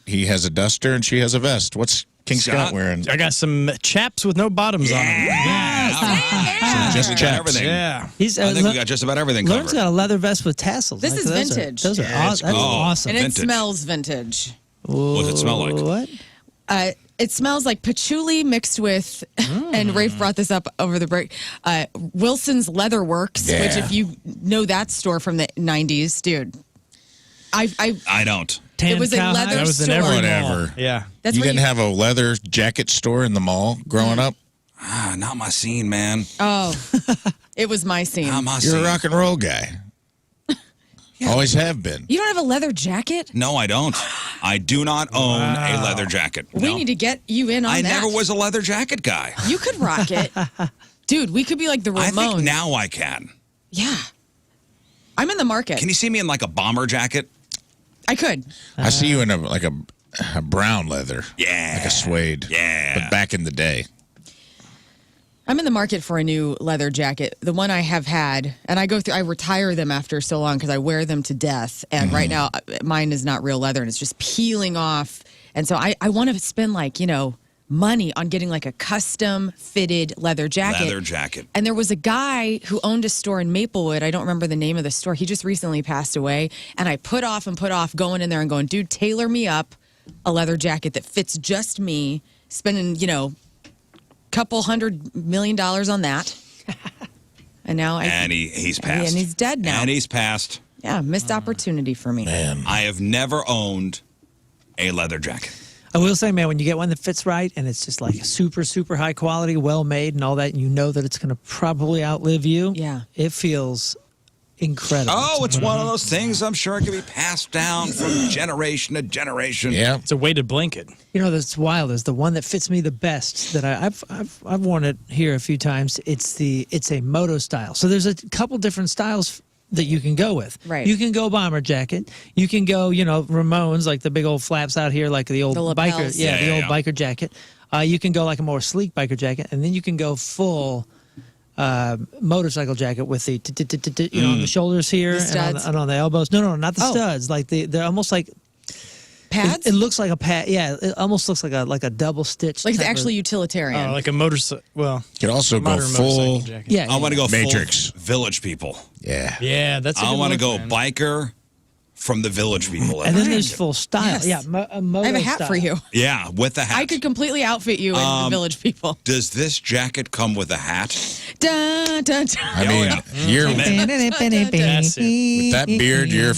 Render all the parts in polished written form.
he has a duster and she has a vest. What's King Scott wearing? I got some chaps with no bottoms on them. Yeah. So just got everything. Yeah. I think we got just about everything covered. Lern's got a leather vest with tassels. This is vintage. Those are that's awesome. And Vintage. it smells vintage. What's it smell like? What? It smells like patchouli mixed with, and Rafe brought this up over the break, Wilson's Leather Works, which if you know that store from the 90s, dude. I don't. It was a leather That was in store. every Whatever. mall. Yeah. That's You where didn't have a leather jacket store in the mall growing up? Not my scene, man. Oh, it was my scene. Not my You're scene. a rock and roll guy. Always have been. You don't have a leather jacket? No, I don't. I do not own a leather jacket. We No. need to get you in on I that. never was a leather jacket guy. You could rock it. Dude, we could be like the Ramones. I think now I can. Yeah. I'm in the market. Can you see me in like a bomber jacket? I could. I see you in a brown leather. Yeah. Like a suede. Yeah. But back in the day. I'm in the market for a new leather jacket. The one I have had, and I retire them after so long because I wear them to death. And right now, mine is not real leather and it's just peeling off. And so I want to spend money on getting like a custom fitted leather jacket. Leather jacket. And there was a guy who owned a store in Maplewood. I don't remember the name of the store. He just recently passed away. And I put off going in there and going, dude, tailor me up a leather jacket that fits just me, spending, couple $100 million on that. And now he's passed. And he's dead now. And he's passed. Yeah, missed opportunity for me. Man. I have never owned a leather jacket. I will say, man, when you get one that fits right and it's just like super, super high quality, well made and all that, and you know that it's going to probably outlive you. Yeah. It feels incredible. Oh, it's one of those things I'm sure it can be passed down from generation to generation. Yeah. It's a weighted blanket. You know, that's wild is the one that fits me the best that I've worn it here a few times. It's a moto style. So there's a couple different styles that you can go with. Right. You can go bomber jacket. You can go, Ramones, like the big old flaps out here, like the old The biker. lapels. Yeah, the Yeah, old yeah. biker jacket. You can go like a more sleek biker jacket, and then you can go full motorcycle jacket with the on the shoulders here The studs. and on the elbows. No, not the Oh. studs. Like they're almost like Pads? it looks like a pad. Yeah, it almost looks like a double stitch. Like it's type of- actually utilitarian. Oh, like a motorcycle. Well, You could also go modern full. motorcycle jacket. Yeah, I want to go Matrix. full village people. Yeah. Yeah, that's. I want to go biker from the village people. And then there's full style. Yes. Yeah, a moto I have a hat style. for you. Yeah, with the hat. I could completely outfit you in the Village People. Does this jacket come with a hat? Dun, dun, dun. I mean, you're with That's it. that beard, you're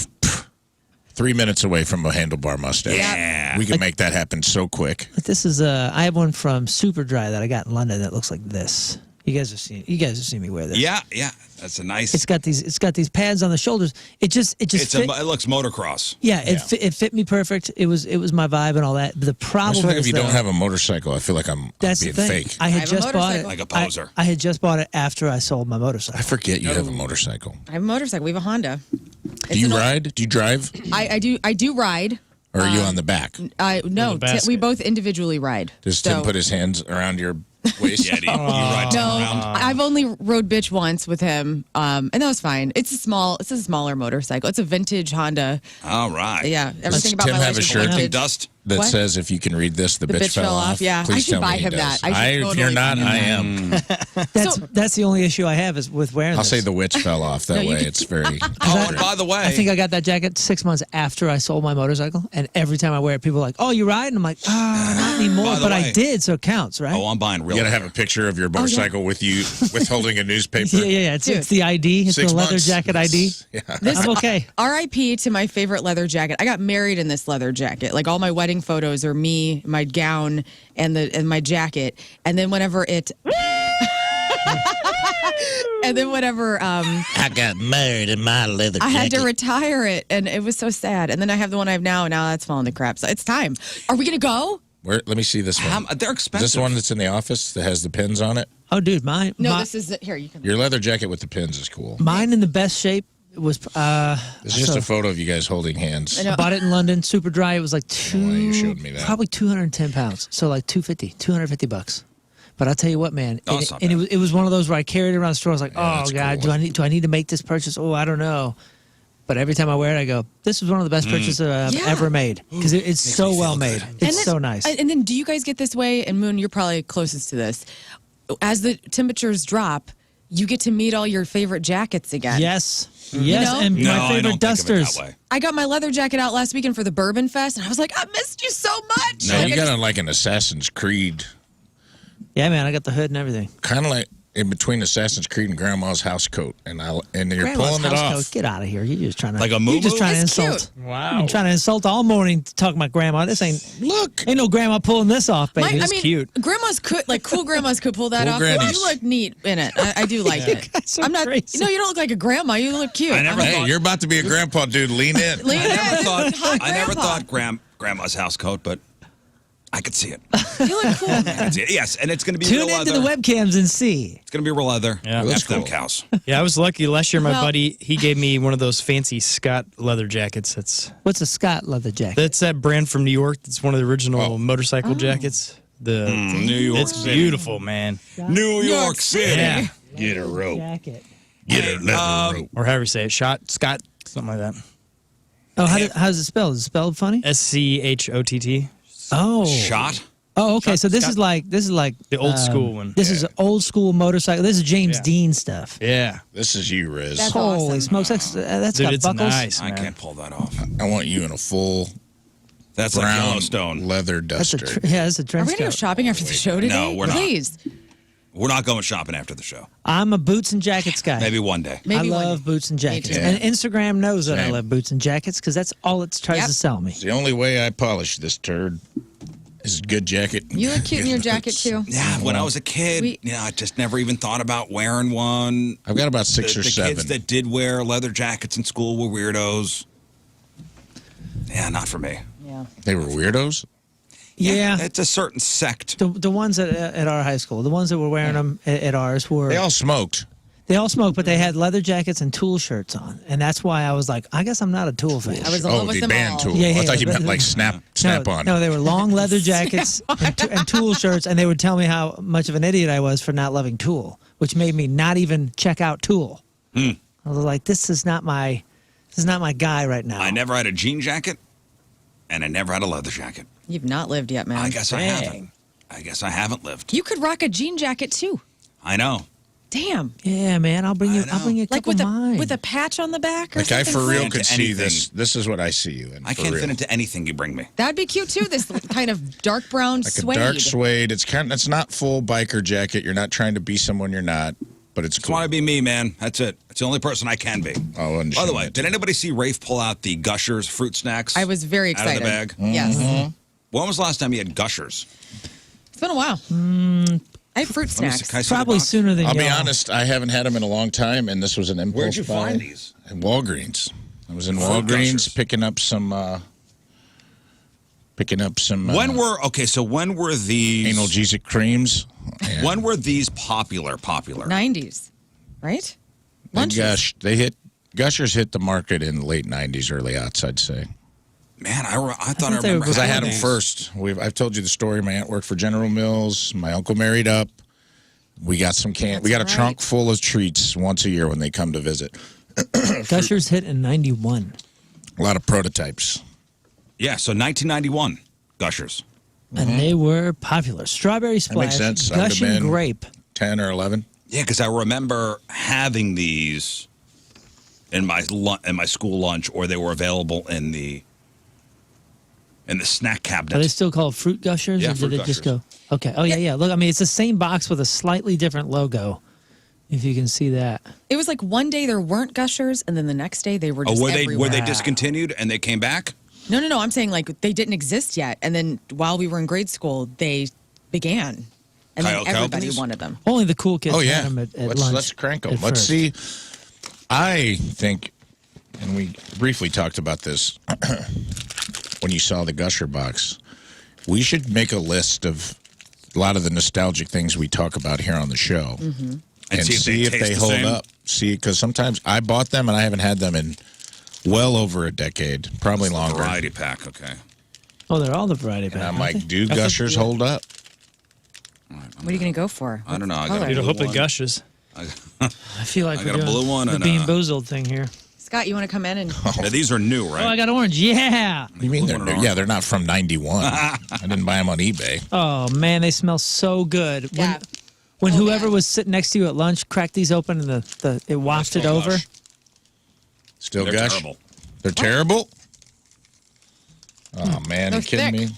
3 minutes away from a handlebar mustache. Yeah. We can make that happen so quick. But this is I have one from Superdry that I got in London that looks like this. You guys have seen me wear this. Yeah. That's a nice. It's got these pads on the shoulders. It looks motocross. Yeah, it fit me perfect. It was my vibe and all that. But the I just problem feel like is if you don't though, have a motorcycle, I feel like I'm that's being the thing. fake. I had have a just bought it motorcycle. Like a poser. I had just bought it after I sold my motorcycle. I forget you have a motorcycle. I have a motorcycle. We have a Honda. Do you ride? Do you drive? I do ride. Or are you on the back? No, the basket. we both individually ride. Does Tim put his hands around your waist? Yeah, you ride No, around. I've only rode bitch once with him, and that was fine. It's a smaller motorcycle. It's a vintage Honda. All right. Yeah, everything about Tim my have life a is shirt vintage. Dust. That What? says, if you can read this, the bitch fell off. Yeah, Please I should tell me buy he him does. that. I should If totally you're not, buy him I that. am. That's the only issue I have is with wearing I'll this. say the witch fell off. That you way can- it's very... Oh, and by the way, I think I got that jacket 6 months after I sold my motorcycle, and every time I wear it, people are like, "Oh, you ride?" And I'm like, not anymore." By the But I way- did, so it counts, right? I'm buying real. You gotta have a picture of your motorcycle with you, with holding a newspaper. yeah. It's the ID. It's 6 the leather months. jacket ID. Yeah. I'm okay. R.I.P. to my favorite leather jacket. I got married in this leather jacket. Like all my wedding photos are me, my gown, and my jacket. And then whenever it, I got married in my leather I had to retire it, and it was so sad. And then I have the one I have now, and now that's falling to crap. So it's time. Are we gonna go? Let me see this one. They're Is expensive. this one that's in the office that has the pins on it? Oh, dude, mine. This is it. Here, you can. Your leather jacket with the pins is cool. Mine in the best shape was. It's just a photo of you guys holding hands. know. I bought it in London, super dry. It was like you showed me that. probably 210 pounds. So like 250 bucks. But I'll tell you what, man. Oh, it's not And bad. it was one of those where I carried it around the store. I was like, Yeah, oh that's God, cool. do I need to make this purchase? Oh, I don't know. But every time I wear it, I go, this is one of the best purchases I've ever made. Because it's so well made. It's so nice. And then do you guys get this way? And Moon, you're probably closest to this. As the temperatures drop, you get to meet all your favorite jackets again. Yes. You Yes, know? and No, my I favorite don't think of it dusters. that way. I got my leather jacket out last weekend for the Bourbon Fest, and I was like, I missed you so much. No, Like, you I got just- on like an Assassin's Creed, Yeah, man, I got the hood and everything. kind of like in between Assassin's Creed and Grandma's house coat, and you're Grandma's pulling it house off. coat, get out of here. You're just trying to Like a You're just moo-moo? trying to It's insult. cute. Wow. I'm trying to insult all morning talking about grandma. This ain't ain't no grandma pulling this off, baby. I mean, cute. grandmas could, like cool grandmas could pull that Cool off. grannies. You look neat in it. I do like it. guys are I'm not. crazy. No, you don't look like a grandma. You look cute. I never I'm Hey, like, you're about to be a grandpa, dude. Lean in. Lean in. Hot I never grandpa. thought Grandma's house coat, but I could see it. You look cool, I man. could see it. Yes, and it's going to be Tune real into leather. the webcams and see. It's going to be real leather. Yeah. That's That's them cool. cows. Yeah, I was lucky. Last year, my Well- buddy, he gave me one of those fancy Scott leather jackets. What's What's a Scott leather jacket? that's that brand from New York. It's one of the original Oh. motorcycle jackets. New York It's City. beautiful, man. New York City. Yeah. Get a rope. Jacket. Get a leather rope. Or however you say it. Scott, something like that. Oh, how's it spelled? Is it spelled funny? SCHOTT. Oh. Shot. Oh, okay. So this Scott- is like The old school one. This is old school motorcycle. This is James Yeah. Dean stuff. Yeah. This is you, Rizz. That's Holy awesome. smokes! That's Dude, got it's buckles. nice, I man. can't pull that off. I want you in a full That's like brown Yellowstone. leather That's a duster. that's a Are trench we gonna go coat. shopping after the show today? No, we're not. Please. We're not going shopping after the show. I'm a boots and jackets guy. Maybe one day. Maybe I one love day. boots and jackets, too. and Instagram knows that I Same. love boots and jackets because that's all it tries Yep. to sell me. It's the only way I polish this turd is a good jacket. You look cute in your jacket too. Yeah, when I was a kid, I just never even thought about wearing one. I've got about six the or seven. kids that did wear leather jackets in school were weirdos. Yeah, not for me. Yeah. They were weirdos. Yeah, It's a certain sect. the ones at our high school, the ones that were wearing them at ours were They all smoked. they all smoked, but they had leather jackets and Tool shirts on, and that's why I was like, I guess I'm not a Tool fan. I was in love with the them band all. tool. Yeah, I yeah, thought you but- meant like snap on. No, they were long leather jackets and Tool shirts, and they would tell me how much of an idiot I was for not loving Tool, which made me not even check out Tool. I was like, this is not my guy right now. I never had a jean jacket, and I never had a leather jacket. You've not lived yet, man. I guess I Dang. haven't. I guess I haven't lived. You could rock a jean jacket too. I know. Damn. Yeah, man, I'll bring you I a know. Like couple with of mine. a patch on the back or Like I something. for real fun? could see Anything. this. This is what I see you in. I for can't real. fit into anything you bring me. That'd be cute too. This kind of dark brown like suede. a dark suede. It's not full biker jacket. You're not trying to be someone you're not, but it's Just cool. want to be me, man. That's it. It's the only person I can be. Oh, and By the shit. way, did anybody see Rafe pull out the Gushers fruit snacks? I was very out of excited. the bag. Yes. When was the last time you had Gushers? It's been a while. I have fruit Let me see- snacks. can I see the Probably box? sooner than I'll be y'all. honest. I haven't had them in a long time, and this was an impulse Where'd you buy. find these? In Walgreens. I was in Fruit Walgreens Gushers. picking up some. When were these analgesic creams? And When were these popular? 90s, right? Lunches. Gushers hit the market in the late '90s, early aughts, I'd say. Man, I thought I thought they were remember Because I had them these. first. I've told you the story. My aunt worked for General Mills. My uncle married up. We got some can. We got a That's trunk right. full of treats once a year when they come to visit. Gushers hit in '91. A lot of prototypes. Yeah, so 1991 Gushers. And they were popular. Strawberry That makes Splash, sense. I would've Gushing been- Grape. 10 or 11. Yeah, because I remember having these in my school lunch, or they were available in the snack cabinet. Are they still called Fruit Gushers? Yeah, or Fruit did it just Gushers. go? Okay. Oh, yeah. Look, I mean, it's the same box with a slightly different logo, if you can see that. It was like one day there weren't Gushers, and then the next day they were just were everywhere. they discontinued and they came back? No. I'm saying like they didn't exist yet, and then while we were in grade school, they began, and then Kyle everybody Companies? wanted them. Only the cool kids Oh, had yeah. them at lunch. Let's crank them. at Let's first. see. I think, and we briefly talked about this when you saw the Gusher box, we should make a list of a lot of the nostalgic things we talk about here on the show. Mm-hmm. And see if they taste the hold same? up. See, because sometimes I bought them and I haven't had them in well over a decade, probably longer. Variety pack, okay. Oh, they're all the variety And pack. I'm aren't like, they? do Gushers hold up? What are you going to go for? I don't know. I Color. got a Dude, I blue hope it one. gushes. I feel like I we're got a doing blue one the and Bean a- Boozled thing here. Scott, you want to come in and Yeah, these are new, right? Oh, I got orange. Yeah. You mean they're new? Yeah, they're not from 91. I didn't buy them on eBay. Oh man, they smell so good. Yeah. When Oh, whoever man. was sitting next to you at lunch cracked these open and it wafted Still over. gush. Still They're gush? terrible. They're terrible? Oh, man. They're you kidding thick. me?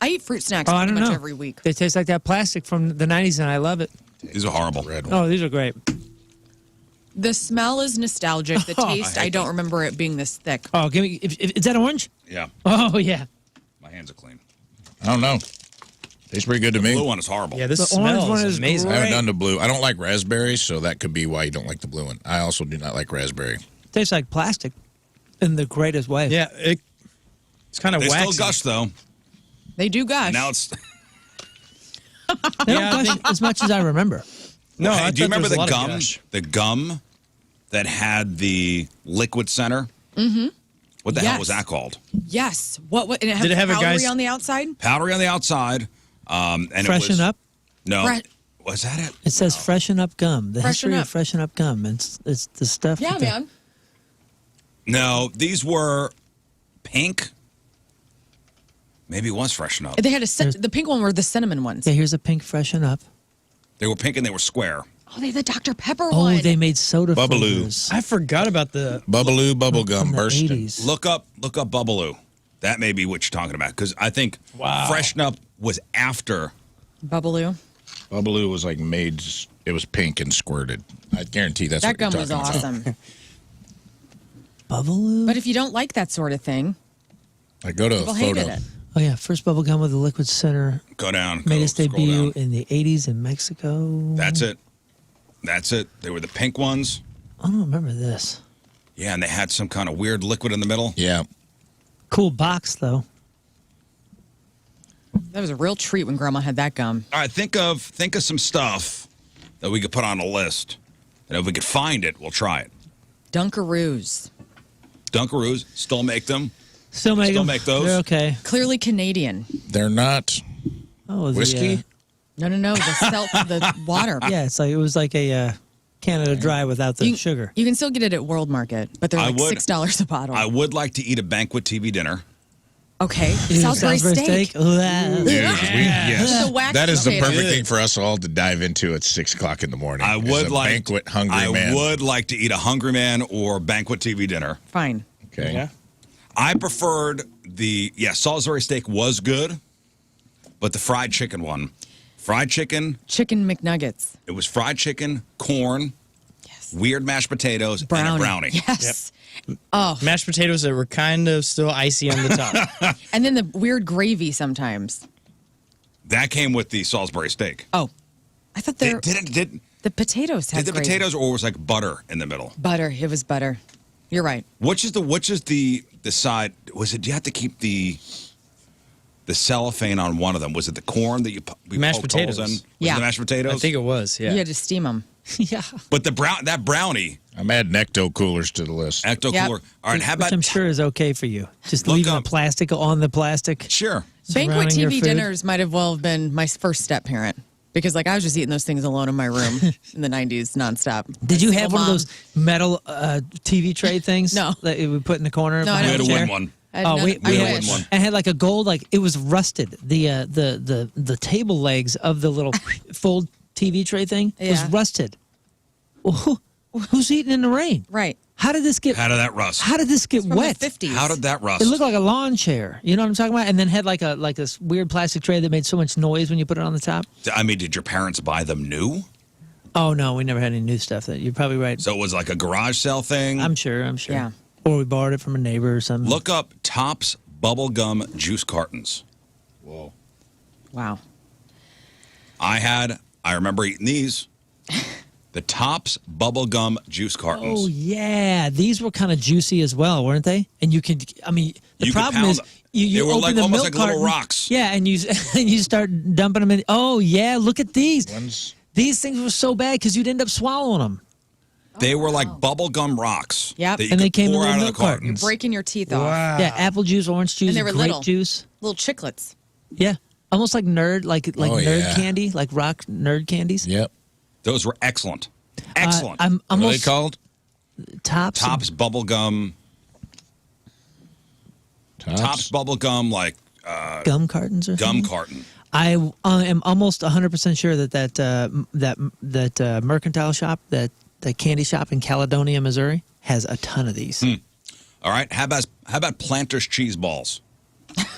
I eat fruit snacks Oh, I pretty don't much know. every week. They taste like that plastic from the 90s, and I love it. These are horrible. Red one. Oh, these are great. The smell is nostalgic. The taste, I don't remember it being this thick. Oh, give me. Is that orange? Yeah. Oh yeah. My hands are clean. I don't know. Tastes pretty good to me. Blue one is horrible. Yeah, this The orange smells one is amazing. I haven't great. done the blue. I don't like raspberry, so that could be why you don't like the blue one. I also do not like raspberry. Tastes like plastic, in the greatest way. Yeah, it's kind of They waxy. still gush, though. They do gush. Now it's. They don't Yeah, I gush as much as I remember. No, Hey, I do you thought remember there was the a lot of gum? gush. The gum that had the liquid center? Mm-hmm. What the hell Yes. was that called? Yes. What? And it Did it have a powdery guy's- on the outside? Powdery on the outside. And Freshen it was, up. No. Fre- Was that it? It says freshen up gum. The Freshen history up. of freshen up gum. It's the stuff. Yeah, that the- man. No, these were pink. Maybe it was freshen up. They had the pink one were the cinnamon ones. Yeah, here's a pink freshen up. They were pink and they were square. Oh, they had the Dr. Pepper Oh, one. they made soda Bubbaloo. flavors I forgot about the. Bubbaloo bubble from gum the bursting. 80s. Look up Bubbaloo. That may be what you're talking about because I think freshen up was after. Bubbaloo. Bubbaloo was like made. It was pink and squirted. I guarantee that's That what you're gum was talking about. awesome. Bubbaloo. But if you don't like that sort of thing, I go to a people photo. hated it. Oh yeah, first bubble gum with a liquid center Go down. made go, its scroll debut down. in the 80s in Mexico. That's it. That's it. They were the pink ones. I don't remember this. Yeah, and they had some kind of weird liquid in the middle. Yeah. Cool box though. That was a real treat when Grandma had that gum. All right, think of some stuff that we could put on a list. And if we could find it, we'll try it. Dunkaroos. Dunkaroos, still make them. Still make Still them. make those? They're okay. Clearly Canadian. They're not Oh, the, whiskey. No. The water. yeah, it was like a Canada Dry without the sugar. You can still get it at World Market, but they're I like would- $6 a bottle. I would like to eat a banquet TV dinner. Okay. Ew, Salisbury steak. Ugh. Yes. The wax That is the potato. perfect thing for us all to dive into at 6 o'clock in the morning. I is would a like banquet hungry man. I would like to eat a hungry man or banquet TV dinner. Fine. Okay. Yeah. I preferred Salisbury steak was good, but the fried chicken one. Fried chicken, Chicken McNuggets. it was fried chicken, corn, Yes. weird mashed potatoes, and a brownie. Yes. Mashed potatoes that were kind of still icy on the top. And then the weird gravy sometimes. That came with the Salisbury steak. Oh, I thought Did the potatoes had the gravy. potatoes or was like butter in the middle? Butter. It was butter. You're right. Which is the side? Was it? Do you have to keep the cellophane on one of them? Was it the corn that you Mashed poked holes potatoes. in? Was Yeah. it the mashed potatoes? I think it was. Yeah. You had to steam them. yeah. But that brownie, I'm adding ecto coolers to the list. ecto Yep. cooler. All right, how Which about I'm sure is okay for you. Just Look leaving the up- plastic on the plastic. sure? Banquet surrounding your TV food. dinners might have well been my first step parent because, like, I was just eating those things alone in my room in the '90s nonstop. Did you Single have one of mom. those metal TV tray things? No. That you would put in the corner. No, I behind We had don't a the chair? wooden one. I had Oh, none- we I had wish. one. and had like a gold, like it was rusted. The table legs of the little fold TV tray thing was Yeah. rusted. Well, who's eating in the rain? Right. How did this get? How did that rust? How did this get From wet? the 50s. How did that rust? It looked like a lawn chair. You know what I'm talking about? And then had like this weird plastic tray that made so much noise when you put it on the top. I mean, did your parents buy them new? Oh no, we never had any new stuff. That you're probably right. So it was like a garage sale thing. I'm sure. Yeah. Or we borrowed it from a neighbor or something. Look up Topps bubblegum juice cartons. Whoa. Wow. I remember eating these. The Topps bubblegum juice cartons. Oh yeah, these were kind of juicy as well, weren't they? And you could, I mean, the You could problem pound is them. you They were open like the almost milk like little carton, rocks. Yeah, and you and you start dumping them in. Oh yeah, look at these. One's These things were so bad because you'd end up swallowing them. They were like bubblegum rocks. Yep. That you And they could came in pour little out of the milk cartons. cartons. Breaking your teeth off. Yeah, apple juice, orange juice, they were grape little. juice. Little chiclets. Yeah, almost like nerd, like Oh, nerd yeah. candy, like rock nerd candies. Yep. Those were excellent. Excellent. I'm What are they almost called? Tops. Tops bubblegum. Tops bubblegum, like Gum cartons or gum something? carton. I am almost 100% sure that mercantile shop, that candy shop in Caledonia, Missouri, has a ton of these. All right. How about Planters cheese balls?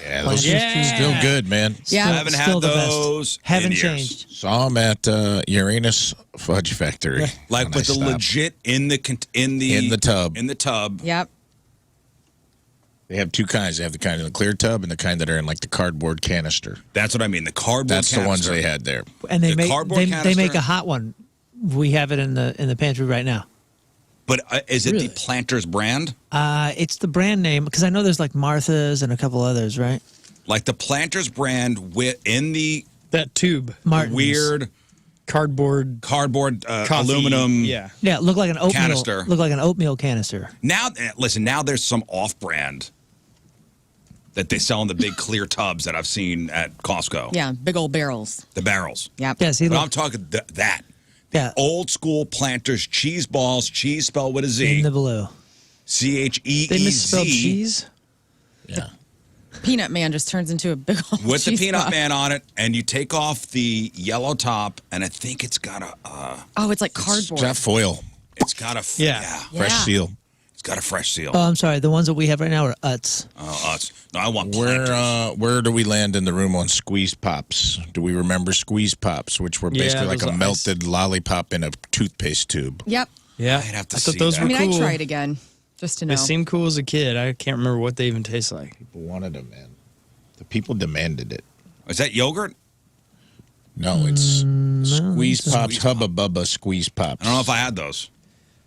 Yeah, those Planters are cheese still balls. good, man. Yeah. I haven't Still had the best. those. Haven't in years. changed. Saw them at Uranus Fudge Factory. Like when with I the stopped. legit in the tub. In the tub. Yep. They have two kinds. They have the kind in the clear tub and the kind that are in like the cardboard canister. That's what I mean. The cardboard. That's canister. the ones they had there. And they The make cardboard they make canister? a hot one. We have it in the pantry right now. But is it Really? the Planters brand? It's the brand name because I know there's like Martha's and a couple others, right? Like the Planters brand in the That tube. Martin's. weird Cardboard. cardboard Coffee. aluminum. Yeah. Yeah, look like an oatmeal Canister. Look like an oatmeal canister. Now, listen. Now there's some off-brand that they sell in the big clear tubs that I've seen at Costco. Yeah. Big old barrels. The barrels. Yep. Yeah, see, But look, I'm talking that. yeah, Old school Planters cheese balls, cheese spelled with a Z. in the blue. CHEEZ. They misspelled cheese. Yeah. Peanut Man just turns into a big old With the cheese peanut ball. man on it, and you take off the yellow top, and I think it's got a Oh, it's like It's cardboard. got foil. it's got a Yeah. Fresh Yeah. seal. It's got a fresh seal. Oh, I'm sorry. The ones that we have right now are Utz. No, I want Planters. Where do we land in the room on squeeze pops? Do we remember squeeze pops, which were Yeah, basically like those a ice. melted lollipop in a toothpaste tube? Yep. Yeah. I'd have to I thought see those that. I were mean, cool. I'd try it again just to know. They seemed cool as a kid. I can't remember what they even taste like. People wanted them, man. The people demanded it. Is that yogurt? No, it's squeeze so. pops, Squeeze Hubba Bubba squeeze pops. I don't know if I had those.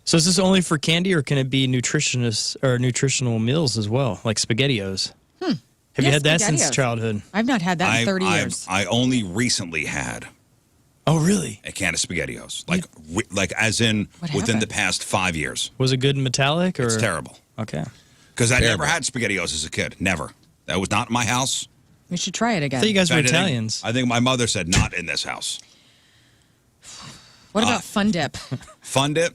So is this only for candy, or can it be nutritionists or nutritional meals as well, like SpaghettiOs? Have you Yeah, had that since SpaghettiOs. childhood? I've not had that in 30 years. I only recently had Oh, really? a can of SpaghettiOs, like as in What within the happened? past 5 years. Was it good and metallic, or It's terrible Okay. because I never Terrible. had SpaghettiOs as a kid. Never. That was not in my house. We should try it I again. thought you guys were I think- Italians. I think my mother said not in this house. What about Fun Dip? Fun Dip.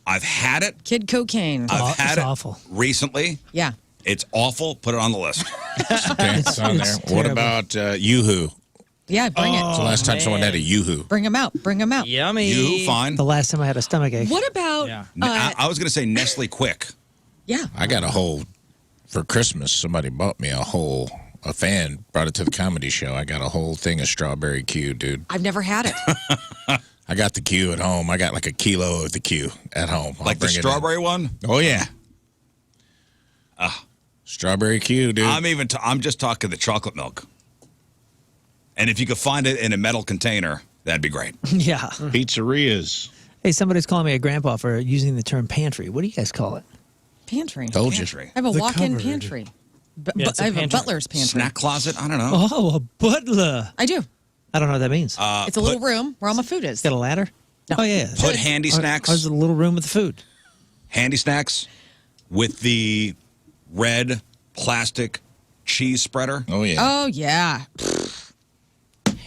I've had it. Kid cocaine. I've had It's it awful. recently. Yeah. It's awful. Put it on the list. Okay, it's on there. it's What terrible. about Yoo-hoo? Yeah, bring It's the it. last time someone had a Yoo-hoo. Bring them out. Bring them out. Yummy. You fine? The last time I had a stomach ache. What about, Yeah. I was going to say Nestle Quick. yeah. I got a whole, for Christmas, somebody bought me a fan brought it to the comedy show. I got a whole thing of strawberry Q, dude. I've never had it. I got the Q at home. I got like a kilo of the Q at home. I'll Like the bring it in. strawberry one? Oh, yeah. Strawberry Q, dude. I'm just talking the chocolate milk. And if you could find it in a metal container, that'd be great. Yeah. Pizzerias. Hey, somebody's calling me a grandpa for using the term pantry. What do you guys call it? Pantry. Told you. Pantry. I have a The walk-in cupboard. pantry. Yeah, it's a I have pantry. a butler's pantry. Snack closet? I don't know. Oh, a butler. I do. I don't know what that means. It's a little room where all my food is. Got a ladder? Oh, yeah. Put handy Ours snacks. is a little room with the food. Handy snacks with the red plastic cheese spreader. Oh, yeah. Oh, yeah.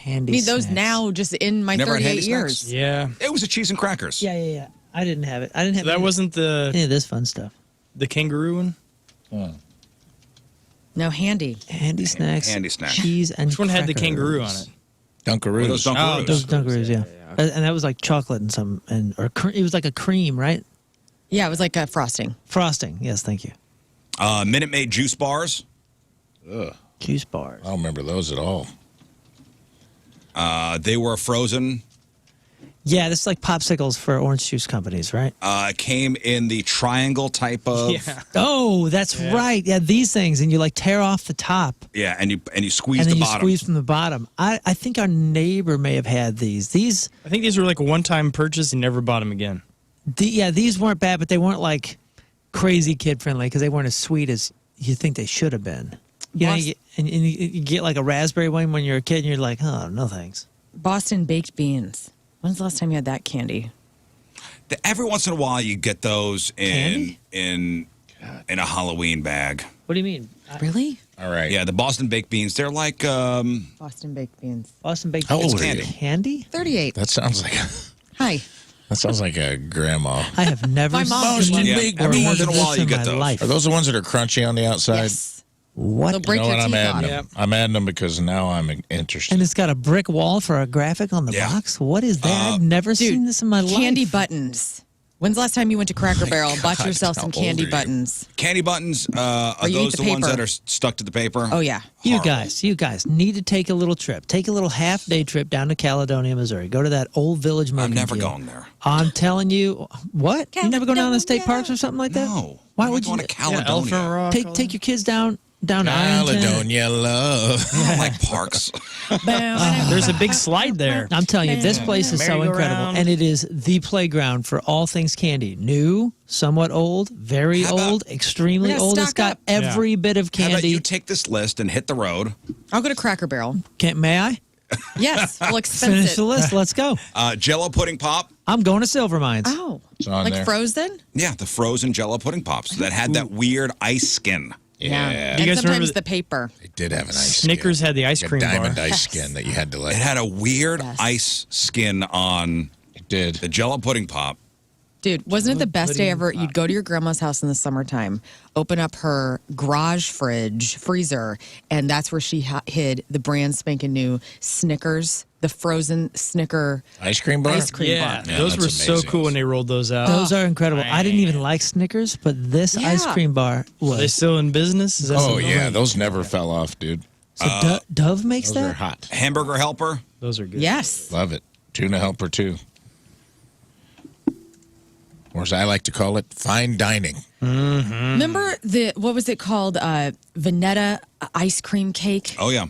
Handy Need those snacks. now just in my Never had 38 handy years. snacks? Yeah. It was a cheese and crackers. Yeah, yeah, yeah. I didn't have it. I didn't have That any, wasn't any of this fun stuff. the kangaroo one? No, handy. Handy snacks. handy snacks. Cheese and Which one had the crackers. kangaroo on it? Dunkaroos. Those Dunkaroos. Those Dunkaroos, yeah. And that was like chocolate and some, it was like a cream, right? Yeah, it was like a frosting. Frosting. Yes, thank you. Minute Maid juice bars. Juice bars. I don't remember those at all. They were frozen. Yeah, this is like popsicles for orange juice companies, right? Came in the triangle type of. Yeah. Oh, that's right. Yeah, these things, and you like tear off the top, Yeah, and you squeeze and the then you bottom. squeeze from the bottom. I think our neighbor may have had these. These, I think these were like a one-time purchase. He never bought them again. these weren't bad, but they weren't like crazy kid friendly because they weren't as sweet as you think they should have been. You know, Bos- and you get like a raspberry one when you're a kid, and you're like, oh, no thanks. Boston baked beans. When's the last time you had that candy? Every once in a while, you get those in Candy? in a Halloween bag. What do you mean? Really? All right. Yeah, the Boston baked beans. They're like Boston baked beans. Boston baked How old beans are candy. you? candy? 38. That sounds like Hi. That sounds like a grandma. I have never My mom seen Yeah, or every once heard in a of while this you in get my those. life. Are those the ones that are crunchy on the outside? Yes. What? They'll break You know your what? I'm teeth adding off. them. Yep. I'm adding them because now I'm interested. And it's got a brick wall for a graphic on the Yeah. box? What is that? I've never seen this in my life. Candy buttons. When's the last time you went to Cracker Barrel and bought God, yourself how some old candy are you? buttons? Candy buttons, are you eat those the the ones paper. that are stuck to the paper? Oh, yeah. You Horrible. guys need to take a little trip. Take a little half-day trip down to Caledonia, Missouri. Go to that old village I'm mercantile. never going there. I'm telling you, what? You never go down to state Caledonia. parks or something like that? No. Why I'm would going you? to Caledonia? Elephant Rock. all Take your kids down to Ironton. Caledonia love. I don't like parks. There's a big slide there. I'm telling you, this place is so incredible, Merry-go-round. and it is the playground for all things candy. New, somewhat old, very How about- old, extremely We're gonna old. It's stock got up. every bit of How about candy. you take this list and hit the road? I'll go to Cracker Barrel. May I Yes, we'll expense finish it. the list? Let's go. Jello pudding pop. I'm going to Silver Mines. Oh, It's on like there. frozen? Yeah, the frozen Jello pudding pops that had that weird ice skin. Yeah. Do you And guys remember sometimes the- the paper. They did have an ice Snickers skin. had the ice Like cream a diamond bar. ice skin that you had to like. It had a weird Yes. ice skin on It did. the Jello pudding pop. Dude, wasn't it the best day pudding ever? You'd go to your grandma's house in the summertime, open up her garage freezer, and that's where she hid the brand spanking new Snickers, the frozen Snicker Ice cream bar? ice cream Yeah, bar. Yeah, those that's were so amazing. cool when they rolled those out. Those are incredible. I didn't even like Snickers, but this ice Yeah. cream bar Are they was. still in business? Is that Oh, something? yeah. Those never fell off, dude. So Dove makes Those are that? hot. Hamburger helper. Those are good. Yes. Love it. Tuna helper, too. Or as I like to call it, fine dining. Remember what was it called? Vanetta ice cream cake? Oh yeah,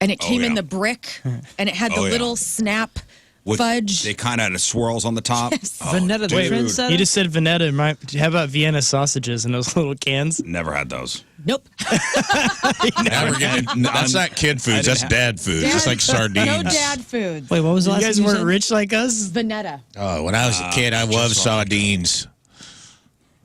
And it came in yeah. the brick, and it had the Oh, yeah. little snap with fudge. They kind of had swirls on the top. Oh, Vanetta the dude. trendsetter? You just said Vanetta. How about Vienna sausages in those little cans? Never had those. Nope. Never getting, that's not kid foods. That's dad foods. It's like sardines. No dad foods. Wait, what was the You last guys thing weren't said? rich like us? Vanetta. Oh, when I was a kid, I loved sardines.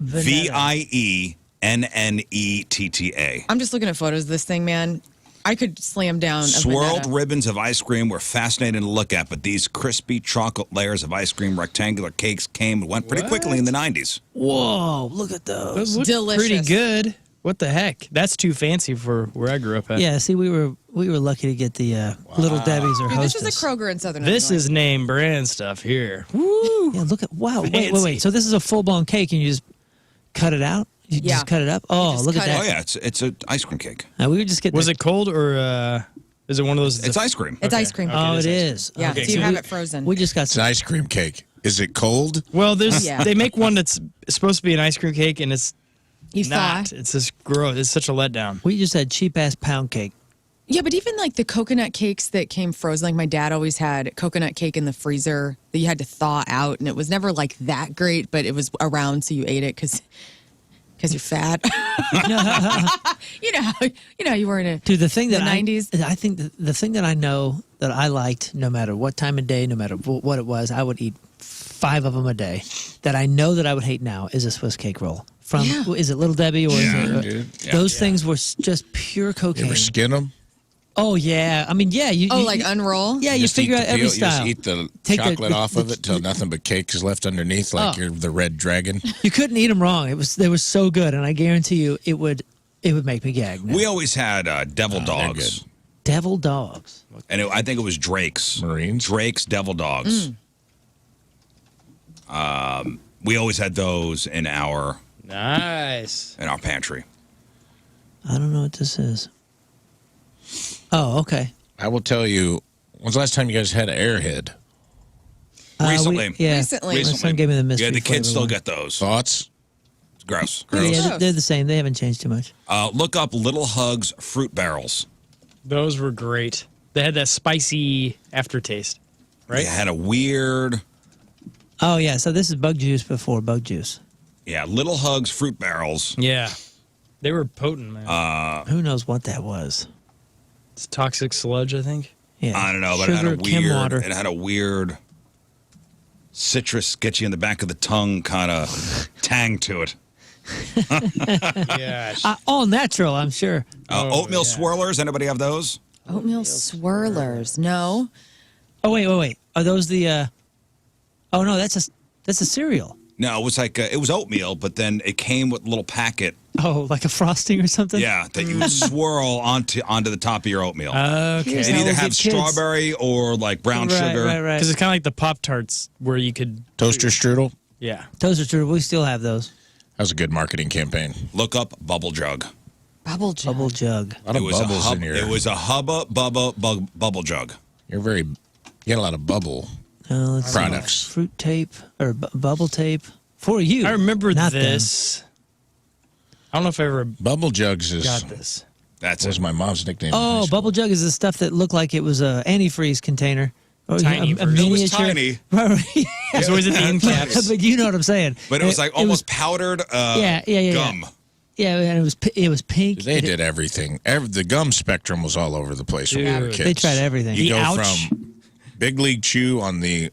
Vanetta. VIENNETTA. I'm just looking at photos of this thing, man. I could slam down a Swirled Vanetta. ribbons of ice cream were fascinating to look at, but these crispy chocolate layers of ice cream rectangular cakes came and went pretty quickly in the 90s. Whoa, look at those. Those look Delicious. pretty good. What the heck? That's too fancy for where I grew up at. Yeah, see, we were lucky to get the Little Debbie's or Dude, this Hostess. is a Kroger in Southern This Illinois. is name brand stuff here. Yeah, look at wow. Wait. Fancy. So this is a full blown cake, and you just cut it out. You Yeah. just cut it up. Oh, just look at cut that. Oh yeah, it's an ice cream cake. We were just getting. Was it cold or is it one of those? It's ice cream. It's ice cream. Oh, it it is is. Yeah, Okay, so you so have we- it frozen. We just got It's an some. ice cream cake. Is it cold? Well, there's Yeah. they make one that's supposed to be an ice cream cake and it's You not. thought? It's just gross. It's such a letdown. We just had cheap ass pound cake. Yeah, but even like the coconut cakes that came frozen, like my dad always had coconut cake in the freezer that you had to thaw out, and it was never like that great, but it was around, so you ate it because you're fat. you know, you weren't a Dude, the thing that The 90s? I think the thing that I know that I liked, no matter what time of day, no matter what it was, I would eat 5 of them a day. That I know that I would hate now is a Swiss cake roll. From Yeah. is it Little Debbie or Yeah, is it, dude. Yeah. those things were just pure You cocaine. ever skin them? Oh yeah, I mean yeah. You like unroll. yeah, you figure out every style. You just eat the Take the- chocolate the- off of it till nothing but cake is left underneath, like Oh. you're the red dragon. You couldn't eat them wrong. They were so good, and I guarantee you it would make me gag. Now. We always had devil they're dogs, good. Devil dogs. and I think it was Drake's. Marines? Drake's devil dogs. We always had those in our Nice. pantry. I don't know what this is. Oh, okay. I will tell you, when's the last time you guys had an airhead? Recently. Yeah. Recently. My son gave me the mystery. Yeah, the kids flavor still one. get those. Thoughts? It's gross. Yeah, Gross. they're the same. They haven't changed too much. Look up Little Hugs fruit barrels. Those were great. They had that spicy aftertaste, right? They had a weird, Oh yeah, so this is bug juice before bug juice. Little Hugs fruit barrels. Yeah. They were potent, man. Who knows what that was? It's toxic sludge, I think. Yeah, I don't know, but sugar, it Kim had water. a weird citrus, get you in the back of the tongue kind of tang to it. Yeah. All natural, I'm sure. Oatmeal yeah. swirlers. Anybody have those? Oatmeal swirlers. No. Oh wait. Are those the? Oh no, that's a cereal. No, it was like it was oatmeal, but then it came with a little packet. Oh, like a frosting or something. Yeah, that you would swirl onto the top of your oatmeal. Okay. Here's It how either we'll have get kids. strawberry or like brown sugar. Right. Because it's kind of like the Pop Tarts where you could. Toaster strudel. Yeah. Those are true. We still have those. That was a good marketing campaign. Look up bubble jug. Bubble jug. Bubble jug. A lot of bubbles in here. It was a bubble jug. You get a lot of bubble Let's see. products. Fruit tape or bubble tape for you. I remember not this. I don't know if I ever Bubble jugs got this. That's was it. my mom's nickname. them. in high Oh, school. bubble jug is the stuff that looked like it was a antifreeze container. Or Tiny a version. It was miniature. tiny. Right. It's always at the end caps. But you know what I'm saying. But it was like almost powdered yeah. gum. Yeah, and it was pink. They did everything. The gum spectrum was all over the place when we were Dude. kids. They tried everything. You The go ouch. from Big League Chew on the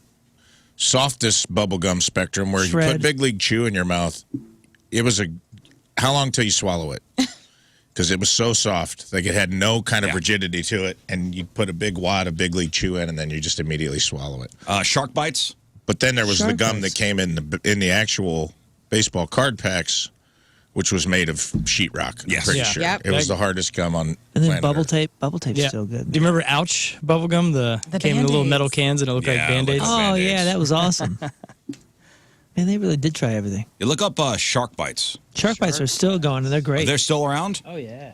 softest bubble gum spectrum, where you Shred. put Big League Chew in your mouth. It was how long till you swallow it? Because it was so soft, like it had no kind of rigidity to it, and you put a big wad of Big League Chew in, and then you just immediately swallow it. Shark bites. But then there was the Shark gum bites. that came in the actual baseball card packs, which was made of sheetrock. Yes. I'm pretty Yeah. sure. Yep. It was the hardest gum on And then planet bubble Earth. tape. Bubble tape's Yeah. still good. Do you remember Ouch bubblegum? The Came in little Band-Aids. metal cans and it looked Yeah, like Band-Aids. like- Oh Band-Aids. yeah, that was awesome. Man, they really did try everything. You look up shark bites. Shark bites are still going, and they're great. They're still around. Oh yeah.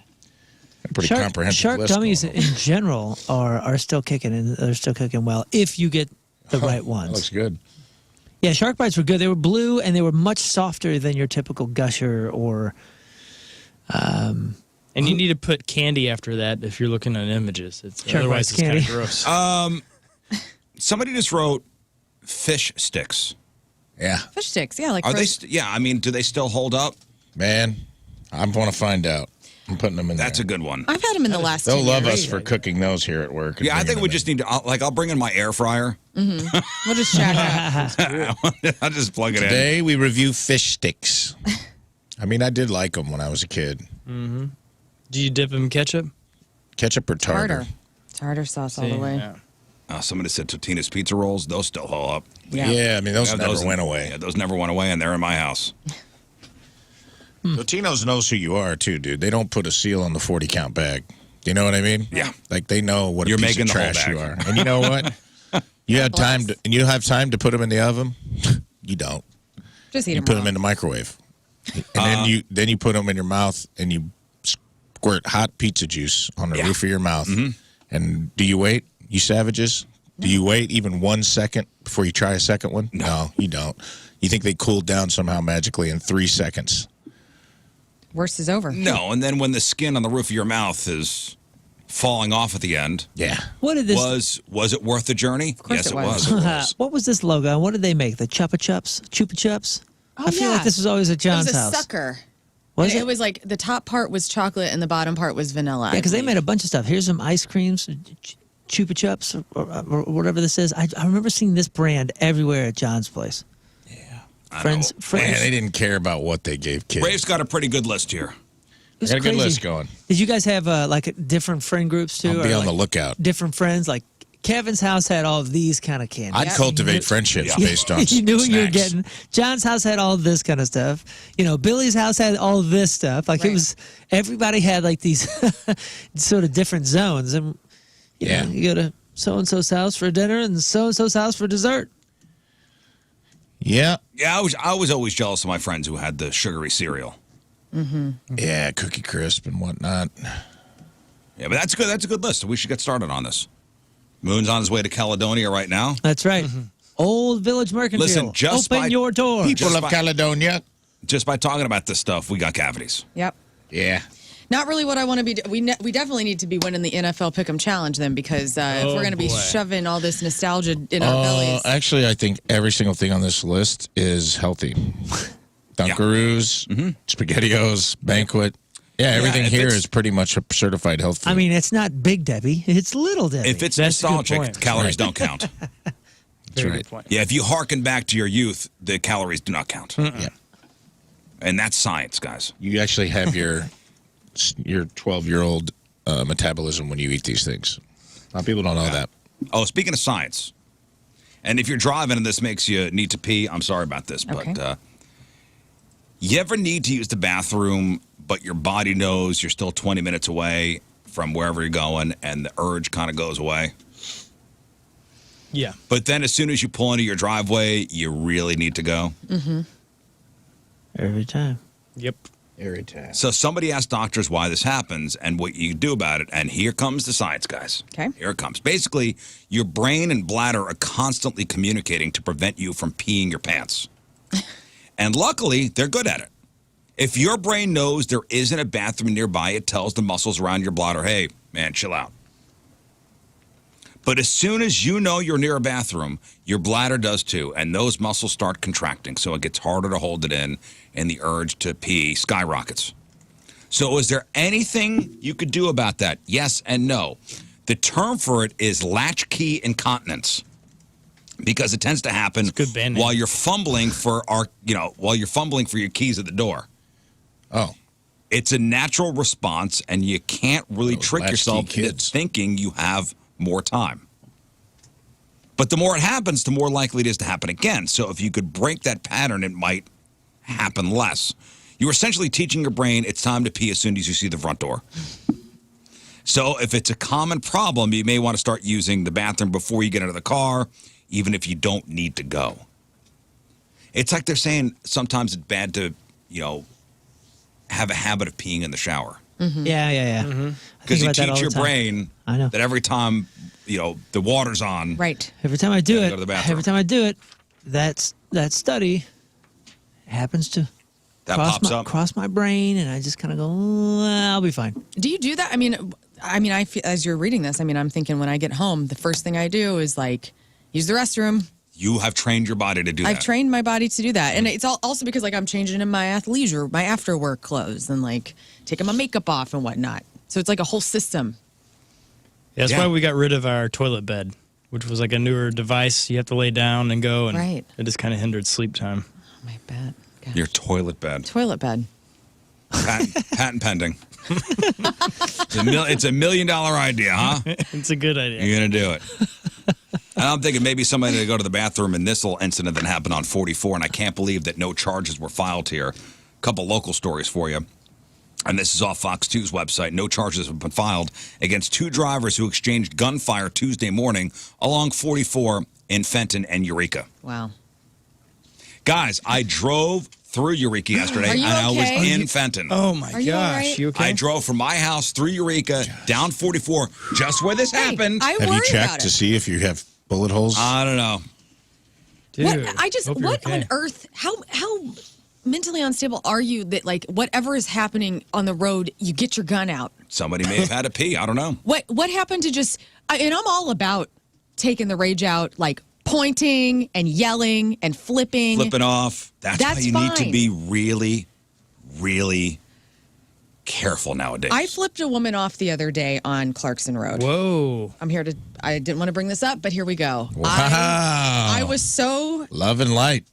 Pretty comprehensive Shark list gummies going in general are still kicking, and they're still cooking well if you get the right That ones. looks good. Yeah, shark bites were good. They were blue and they were much softer than your typical gusher or. And you need to put candy after that if you're looking at images. Shark Otherwise, bites it's kind of candy. gross. Somebody just wrote fish sticks. Yeah, Fish sticks. Yeah, like Are they? roast- Yeah, I mean, do they still hold up? man, I want to find out. I'm putting them in That's there. a good one. I've had them in the last. They'll 10 love years. us for cooking those here at work. and Yeah, I bringing think we them just in. need to. I'll bring in my air fryer. We'll just check out. I'll just plug it in. Today we review fish sticks. I mean, I did like them when I was a kid. Do you dip them in ketchup? Ketchup or tartar? Tartar. Tartar sauce all the way. Yeah. Somebody said Totino's Pizza Rolls. Those still hold up. Yeah, I mean, those Yeah, never went away. Yeah, those never went away, and they're in my house. Totino's knows who you are, too, dude. They don't put a seal on the 40-count bag. You know what I mean? Yeah. Like, they know what You're a piece making of the whole trash you bag. are. And you know what? You have time to, and you have time to put them in the oven? You don't. Just eat You them. put them in the microwave. And then you put them in your mouth, and you squirt hot pizza juice on the roof of your mouth. And do you wait, you savages? Do you wait even 1 second before you try a second one? No, you don't. You think they cooled down somehow magically in 3 seconds. Worst is over. No, and then when the skin on the roof of your mouth is falling off at the end, Yeah. What did this? was it worth the journey? Of course yes, it it was. was. What was this logo? What did they make? The Chupa Chups? Oh, I feel yeah. like this was always at It John's was a house. sucker. Was And it? it was like the top part was chocolate and the bottom part was vanilla. Yeah, because they made a bunch of stuff. Here's some ice creams, Chupa Chups, or whatever this is. I remember seeing this brand everywhere at John's place. I Friends, know. friends. Man, they didn't care about what they gave kids. Rafe's got a pretty good list here. It was Got a good crazy. list going. Did you guys have like different friend groups too? I'll be or, on the like, lookout. different friends. Like Kevin's house had all of these kind of candies. I'd cultivate friendships based on You knew what you were snacks. getting. John's house had all this kind of stuff. You know, Billy's house had all this stuff. Like it Right. was, everybody had like these sort of different zones. And you know, you go to so and so's house for dinner and so and so's house for dessert. Yeah. Yeah, I was always jealous of my friends who had the sugary cereal. Yeah, Cookie Crisp and whatnot. Yeah, but that's good. That's a good list. We should get started on this. Moon's on his way to Caledonia right now. That's right. Old Village Mercantile. Listen, just open by- your doors. People Just of by- Caledonia. Just by talking about this stuff, we got cavities. Yep. Yeah. Not really what I want to be. We definitely need to be winning the NFL Pick'em Challenge then, because if we're going to be boy. shoving all this nostalgia in our bellies. Actually, I think every single thing on this list is healthy. Dunkaroos, SpaghettiOs, Banquet. Yeah, everything if here it's- is pretty much a certified health food. I mean, it's not Big Debbie. It's Little Debbie. If it's That's a good nostalgic, point. calories don't count. Very right. good point. Yeah, if you hearken back to your youth, the calories do not count. yeah. And that's science, guys. You actually have your 12-year-old metabolism when you eat these things. A lot of people don't know that. Oh, speaking of science, And if you're driving and this makes you need to pee, I'm sorry about this, Okay. but you ever need to use the bathroom, but your body knows you're still 20 minutes away from wherever you're going, and the urge kind of goes away? Yeah. But then as soon as you pull into your driveway, you really need to go? Every time. Yep. Every time. So somebody asked doctors why this happens and what you do about it, and here comes the science, guys. Okay. Here it comes. Basically, your brain and bladder are constantly communicating to prevent you from peeing your pants. And luckily, they're good at it. If your brain knows there isn't a bathroom nearby, it tells the muscles around your bladder, hey, man, chill out. But as soon as you know you're near a bathroom, your bladder does too, and those muscles start contracting, so it gets harder to hold it in, and the urge to pee skyrockets. So is there anything you could do about that? Yes and no. The term for it is latchkey incontinence, because it tends to happen good band name. while you're fumbling for your keys at the door. Oh, It's a natural response, and you can't really Those trick latchkey yourself into kids. thinking you have more time. But the more it happens, the more likely it is to happen again. So if you could break that pattern, it might happen less. You're essentially teaching your brain it's time to pee as soon as you see the front door. So if it's a common problem, you may want to start using the bathroom before you get into the car, even if you don't need to go. It's like they're saying sometimes it's bad to, have a habit of peeing in the shower. Yeah. Because you about that all teach the your time. brain I know. that every time, the water's on. Right. Every time I do Gotta it, go to the bathroom. every time I do it, that study happens to That pops up. cross my brain, and I just kind of go, I'll be fine. Do you do that? I feel, as you're reading this, I'm thinking when I get home, the first thing I do is use the restroom. You have trained your body to do that. I've trained my body to do that. And it's also because I'm changing in my athleisure, my after work clothes, and taking my makeup off and whatnot. So it's like a whole system. Yeah, that's why we got rid of our toilet bed, which was like a newer device. You have to lay down and go, and Right. it just kind of hindered sleep time. Oh, my bed. Gosh. Your toilet bed. Toilet bed. Patent pending. It's a $1 million idea, huh? It's a good idea. You're going to do it. And I'm thinking maybe somebody to go to the bathroom in this little incident that happened on 44, and I can't believe that no charges were filed here. A couple local stories for you. And this is off Fox 2's website. No charges have been filed against two drivers who exchanged gunfire Tuesday morning along 44 in Fenton and Eureka. Wow. Guys, I drove through Eureka yesterday, Are and you I was okay? in Fenton. Oh my Are you all gosh. right? You okay? I drove from my house through Eureka, down 44, just where this happened. I have worry you about checked it. to see if you have bullet holes? I don't know. Dude, hope you're What okay. on earth? How mentally unstable are you that whatever is happening on the road, you get your gun out? Somebody may have had a pee. I don't know. What happened to and I'm all about taking the rage out, pointing and yelling and flipping. Flipping off. That's why That's you need to fine. be really, really careful nowadays. I flipped a woman off the other day on Clarkson Road. Whoa. I didn't want to bring this up, but here we go. Wow. I was so Love and light.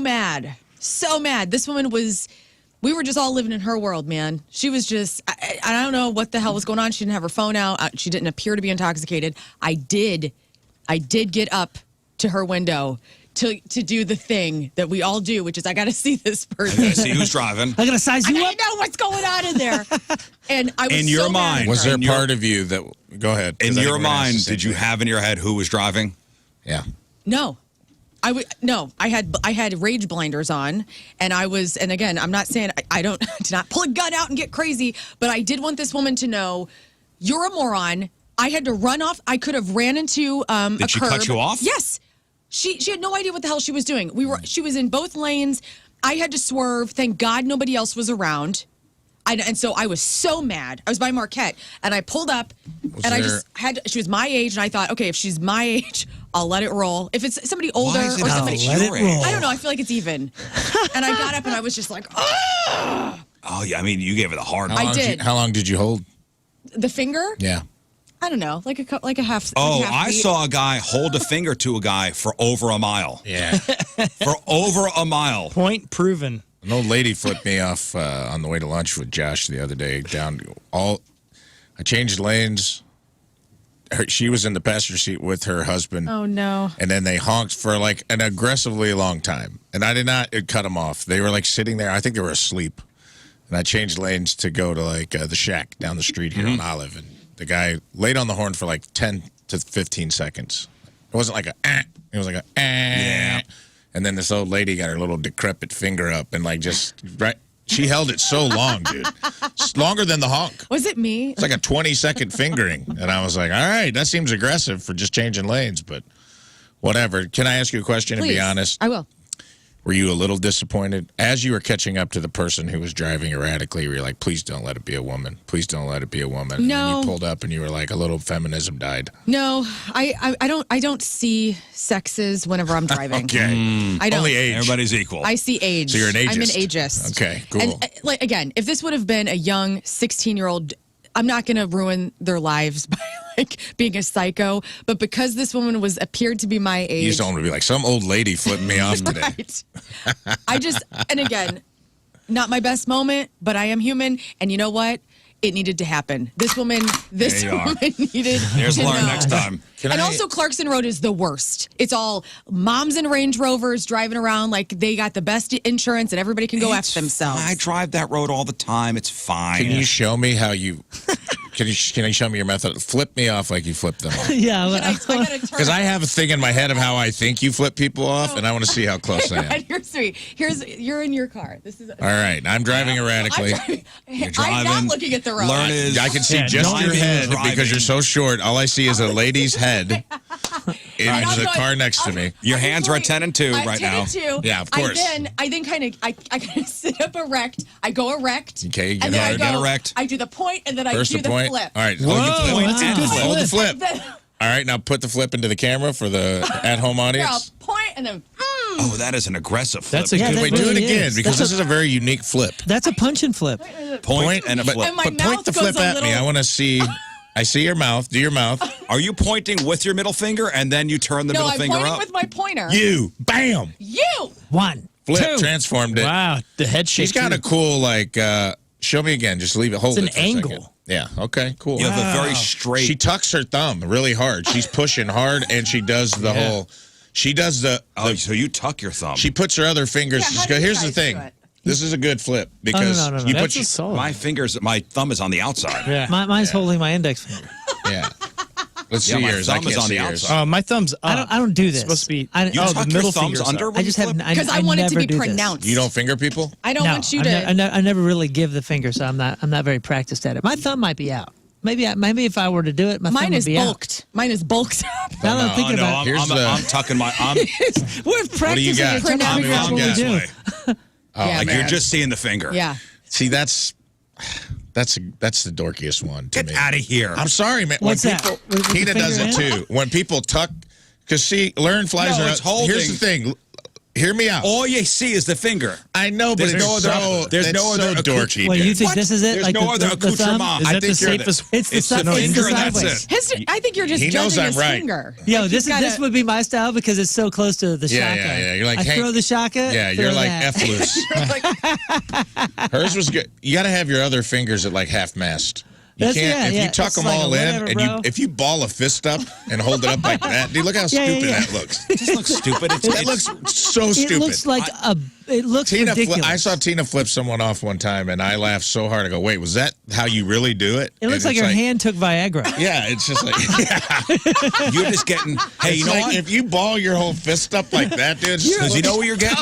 mad. So mad. This woman we were just all living in her world, man. She was just, I don't know what the hell was going on. She didn't have her phone out. She didn't appear to be intoxicated. I did get up to her window to do the thing that we all do, which is I got to see this person. I see who's driving. I gotta size I you up. gotta know what's going on in there. And I was In your so mad mind, at Was her. there In a your- part of you that... Go ahead. 'cause In I think your we're gonna ask the mind, same did you thing. have in your head who was driving? Yeah. No. I had rage blinders on, and and again, I'm not saying I don't did not pull a gun out and get crazy, but I did want this woman to know, you're a moron. I had to run off. I could have ran into a curb. Did she cut you off? Yes. She had no idea what the hell she was doing. She was in both lanes. I had to swerve. Thank God nobody else was around. And so I was so mad. I was by Marquette, and I pulled up, and I just she was my age, and I thought, okay, if she's my age, I'll let it roll. If it's somebody older Why is it or not somebody, your let it age? roll. I don't know. I feel like it's even. And I got up, and I was just like, oh, Oh, yeah. I mean, you gave it a hard I did. How long did you hold? the finger. Yeah. I don't know, like a half. Oh, like a half I beat. saw a guy hold a finger to a guy for over a mile. Yeah. For over a mile. Point proven. An old lady flipped me off on the way to lunch with Josh the other day. I changed lanes, she was in the passenger seat with her husband. Oh no. And then they honked for like an aggressively long time. And I did not cut them off. They were like sitting there. I think they were asleep. And I changed lanes to go to like the shack down the street here on Olive. And the guy laid on the horn for like 10 to 15 seconds. It wasn't like a it was like a Yeah. And then this old lady got her little decrepit finger up and like just right. She held it so long, dude. It's longer than the honk. Was it me? It's like a 20-second fingering. And I was like, all right, that seems aggressive for just changing lanes, but whatever. Can I ask you a question and be honest? I will. Were you a little disappointed as you were catching up to the person who was driving erratically? Were you like, please don't let it be a woman. Please don't let it be a woman. No. And you pulled up and you were like, a little feminism died. No, I don't see sexes whenever I'm driving. Okay. I don't. Only age. Everybody's equal. I see age. So you're an ageist. I'm an ageist. Okay, cool. And like again, if this would have been a young 16-year-old, I'm not going to ruin their lives by like being a psycho. But because this woman appeared to be my age, You just don't want to be like, some old lady flipping me off today. right? I just, and again, not my best moment, but I am human, and you know what? It needed to happen. This woman There you are. needed. There's to Lern know. next time. And also, Clarkson Road is the worst. It's all moms in Range Rovers driving around like they got the best insurance and everybody can go It's after themselves. I drive that road all the time. It's fine. Can you show me how you... Can you show me your method? Flip me off like you flipped them off. Yeah. I gotta turn. Because I have a thing in my head of how I think you flip people off, and I want to see how close I am. You're sweet. You're in your car. This is. All right, I'm driving erratically. I'm driving. not looking at the road. Learn is. I can see Yeah, just your driving, head driving. because you're so short. All I see is a lady's head in I'm the going- car next to me. Your hands are at 10 and 2 right 10 now. and 2. Yeah, of course. I then kind of I kind of sit up erect. I go erect. Okay, you get and then I hard. go, Get erect. I do the point, and then First I do the point. flip. All right, Whoa, hold the flip. that's a good Hold the flip. Then All right, now put the flip into the camera for the at-home I'll audience. point, and then. Oh, that is an aggressive flip. That's a Yeah, good that way Wait, to do it really again is. because That's this is a very unique flip. That's a punch and flip. Point and a But, flip. And my but point mouth the goes flip a at me. little- I want to see. I see your mouth. Do your mouth. Are you pointing with your middle finger and then you turn the No, middle I'm finger pointing up? with my pointer. You. Bam. You. 1, Flip. 2. Transformed it. Wow, the head shape. She's got a cool, like, show me again. Just leave it. Hold It's it an for a angle. second. Yeah. Okay. Cool. You have a very straight. She tucks her thumb really hard. She's pushing hard, and she does the whole. She does the. Oh, so you tuck your thumb. She puts her other fingers. Yeah, Just how go, do you here's the guys thing. do it? This is a good flip because no, no. you That's put a your, solid. my thumb is on the outside. Yeah. Mine's holding my index finger. yeah. Let's Yeah, see my yours. I thumb is can't on see the yours. outside. My thumb's up. I don't do this. It's supposed to be. I- You oh, tuck the your middle thumbs finger's under up. when I you just flip? haven't. Because I want it to be never do this. pronounced. You don't finger people? I don't No, want you I've to. I never really give the finger, so I'm not very practiced at it. My thumb might be out. Maybe if I were to do it, my thumb Mine would is be out. bulked. Mine is bulked up. Now that I'm No, thinking about it, Here's the- I'm tucking my. we're practicing got? it. Trying to I'm figure out wrong what we this do. way. Yeah, Like man. you're just seeing the finger. Yeah. See, that's the dorkiest one to Get me. out of here. I'm sorry, man. What's when that? people, With the Tina does it finger too. When people tuck, because see, Lern flies No, around. it's holding. Here's the thing. Hear me out. All you see is the finger. I know, but There's it's no other- so, there's it's no other so dorky. Wait, you dude. think What? this is it? There's like no other the thumb? accoutrement. Is I that the think you're the- safest? It's the It's thumb. the It's finger, the that's sideways. it. I think you're just He knows judging I'm his right. finger. Yo, Like, this you gotta- would be my style because it's so close to the Yeah, shaka. yeah. You're like, I Hank- throw the shaka. Yeah, throw you're like that. F loose. Hers was good. You got to have your other fingers at like half mast. You That's- can't yeah, if yeah. you tuck It's them like all a in whatever, and bro. if you ball a fist up and hold it up like that, dude, look how Yeah, stupid yeah. that looks. It just looks stupid. That looks so It stupid. looks like it looks ridiculous. I saw Tina flip someone off one time, and I laughed so hard. I go, "Wait, was that how you really do it?" It looks And like it's her hand took Viagra. Yeah, it's just like, yeah. You're just getting. Hey, It's you know like what? if you ball your whole fist up like that, dude. Because you know what you're getting?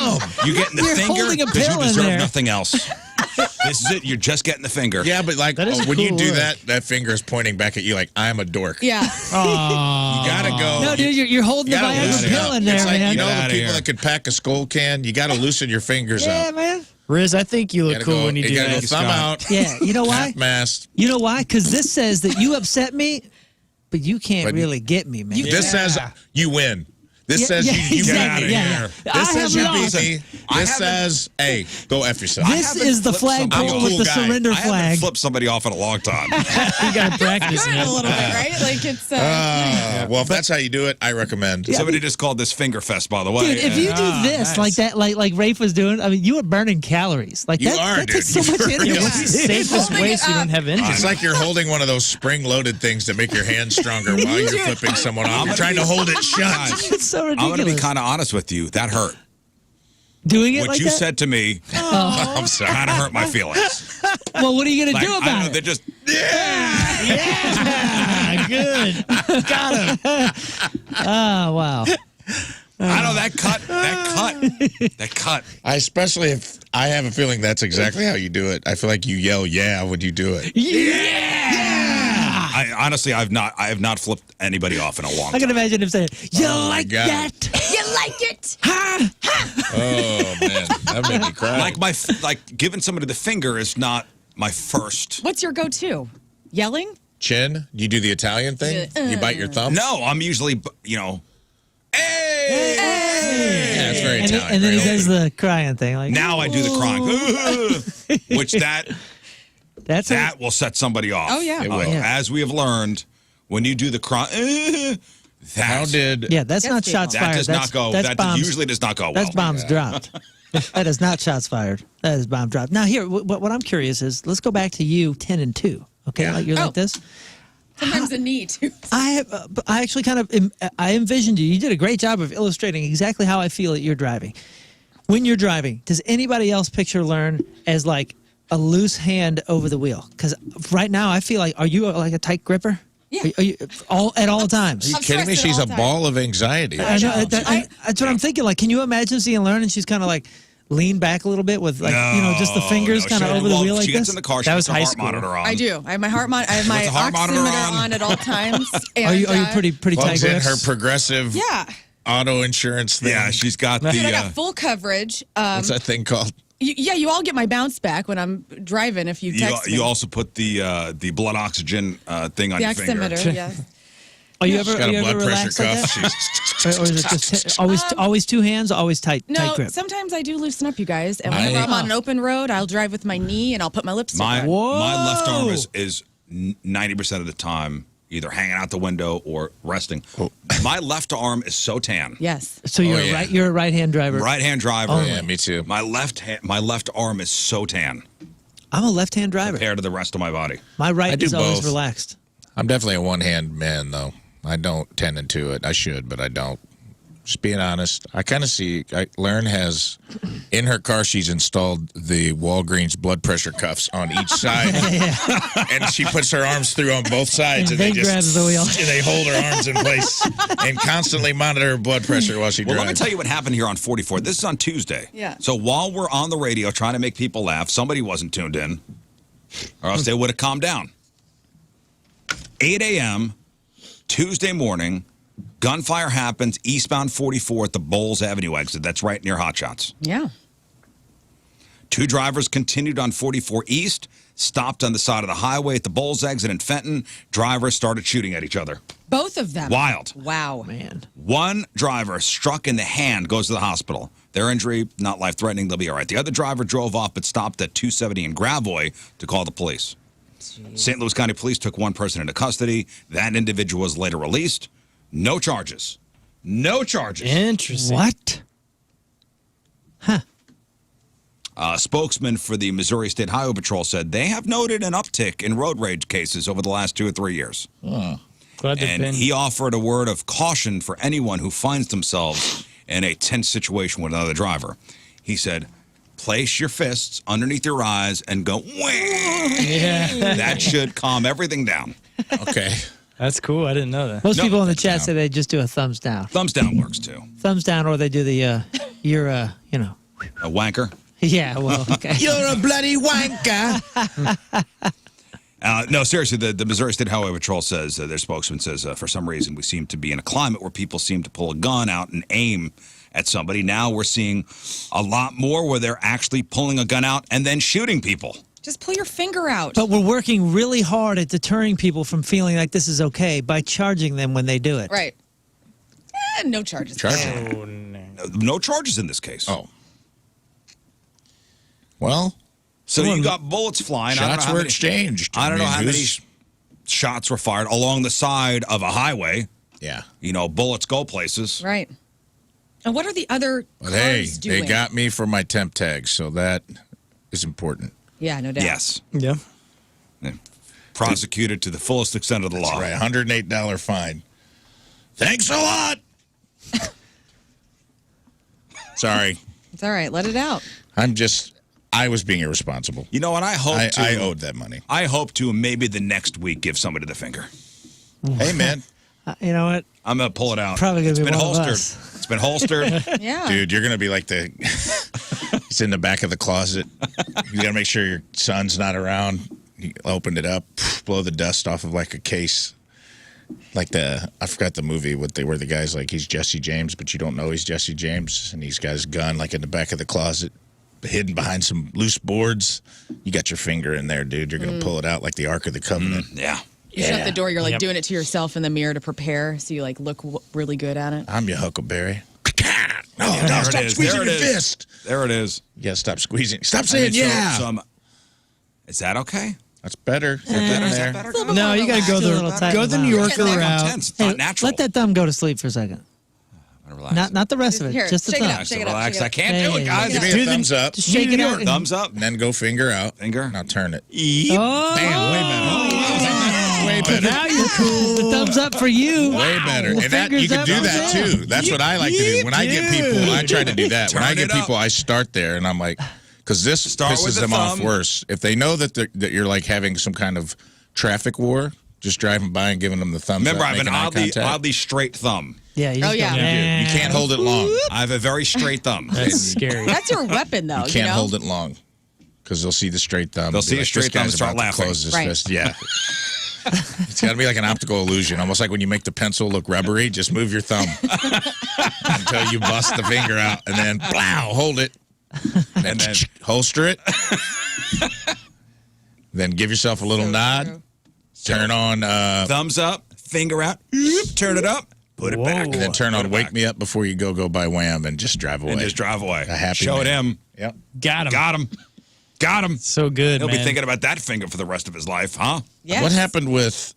You're getting the You're finger holding a because you pill in deserve there. nothing else. This is it. You're just getting the finger. Yeah, but like That is when you cool do work. that finger is pointing back at you like I'm a dork. Yeah. You gotta go. No, dude, you're holding the You gotta Viagra loosen pill up. in there, It's like, man. you know Get the outta people here. that could pack a skull can. You got to loosen your fingers Yeah, up. man. Riz, I think you look gotta cool go, when you do gotta that. go thumb out. Yeah, you know why? Half mast. You know why? Because this says that you upset me, but you can't But- really get me, man. This says you win. This says you Get beat out me. of here. This says you beat lost. me. This says, hey, go F yourself. This is the flagpole I'm a with cool the guy. surrender I haven't flag. flipped somebody off in a long time. You got to practice. Learn a little bit, right? Like it's. Well, if that's how you do it, I recommend. Somebody just called this finger fest, by the way. Dude, if you do this nice. like that, like Rafe was doing, I mean, you are burning calories. Like You that, are, that takes so dude. much You energy. really What's the safest Holding way it so you up. don't have injuries? It's like you're holding one of those spring-loaded things that make your hands stronger while you're flipping someone off. You're trying to hold it shut. Guys, It's so I'm ridiculous. going to be kind of honest with you. That hurt. Doing it What like you that? said to me I'm sorry. kind of hurt my feelings. Well, what are you going to Like, do I about know, it? they're just, Ah, good. Got him. Oh, wow. I know that cut. I especially if I have a feeling that's exactly how you do it. I feel like you yell "yeah" when you do it. I honestly, I have not flipped anybody off in a long I can time. imagine him saying, "You Oh, my like God. that? You like it? Ha!" Oh man, that made me cry. Like giving somebody the finger is not my first. What's your go-to? Yelling? Chin, you do the Italian thing. You bite your thumb. No, I'm usually, hey. Yeah, it's very And, Italian. and then he very does old. the crying thing. Like, Now I do the crying, which that's that will set somebody off. Oh, yeah. It will. Yeah. As we have learned, when you do the crying, How did? Yeah, that's not That's shots that fired. does not go? That's That bombs. usually does not go well. That's bombs dropped. That is not shots fired. That is bomb dropped. Now, here, what I'm curious is, let's go back to you 10 and 2. Okay, Yeah. like you're Oh. like this. Sometimes a knee, too. I actually kind of I envisioned you. You did a great job of illustrating exactly how I feel that you're driving. When you're driving, does anybody else picture Lern as like a loose hand over the wheel? Because right now I feel like, are you like a tight gripper? Yeah. Are you at all times? Are you I'm kidding me? stressed at She's all a times. ball of anxiety. I know, that's what I'm thinking. Like, can you imagine seeing Lern and she's kind of like lean back a little bit with like just the fingers kind of over the wheel like she this? gets in the car. She That puts was her high heart school. monitor on. I do. I have my heart I have my the heart monitor oximeter on. on at all times. And, Are you pretty tight Plugs in grips? her progressive Yeah. auto insurance thing. Yeah, she's got Dude, I the. got full coverage. What's that thing called? You all get my bounce back when I'm driving if you text me. You also put the blood oxygen thing on the your finger. oximeter, yes. Are you ever, She's got are you a ever blood pressure relaxed like cuff. that? Or is it just always two hands, always tight No, grip? sometimes I do loosen up, you guys. And whenever I'm on an open road, I'll drive with my knee and I'll put my lipstick My on. my left arm is 90% of the time either hanging out the window or resting. My left arm is so tan. Yes. So you're yeah. you're a right-hand driver. Right-hand driver. Oh, Yeah, me too. My left arm is so tan I'm a left-hand driver. compared to the rest of my body. My right I do is always both. relaxed. I'm definitely a one-hand man, though. I don't tend into it. I should, but I don't. Just being honest. I kind of see, Lern has, in her car, she's installed the Walgreens blood pressure cuffs on each side. And she puts her arms through on both sides. And they then grabs the wheel. And they hold her arms in place and constantly monitor her blood pressure while she Well, drives. let me tell you what happened here on 44. This is on Tuesday. Yeah. So while we're on the radio trying to make people laugh, somebody wasn't tuned in, or else they would have calmed down. 8 a.m., Tuesday morning, gunfire happens eastbound 44 at the Bowles Avenue exit. That's right near Hot Shots. Yeah. Two drivers continued on 44 East, stopped on the side of the highway at the Bowles exit in Fenton. Drivers started shooting at each other. Both of them. Wild. Wow. Man. One driver struck in the hand, goes to the hospital. Their injury, not life-threatening, they'll be all right. The other driver drove off but stopped at 270 in Gravois to call the police. St. Louis County Police took one person into custody. That individual was later released. No charges. No charges. Interesting. What? A spokesman for the Missouri State Highway Patrol said they have noted an uptick in road rage cases over the last 2 or 3 years. Glad they've And been. he offered a word of caution for anyone who finds themselves in a tense situation with another driver. He said, place your fists underneath your eyes and go, wah. That should calm everything down. Okay. That's cool. I didn't know that. Most No, people in the thumbs chat down. say they just do a thumbs down. Thumbs down works too. Thumbs down, or they do the you're A wanker. yeah, well, okay. You're a bloody wanker. No, seriously, the Missouri State Highway Patrol says, their spokesman says, for some reason we seem to be in a climate where people seem to pull a gun out and aim at somebody. Now we're seeing a lot more where they're actually pulling a gun out and then shooting people. Just pull your finger out. But we're working really hard at deterring people from feeling like this is okay by charging them when they do it. Right. No charges. Charges. No charges in this case. Oh. Well, So you got bullets flying. shots were exchanged. I don't know how many who's- shots were fired along the side of a highway. Yeah. You know, bullets go places. Right. And what are the other But cars hey, doing? they got me for my temp tag, so that is important. Yeah, no doubt. Yes. Yeah. Prosecuted to the fullest extent of the law. Right, $108 fine. Thanks a lot. Sorry. It's all right. Let it out. I was being irresponsible. You know, and I hope I owed that money. I hope to maybe the next week give somebody the finger. Hey, man. You know what? I'm gonna pull it out. Probably gonna It's be been one of holstered. us. It's been holstered. Yeah. Dude, you're going to be like it's in the back of the closet. You got to make sure your son's not around. You opened it up, blow the dust off of like a case. Like I forgot the movie where the guy's like, he's Jesse James, but you don't know he's Jesse James. And he's got his gun like in the back of the closet, hidden behind some loose boards. You got your finger in there, dude. You're going to pull it out like the Ark of the Covenant. Yeah. You shut the door. You're like Yep. doing it to yourself in the mirror to prepare, so you like look really good at it. I'm your Huckleberry. No, There no, it stop is. squeezing There your it is. fist. There it is. You got to stop squeezing. Stop I saying mean, yeah. is that okay? That's better. Is that better? No, you got to go Still a little tight go the in the New mouth. Yorker It's route. intense. It's Hey, not natural. let that thumb go to sleep for a second. Relax. Not the rest of it. Here, Just the shake it thumb. out, shake it up, Relax. shake it I up. can't do it, Hey. guys. Give me Do a the- thumbs up. Just shake it out. and- Thumbs up. And then go finger out. Finger. Now turn it. Oh, Bam, way better. Way better. now you're cool. The thumbs up for you. Way better. The And that you fingers can up do for that them. too. That's what I like to do. When I get people, I try to do that. When I Turn get it up. people, I start there and I'm like, because this Start with pisses the them off thumb. worse. If they know that you're like having some kind of traffic war, just driving by and giving them the thumbs Remember, up. I have an making eye oddly contact. straight thumb. Yeah. You just yeah. go, You can't hold it long. I have a very straight thumb. That's scary. That's your weapon, though. You can't know? hold it long. Because they'll see the straight thumb. They'll and be see a like, straight this thumb and guy's start about to laughing. Close his Right. fist. Yeah. It's got to be like an optical illusion, almost like when you make the pencil look rubbery. Just move your thumb until you bust the finger out, and then blow, hold it, and then holster it. Then give yourself a little nod. true. Turn on, Thumbs up, finger out, turn it up, put it back. and then turn Put on it "Wake back. Me Up Before You Go by Wham" and just drive away. And just drive away. A happy Show it man. him. Yep. Got him. Got him. Got him. So good, He'll man. be thinking about that finger for the rest of his life, huh? Yes. What happened with?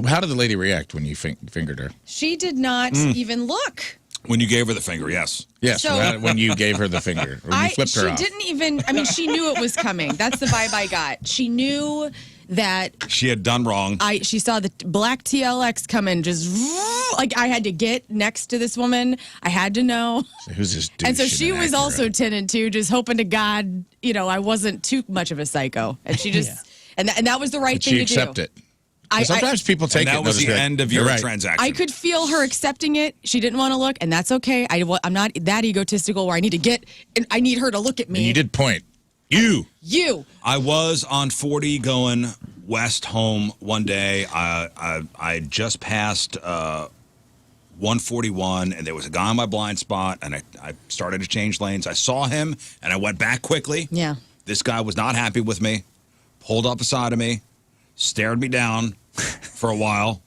How did the lady react when you fingered her? She did not even look. When you gave her the finger, yes. Yes, So- when you gave her the finger, or you flipped her she off. didn't even. I mean, she knew it was coming. That's the vibe I got. She knew that. She had done wrong. She saw the black TLX come in, just like I had to get next to this woman. I had to know. Who's this dude? And so she was also 10 and 2, just hoping to God, I wasn't too much of a psycho. And she just, and that was the right thing She to accept do. it. Sometimes people take and that it. was and the they'll just be like, end of "You're your right." transaction. I could feel her accepting it. She didn't want to look, and that's okay. I'm not that egotistical where I need to get, and I need her to look at me. And you did point. You. I was on 40 going west home one day. I just passed 141, and there was a guy on my blind spot, and I started to change lanes. I saw him, and I went back quickly. Yeah. This guy was not happy with me, pulled up beside of me, stared me down for a while.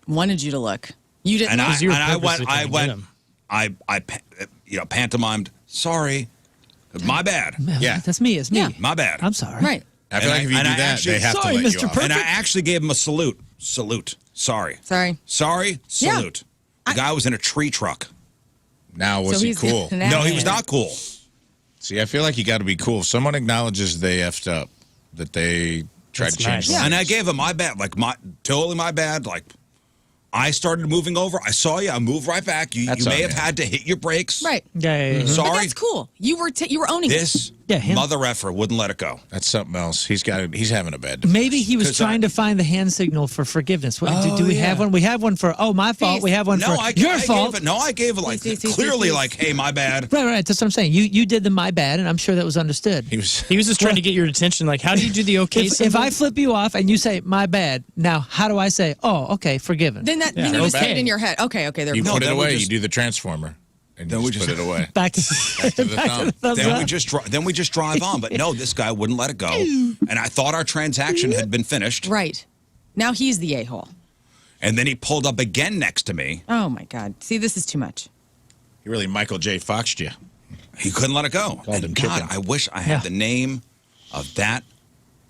Wanted you to look. You didn't. And look. you were I purposely trying to get him. pantomimed, sorry, my bad, Yeah. That's me. It's me. Yeah. my bad. I'm sorry. Right. I feel And like if you I- do and I that, actually- they have Sorry, to let Mr. you off. And I actually gave him a salute. Salute. Sorry. Sorry. Sorry. Yeah. Salute. The guy was in a tree truck. Now, was So he he's cool? No, he was not cool. See, I feel like you got to be cool. If someone acknowledges they effed up, that they tried That's to change nice. lanes. And I gave him my bad, totally my bad. Like, I started moving over. I saw you. I moved right back. You That's may on have you. had to hit your brakes. Right. Yeah. But Sorry. that's cool. You were owning it. This Yeah, him. mother effer wouldn't let it go. That's something else. He's having a bad divorce. Maybe he was 'Cause trying to find the hand signal for forgiveness. What, do we yeah. have one? We have one for my fault. Peace. We have one No, for I your I fault. Gave it, no, I gave it like Peace. clearly like, hey, my bad. Right. That's what I'm saying. You did the my bad, and I'm sure that was understood. He was. He was just trying to get your attention. Like, how do you do the okay If symbol? I flip you off and you say my bad, now how do I say, oh, okay, forgiven? Then Yeah. you just Okay. say it in your head. Okay. There. You No, put it then we away. just- You do the transformer, and Then you we just just- put it away. back to, to the thumb. thumbs Then up. we just drive on. But no, this guy wouldn't let it go. And I thought our transaction had been finished. Right. Now he's the a-hole. And then he pulled up again next to me. Oh, my God. See, this is too much. He really Michael J. Fox'd you. He couldn't let it go. Called him And God, chicken. I wish I had the name of that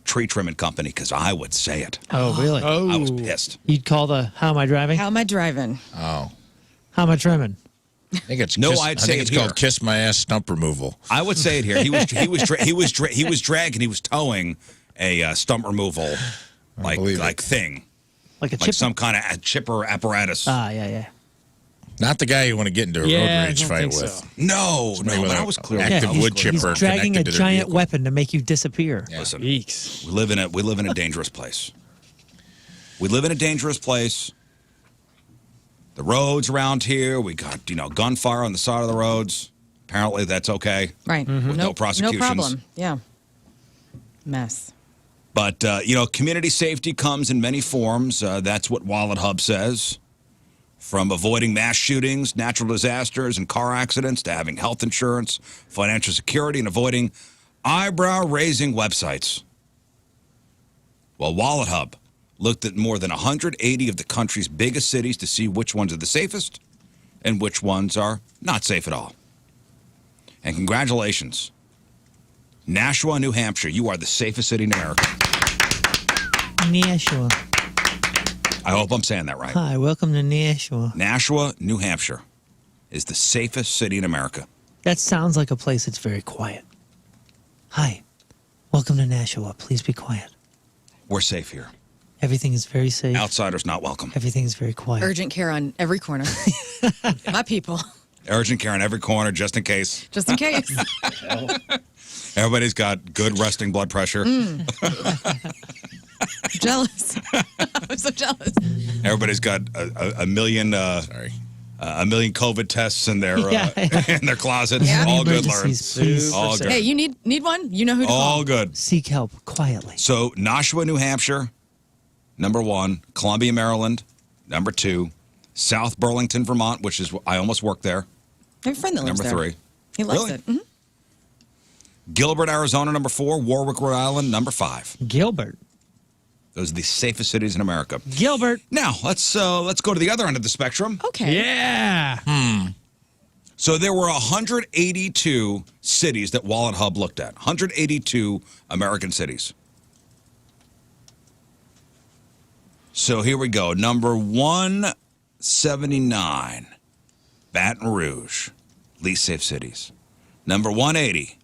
tree trimming company because I would say it. Oh, really? I was pissed. You'd call the how am I driving? How am I driving? Oh. How am I trimming? I think it's No, kiss, I'd I say think it it's here. called kiss my ass stump removal. I would say it here. He was dragging. He was towing a stump removal believe it. thing, Like a like chip? some kind of chipper apparatus. Yeah. Not the guy you want to get into a Yeah, road rage I don't fight think with. so. no, Somebody with but a- I was clearly active I was wood clearly- chipper. He's dragging a connected to their giant vehicle. weapon to make you disappear. Listen, Eeks. we live in a dangerous place. We live in a dangerous place. The roads around here, we got gunfire on the side of the roads. Apparently, that's okay. Right. With no prosecutions. No problem. Yeah. Mess. But, community safety comes in many forms. That's what Wallet Hub says. From avoiding mass shootings, natural disasters, and car accidents to having health insurance, financial security, and avoiding eyebrow-raising websites. Well, Wallet Hub looked at more than 180 of the country's biggest cities to see which ones are the safest and which ones are not safe at all. And congratulations. Nashua, New Hampshire, you are the safest city in America. Nashua. I hope I'm saying that right. Hi, welcome to Nashua. Nashua, New Hampshire is the safest city in America. That sounds like a place that's very quiet. Hi, welcome to Nashua. Please be quiet. We're safe here. Everything is very safe. Outsiders not welcome. Everything is very quiet. Urgent care on every corner. My people. Urgent care in every corner just in case. Just in case. Everybody's got good resting blood pressure. Jealous. I'm so jealous. Everybody's got a million COVID tests in their in their closets. Yeah. All good, Lern. Emergencies, please. All good. Hey, you need one? You know who to All call. good. Seek help quietly. So Nashua, New Hampshire, number 1. Columbia, Maryland, number 2. South Burlington, Vermont, which is I almost worked there. I have a friend that lives Number there. 3. He likes Really? it. Mhm. Gilbert, Arizona, number 4. Warwick, Rhode Island, number 5. Gilbert. Those are the safest cities in America. Gilbert. Now let's go to the other end of the spectrum. Okay. Yeah. So there were 182 cities that Wallet Hub looked at. 182 American cities. So here we go. Number 179, Baton Rouge, least safe cities. Number 180,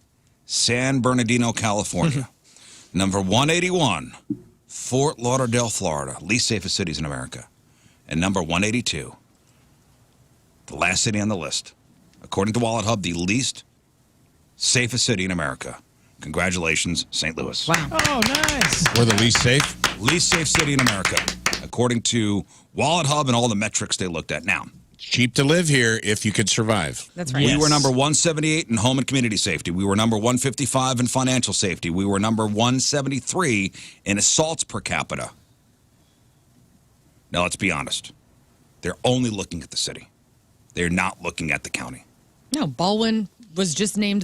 San Bernardino, California. Number 181, Fort Lauderdale, Florida, least safest cities in America. And number 182, the last city on the list, according to Wallet Hub, the least safest city in America. Congratulations, St. Louis. Wow. Oh, nice. We're the least safe. Least safe city in America, according to Wallet Hub and all the metrics they looked at. Now, Cheap to live here if you could survive. That's right. we were number 178 in home and community safety. We were number 155 in financial safety. We were number 173 in assaults per capita. Now, let's be honest. They're only looking at the city. They're not looking at the county. No, Baldwin was just named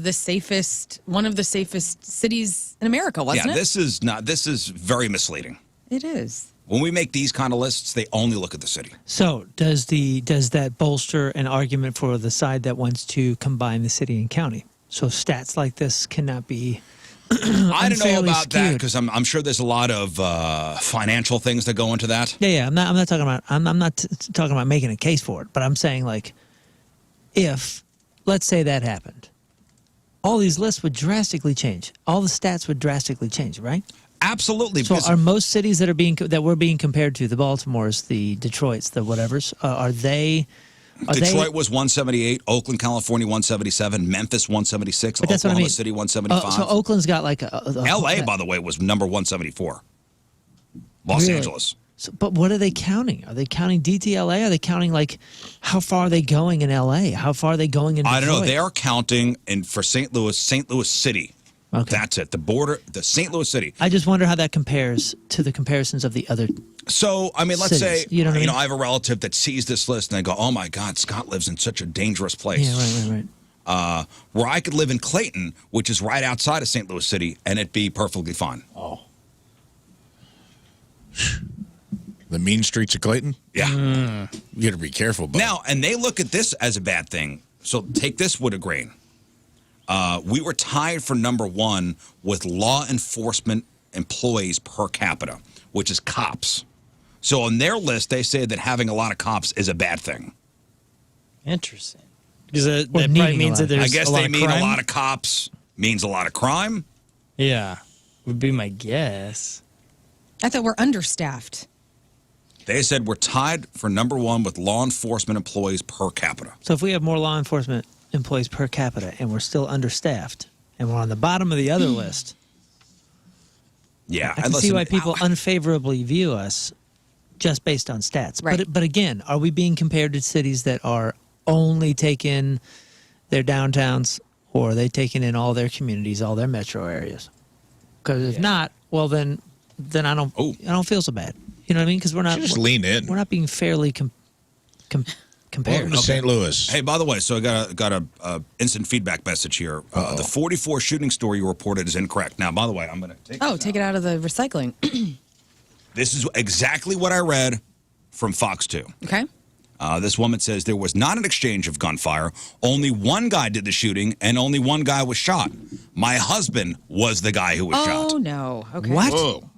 one of the safest cities in America, wasn't it? this is very misleading. It is. When we make these kind of lists, they only look at the city. So does that bolster an argument for the side that wants to combine the city and county? So stats like this cannot be. I don't know unfairly about that skewed. because I'm sure there's a lot of financial things that go into that. Yeah. I'm not talking about. I'm not talking about making a case for it, but I'm saying like, if let's say that happened, all these lists would drastically change. All the stats would drastically change, right? Absolutely. So because are most cities that we're being compared to, the Baltimores, the Detroits, the whatevers, are they? Detroit was 178, Oakland, California 177, Memphis 176, But that's what I Oklahoma mean. City 175. So Oakland's got like LA, by the way, was number 174. Los Really? Angeles. So, but what are they counting? Are they counting DTLA? Are they counting like how far are they going in LA? How far are they going in Detroit? I don't know. They are counting for St. Louis City. Okay. That's it. The St. Louis City. I just wonder how that compares to the comparisons of the other. So, I mean, let's Cities, say, you know what I mean? I have a relative that sees this list and they go, oh my God, Scott lives in such a dangerous place. Yeah, right. Where I could live in Clayton, which is right outside of St. Louis City, and it'd be perfectly fine. Oh. The mean streets of Clayton? Yeah. You got to be careful, bud. Now, and they look at this as a bad thing. So take this with a grain. We were tied for number 1 with law enforcement employees per capita, which is cops. So on their list, they say that having a lot of cops is a bad thing. Interesting. Because that needing probably a means lot. that there's I guess a lot they of mean crime. a lot of cops means a lot of crime. Yeah, would be my guess. I thought we're understaffed. They said we're tied for number 1 with law enforcement employees per capita. So if we have more law enforcement employees per capita and we're still understaffed and we're on the bottom of the other list, Yeah. I can and see listen, why people unfavorably view us just based on stats. Right. But again, are we being compared to cities that are only taking their downtowns, or are they taking in all their communities, all their metro areas? Because if not, well then I don't feel so bad. You know what I mean? Because we're not just lean in. We're not being fairly compared. Welcome to St. Louis. Hey, by the way, so I got a instant feedback message here. The 44 shooting story you reported is incorrect. Now, by the way, I'm going to take Take it out of the recycling. This is exactly what I read from Fox 2. Okay. This woman says there was not an exchange of gunfire. Only one guy did the shooting, and only one guy was shot. My husband was the guy who was shot. Oh, no. Okay. What? Whoa.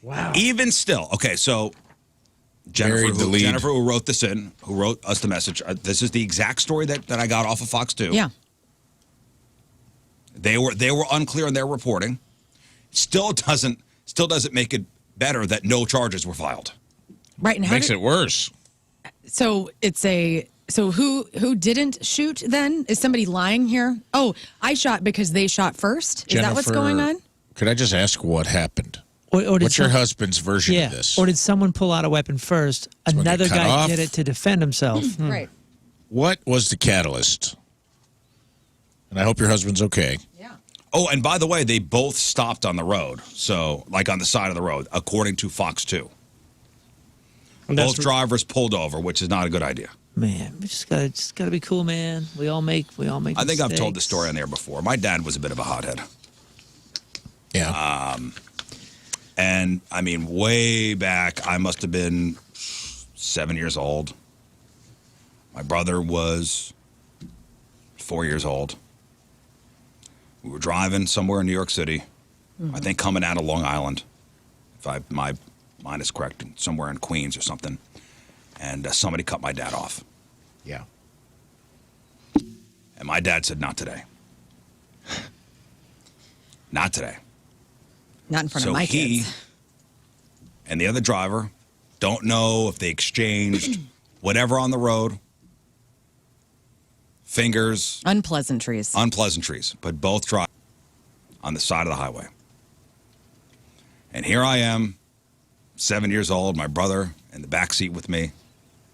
Wow. Even still, okay, so Buried the lead. Jennifer, who wrote this in, who wrote us the message, this is the exact story that I got off of Fox 2. Yeah. They were unclear in their reporting. Still doesn't make it better that no charges were filed. Right. And how Makes it worse. So it's so who didn't shoot then? Is somebody lying here? Oh, I shot because they shot first? Is that what's going on? Could I just ask what happened? Or did What's your some- husband's version of this? Or did someone pull out a weapon first? Someone get Another cut guy off? did it to defend himself. Right. What was the catalyst? And I hope your husband's okay. Yeah. Oh, and by the way, they both stopped on the road. So, like on the side of the road, according to Fox 2. And Both drivers pulled over, which is not a good idea. Man, we just gotta be cool, man. We all make. I think I've told the mistakes. story on there before. My dad was a bit of a hothead. Yeah. And I mean, way back, I must have been 7 years old. My brother was 4 years old. We were driving somewhere in New York City, I think coming out of Long Island, if my mind is correct, somewhere in Queens or something. And somebody cut my dad off. Yeah. And my dad said, not today. Not today. Not in front So of my he kids. and the other driver don't know if they exchanged whatever on the road, fingers, Unpleasantries. but both drive on the side of the highway. And here I am, 7 years old, my brother in the back seat with me.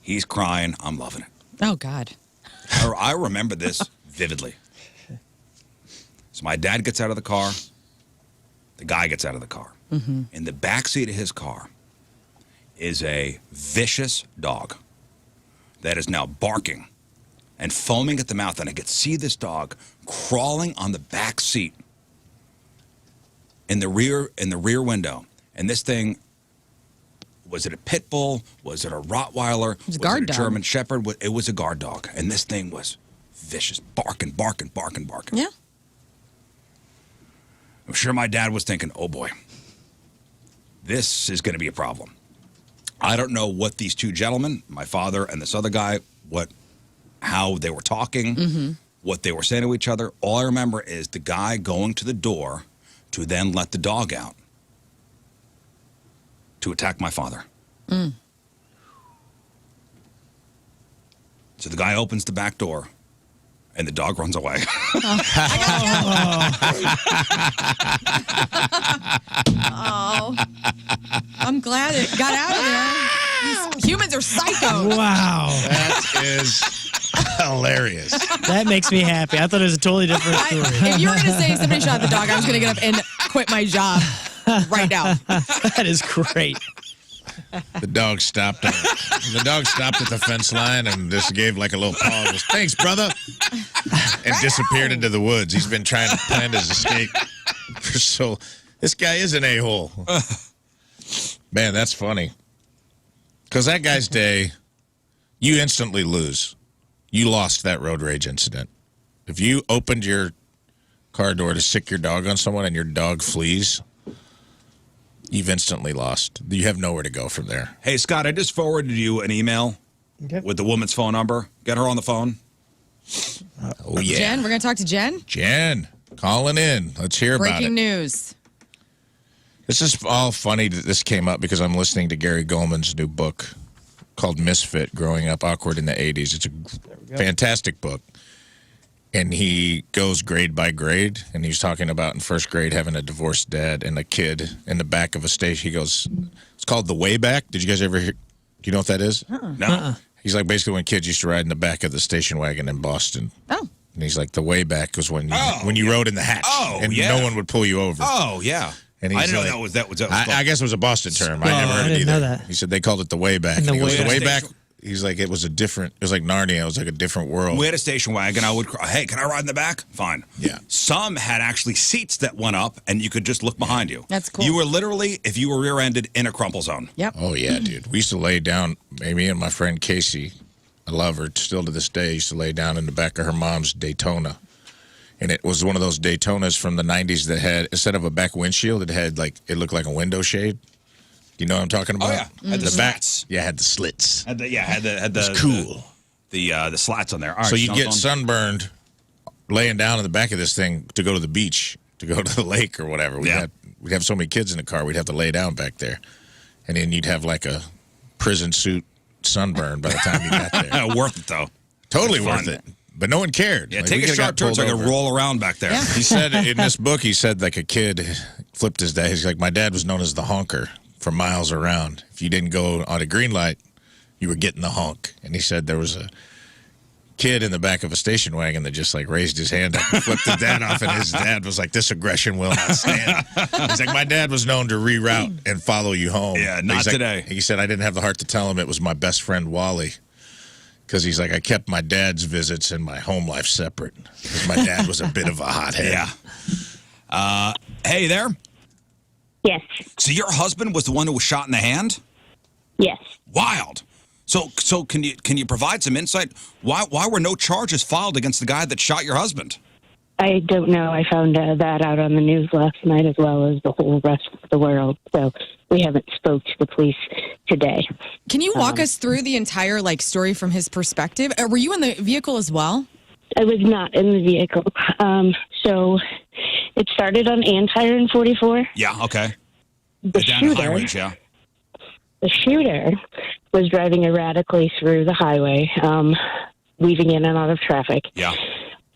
He's crying. I'm loving it. Oh, God. I remember this vividly. So my dad gets out of the car. The guy gets out of the car. In the back seat of his car is a vicious dog that is now barking and foaming at the mouth. And I could see this dog crawling on the back seat in the rear window. And this thing, was it a pit bull? Was it a Rottweiler? was a guard it a dog. German Shepherd? It was a guard dog. And this thing was vicious, barking. Yeah. I'm sure my dad was thinking, oh boy, this is going to be a problem. I don't know what these two gentlemen, my father and this other guy, how they were talking, what they were saying to each other. All I remember is the guy going to the door to then let the dog out to attack my father. So the guy opens the back door and the dog runs away. Oh. I'm glad it got out of there. These humans are psycho. Wow, That is hilarious. that makes me happy. I thought it was a totally different story. If you were going to say somebody shot the dog, I was going to get up and quit my job right now. That is great. The dog stopped. The dog stopped at the fence line and just gave like a little paw. Goes, thanks, brother, and disappeared into the woods. He's been trying to plan his escape. So this guy is an a-hole. Man, that's funny. Because that guy's day, you instantly lose. You lost that road rage incident. If you opened your car door to sick your dog on someone and your dog flees, you've instantly lost. You have nowhere to go from there. Hey, Scott, I just forwarded you an email with the woman's phone number. Get her on the phone. Oh, yeah. Jen, we're going to talk to Jen. Jen, calling in. Let's hear about it. Breaking news. This is all funny that this came up because I'm listening to Gary Goldman's new book called Misfit, Growing Up Awkward in the 80s. It's a fantastic book. And he goes grade by grade, and he's talking about in first grade having a divorced dad and a kid in the back of a station. He goes, it's called The Way Back. Did you guys ever hear? Do you know what that is? No. He's like basically when kids used to ride in the back of the station wagon in Boston. Oh. And he's like, the way back was when you rode in the hatch. And no one would pull you over. Oh, yeah. And I didn't know that was I guess it was a Boston term. I never heard it didn't either. know that. He said they called it the way back. And And he the goes, way the way back. back, he's like, it was like Narnia. It was like a different world. We had a station wagon. I would, hey, can I ride in the back? Fine. Yeah. Some had actually seats that went up, and you could just look behind you. That's cool. You were literally, if you were rear-ended, in a crumple zone. Yep. Oh, yeah, dude. We used to lay down, me and my friend Casey, I love her still to this day, used to lay down in the back of her mom's Daytona. And it was one of those Daytonas from the 90s that had, instead of a back windshield, it looked like a window shade. Do you know what I'm talking about? Oh, yeah. Had the slats. Yeah, had the slits. Had the It's cool. The slats on there. All right, So you sounds get fun. sunburned laying down in the back of this thing to go to the beach, to go to the lake or whatever. We'd have so many kids in the car, we'd have to lay down back there. And then you'd have like a prison suit sunburn by the time you got there. Worth it, though. Totally That's worth fun. it. But no one cared. Yeah, Like, take we a could've sharp got turn so I pulled can over. roll around back there. Yeah. He said in this book, he said like a kid flipped his dad. He's like, my dad was known as the honker for miles around. If you didn't go on a green light, you were getting the honk. And he said there was a kid in the back of a station wagon that just like raised his hand up and flipped his dad off, and his dad was like, this aggression will not stand. He's like, my dad was known to reroute and follow you home. Yeah, But not he's like- today. He said, I didn't have the heart to tell him it was my best friend Wally. Because he's like, I kept my dad's visits and my home life separate. Because my dad was a bit of a hothead. Yeah. Hey there. Yes. So your husband was the one who was shot in the hand? Yes. Wild. So can you provide some insight? Why were no charges filed against the guy that shot your husband? I don't know. I found that out on the news last night as well as the whole rest of the world. So we haven't spoke to the police today. Can you walk us through the entire story from his perspective? Were you in the vehicle as well? I was not in the vehicle. So it started on Antire in 44. Yeah, okay. The Down in High shooter, Ridge, yeah. the shooter was driving erratically through the highway, weaving in and out of traffic. Yeah.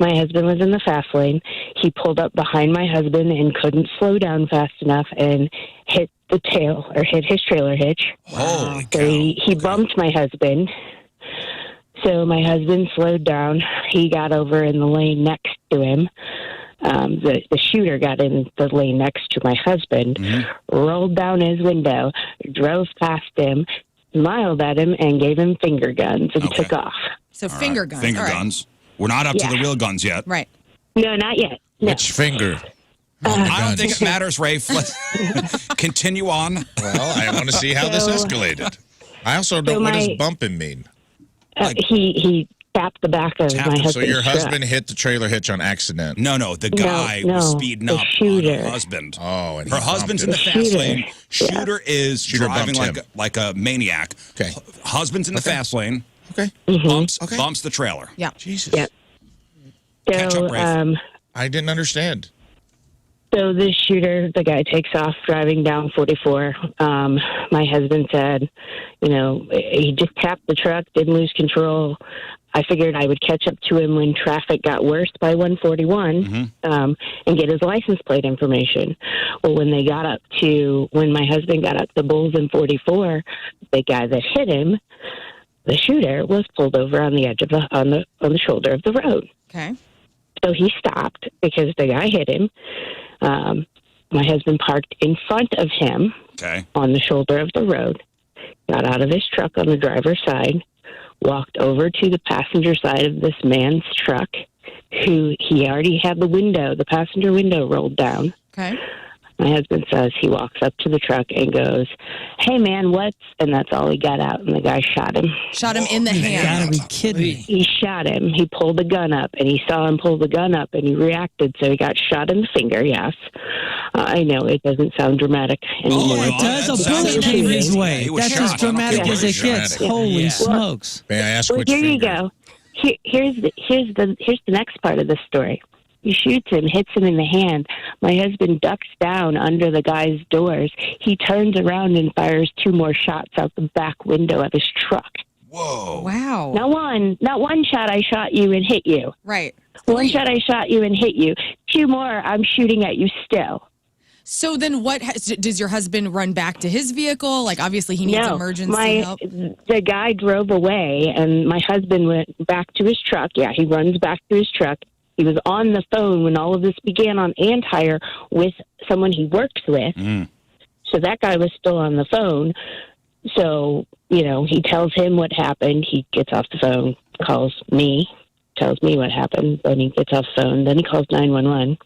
My husband was in the fast lane. He pulled up behind my husband and couldn't slow down fast enough and hit his trailer hitch. Holy So cow. he bumped my husband. So my husband slowed down. He got over in the lane next to him. The shooter got in the lane next to my husband, rolled down his window, drove past him, smiled at him, and gave him finger guns and Okay. took off. So finger guns. Finger All right. guns. We're not up to Yeah. the real guns yet. Right. No, not yet. No. Which finger? I don't think it matters, Rafe. Let's continue on. Well, I want to see how this So- escalated. I also don't. What does bumping mean? He tapped the back of Tapped my him. husband's So your truck. husband hit the trailer hitch on accident. No, the guy no, was speeding the up on shooter. her husband. Oh, and Her he husband's in bumped the it. fast Shooter. lane. Shooter is Shooter driving bumped like a maniac. Okay. Husband's in the fast lane. Okay. Bumps the trailer. Yeah. Jesus. Yep. Catch So, up, Rafe. I didn't understand. So the shooter, the guy takes off driving down 44. My husband said, he just tapped the truck, didn't lose control. I figured I would catch up to him when traffic got worse by 141 and get his license plate information. Well, when my husband got up to Bulls in 44, the guy that hit him, the shooter, was pulled over on the edge of on the shoulder of the road. Okay. So he stopped because the guy hit him. My husband parked in front of him Okay. on the shoulder of the road, got out of his truck on the driver's side, walked over to the passenger side of this man's truck, who he already had the passenger window rolled down, Okay. My husband says he walks up to the truck and goes, "Hey, man, what's?" And that's all he got out, and the guy shot him. Shot him in the You hand. gotta be kidding me. He shot him. He pulled the gun up, and he saw him pull the gun up, and he reacted, so he got shot in the finger, yes. I know, it doesn't sound dramatic anymore. no, It does. that A sounds bullet came amazing. his way. He was That's shot. as I don't dramatic care as what it he gets. shot. Holy Yeah. smokes. May I ask Well, which here you finger? go. Here's the next part of the story. He shoots him, hits him in the hand. My husband ducks down under the guy's doors. He turns around and fires 2 more shots out the back window of his truck. Whoa. Wow. Not one shot I shot you and hit you. Right. One shot I shot you and hit you. 2 more I'm shooting at you still. So then does your husband run back to his vehicle? Like, obviously he needs emergency help. The guy drove away, and my husband went back to his truck. Yeah, he runs back to his truck. He was on the phone when all of this began on Antire with someone he works with. So that guy was still on the phone. So, he tells him what happened. He gets off the phone, calls me, tells me what happened. Then he gets off the phone. Then he calls 911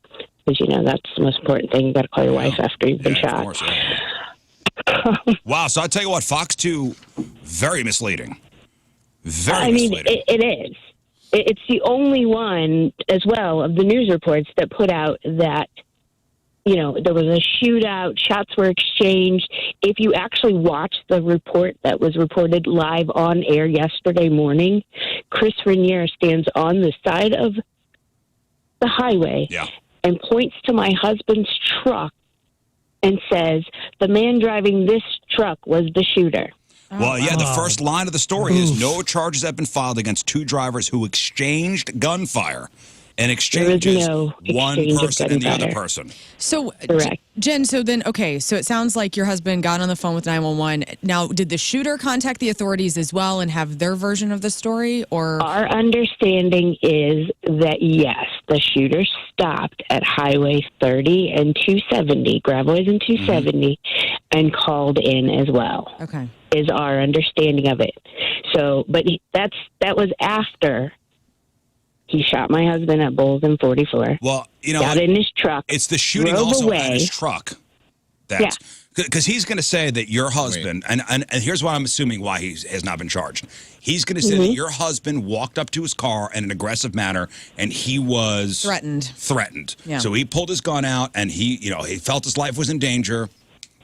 because, that's the most important thing. You got to call your wife after you've been Yeah, shot. of course, yeah. Wow, so I tell you what, Fox 2, very misleading. Very misleading. It is. It's the only one, as well, of the news reports that put out that, there was a shootout, shots were exchanged. If you actually watch the report that was reported live on air yesterday morning, Chris Rainier stands on the side of the highway and points to my husband's truck and says, "The man driving this truck was the shooter." Well, yeah, the first line of the story is no charges have been filed against 2 drivers who exchanged gunfire. And exchanges no one exchange of person and the other gunfire. person. So, Correct. Jen, so it sounds like your husband got on the phone with 911. Now, did the shooter contact the authorities as well and have their version of the story? Or Our understanding is that, yes, the shooter stopped at Highway 30 and 270, Gravois and 270, and called in as well. Okay. Is our understanding of it. So, but that was after he shot my husband at Bowles and 44. Well, got in his truck. It's the shooting drove also away. at his truck. That's because he's going to say that your husband, and here's what I'm assuming why he has not been charged. He's going to say that your husband walked up to his car in an aggressive manner, and he was threatened. Yeah. So he pulled his gun out, and he felt his life was in danger.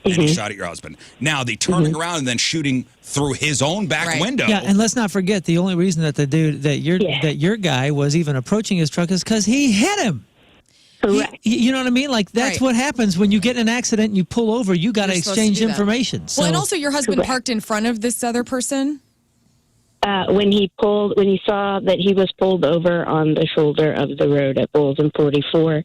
And he shot at your husband. Now, the turning around and then shooting through his own back window. Yeah, and let's not forget the only reason that the dude that your guy was even approaching his truck is because he hit him. Correct. You know what I mean? Like that's what happens when you get in an accident and you pull over. You got to exchange information. Well, and also your husband parked in front of this other person. When he saw that he was pulled over on the shoulder of the road at Bowles and 44,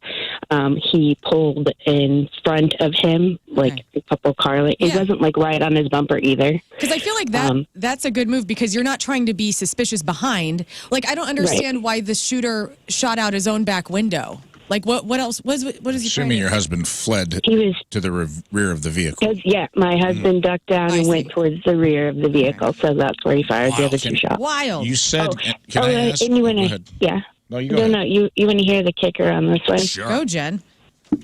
he pulled in front of him, like a couple car lengths. It wasn't like right on his bumper either. Because I feel like that's a good move because you're not trying to be suspicious behind. Like, I don't understand why the shooter shot out his own back window. Like, what else? What is he trying Assuming to your husband fled to the rear of the vehicle. Yeah, my husband ducked down and went towards the rear of the vehicle, so that's where he fired the other 2 shots. Wild. You said, can I ask? And you want Go to, ahead. yeah. No, you go ahead. No, you want to hear the kicker on this one? Sure. Go, Jen.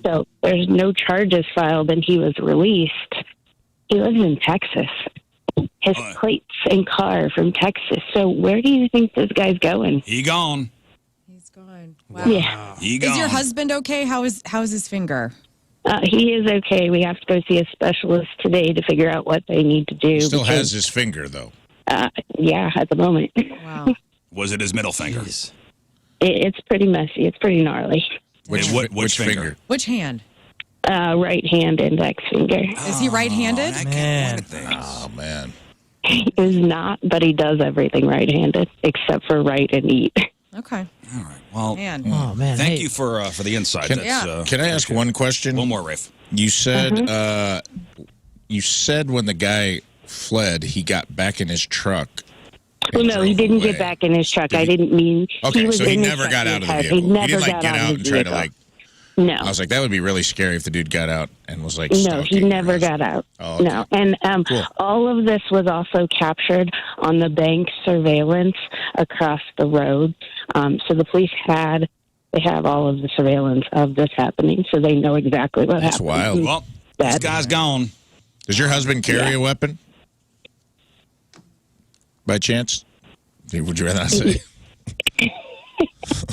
So there's no charges filed, and he was released. He lives in Texas. His plates and car from Texas. So where do you think this guy's going? He gone. He's gone. Wow. Yeah. He gone. Is your husband okay? How's his finger? He is okay. We have to go see a specialist today to figure out what they need to do. He still has his finger, though. Yeah, at the moment. Wow. Was it his middle finger? It's pretty messy. It's pretty gnarly. Which finger? Which hand? Right hand index finger. Is he right-handed? Oh, man. He is not, but he does everything right-handed except for write and eat. Okay. All right. Well, thank you for the insight. Can I ask one question? One more, Rafe. You said when the guy fled, he got back in his truck. Well, no, he didn't get back in his truck. I didn't mean. Okay, so he in his never truck got out of the because vehicle. He never didn't got get out out of and the try to vehicle. No. I was like, that would be really scary if the dude got out and was like, No, he never got out. Oh, okay. No, and all of this was also captured on the bank surveillance across the road. So the police had they have all of the surveillance of this happening, so they know exactly what That's happened. wild. Well, this guy's gone. Does your husband carry a weapon? By chance? Would you rather not say?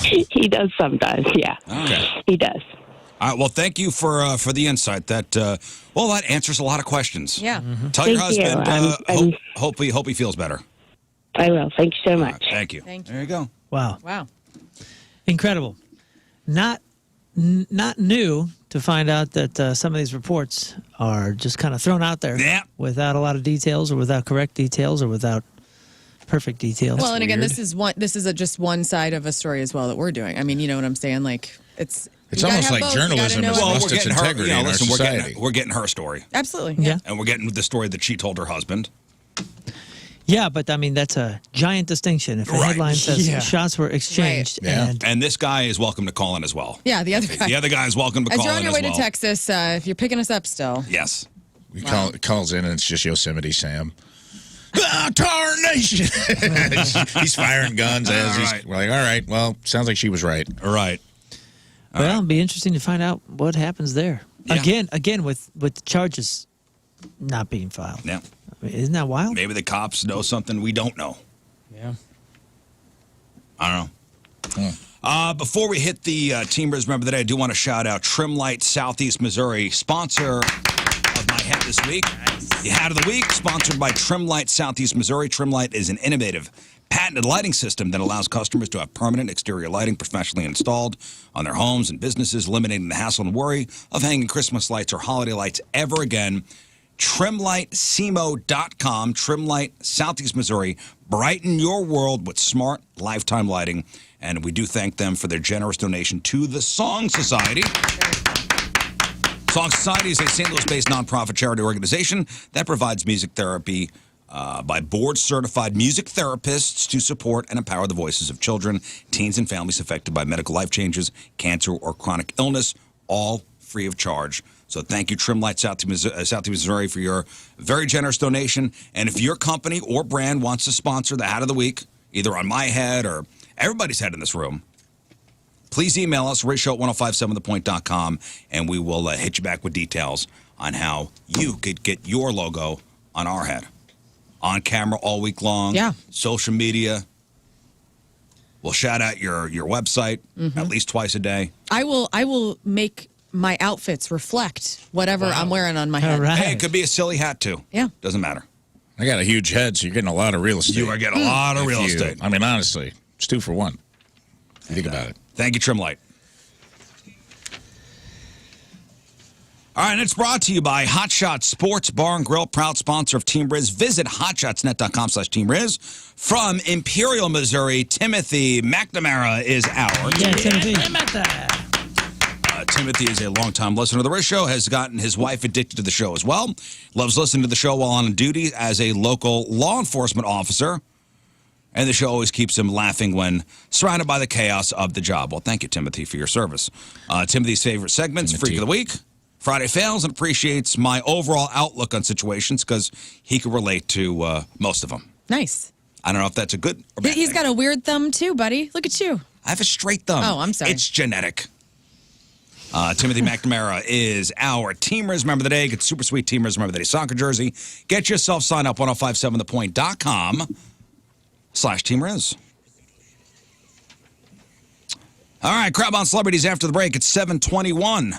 He does sometimes, yeah. Okay. He does. All right. Well, thank you for the insight. That answers a lot of questions. Yeah. Tell your Thank you. husband. Hope he feels better. I will. Thank you so much. Thank you. Thank you. There you go. Wow. Wow. Incredible. Not new to find out that some of these reports are just kind of thrown out there without a lot of details or without correct details or without perfect details. Well, and again, this is just one side of a story as well that we're doing. I mean, you know what I'm saying? Like It's almost like journalism has lost its integrity in our society. We're getting her story. Absolutely. Yeah. And we're getting the story that she told her husband. Yeah, but I mean, that's a giant distinction. If the headline says shots were exchanged. Right. And this guy is welcome to call in as well. Yeah, the other guy. The other guy is welcome to call in As you're on your way as well. to Texas, if you're picking us up still. Yes. He calls in and it's just Yosemite Sam. Tarnation! He's firing guns we're like, all right, well, sounds like she was right. All right. Well, it'll be interesting to find out what happens there. Yeah. Again, with the charges not being filed. Yeah. I mean, isn't that wild? Maybe the cops know something we don't know. Yeah. I don't know. Before we hit the Team Rizz Member of the Day, I do want to shout out Trim Light Southeast Missouri, sponsor of my head this week. The Hat of the Week, sponsored by Trim Light Southeast Missouri. Trim Light is an innovative, patented lighting system that allows customers to have permanent exterior lighting professionally installed on their homes and businesses, eliminating the hassle and worry of hanging Christmas lights or holiday lights ever again. TrimLightSemo.com, Trim Light Southeast Missouri. Brighten your world with smart lifetime lighting. And we do thank them for their generous donation to the Song Society. Song Society is a St. Louis-based nonprofit charity organization that provides music therapy by board-certified music therapists to support and empower the voices of children, teens, and families affected by medical life changes, cancer, or chronic illness, all free of charge. So thank you, Trim Light Southeast Missouri, for your very generous donation. And if your company or brand wants to sponsor the Hat of the Week, either on my head or everybody's head in this room, please email us, RizzShow@1057thepoint.com, and we will hit you back with details on how you could get your logo on our head. On camera all week long. Yeah. Social media. We'll shout out your website at least twice a day. I will make my outfits reflect whatever I'm wearing on my head. All right. Hey, it could be a silly hat, too. Yeah. Doesn't matter. I got a huge head, so you're getting a lot of real estate. You are getting a lot of real estate. I mean, honestly, it's 2 for 1. If you think about it. Thank you, Trim Light. All right, and it's brought to you by Hot Shots Sports Bar and Grill, proud sponsor of Team Rizz. Visit hotshotsnet.com/Team Rizz. From Imperial, Missouri, Timothy McNamara is our Timothy. Timothy is a longtime listener to the Rizz Show, has gotten his wife addicted to the show as well. Loves listening to the show while on duty as a local law enforcement officer. And the show always keeps him laughing when surrounded by the chaos of the job. Well, thank you, Timothy, for your service. Timothy's favorite segments, Freak of the Week. Friday Fails, and appreciates my overall outlook on situations because he can relate to most of them. Nice. I don't know if that's a good or bad He's thing. got a weird thumb too, buddy. Look at you. I have a straight thumb. Oh, I'm sorry. It's genetic. Timothy McNamara is our Team Rizz Member of the Day. Get super sweet Team Rizz Member of the Day soccer jersey. Get yourself signed up, 1057thepoint.com/Team Rizz. All right, Crab on Celebrities after the break. It's 7:21.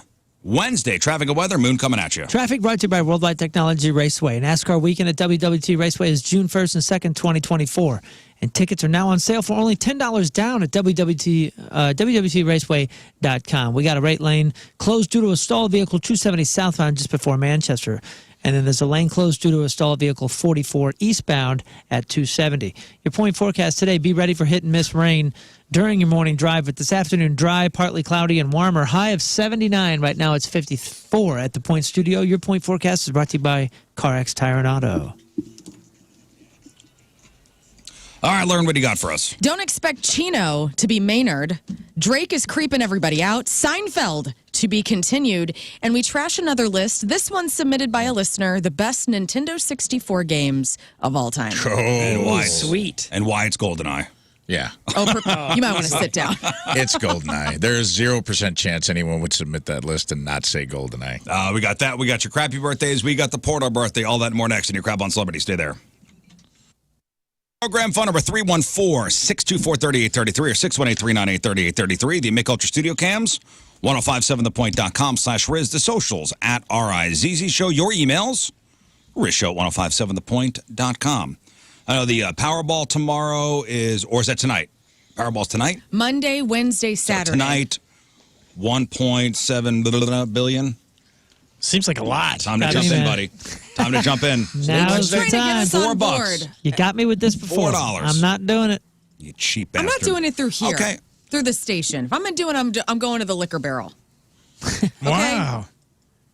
Wednesday, traffic and weather, Moon coming at you. Traffic brought to you by Worldwide Technology Raceway. NASCAR weekend at WWT Raceway is June 1st and 2nd, 2024. And tickets are now on sale for only $10 down at WWTRaceway.com. We got a right lane closed due to a stalled vehicle 270 southbound just before Manchester. And then there's a lane closed due to a stalled vehicle 44 eastbound at 270. Your point forecast today, be ready for hit and miss rain during your morning drive. But this afternoon, dry, partly cloudy, and warmer. High of 79. Right now, it's 54 at the Point Studio. Your point forecast is brought to you by CarX Tire and Auto. All right, Lern, what do you got for us? Don't expect Chino to be Maynard. Drake is creeping everybody out. Seinfeld to be continued. And we trash another list. This one submitted by a listener, the best Nintendo 64 games of all time. And why? Sweet. And why it's GoldenEye. Yeah. You might want to sit down. It's GoldenEye. There is 0% chance anyone would submit that list and not say GoldenEye. We got that. We got your crappy birthdays. We got the Porto birthday. All that and more next in your Crap on Celebrity. Stay there. Program phone number 314-624-3833 or 618-398-3833. The Mick Ultra Studio Cams, 1057thepoint.com/Rizz. The socials at RIZZ Show. Your emails, RizzShow1057thepoint.com. I know the Powerball tomorrow is that tonight? Powerball's tonight? Monday, Wednesday, Saturday. So tonight, 1.7 billion. Seems like a lot. Time to jump in, buddy. Time to jump in. Now's the Trying to get time. us on $4. board. You got me with this before. $4. I'm not doing it. You cheap I'm bastard. not doing it through here. Okay. Through the station. If I'm going to do it, I'm going to the liquor barrel. Wow.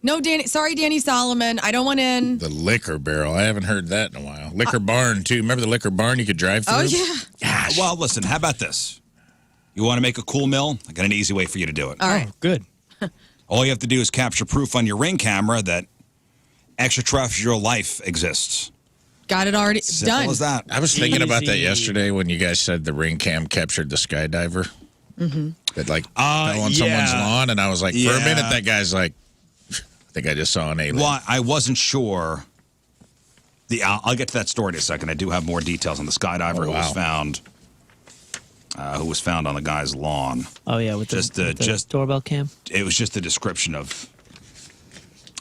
No, Danny Solomon. I don't want in. The Liquor Barrel. I haven't heard that in a while. Liquor Barn, too. Remember the Liquor Barn you could drive through? Oh, yeah. Gosh. Well, listen, how about this? You want to make a cool meal? I got an easy way for you to do it. All right. Oh, good. All you have to do is capture proof on your Ring camera that extraterrestrial life exists. Got it already Simple done. as that. I was thinking about that Easy. yesterday when you guys said the Ring cam captured the skydiver. Mm-hmm. That, fell on someone's lawn. And I was like, for a minute, that guy's like, I think I just saw an alien. Well, I wasn't sure. I'll get to that story in a second. I do have more details on the skydiver who was found on the guy's lawn. Oh yeah, with the doorbell cam. It was just a description of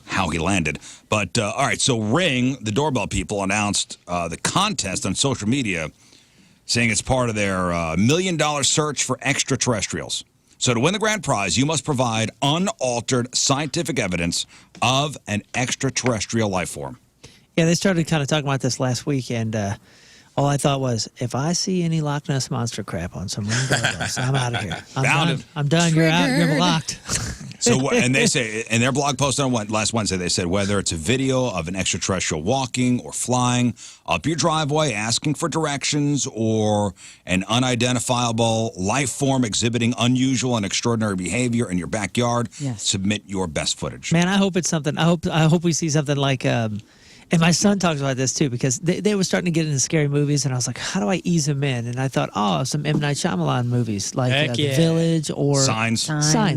how he landed. But all right, so Ring, the doorbell people, announced the contest on social media, saying it's part of their $1 million search for extraterrestrials. So to win the grand prize, you must provide unaltered scientific evidence of an extraterrestrial life form. Yeah, they started kind of talking about this last week, and all I thought was, if I see any Loch Ness monster crap on some Ring doorbells, I'm out of here. I'm done. You're out. You're blocked. So, and they say in their blog post on last Wednesday, they said whether it's a video of an extraterrestrial walking or flying up your driveway, asking for directions, or an unidentifiable life form exhibiting unusual and extraordinary behavior in your backyard, submit your best footage. Man, I hope it's something. I hope we see something like. And my son talks about this too, because they were starting to get into scary movies, and I was like, how do I ease them in? And I thought, some M. Night Shyamalan movies, like The Village or Signs.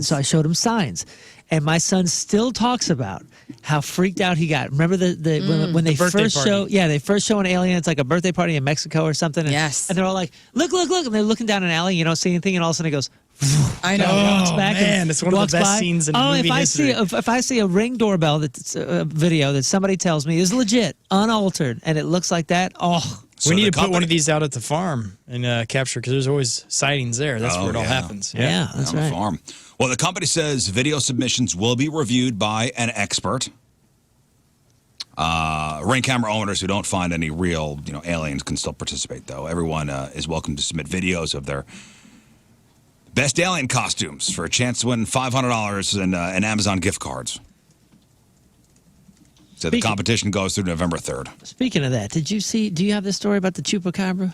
So I showed him Signs. And my son still talks about how freaked out he got. Remember when they first show an alien, it's like a birthday party in Mexico or something. And, Yes. And they're all like, look. And they're looking down an alley, you don't see anything, and all of a sudden it goes, I know. Oh, man, it's one of the best scenes in movie history. If I see a Ring doorbell that's a video that somebody tells me is legit, unaltered, and it looks like that, we need to put one of these out at the farm and capture, because there's always sightings there. That's where it all happens. Yeah, that's on right. the farm. Well, the company says video submissions will be reviewed by an expert. Ring camera owners who don't find any real, aliens can still participate, though. Everyone is welcome to submit videos of their best alien costumes for a chance to win $500 in Amazon gift cards. So the competition goes through November 3rd. Speaking of that, do you have this story about the chupacabra?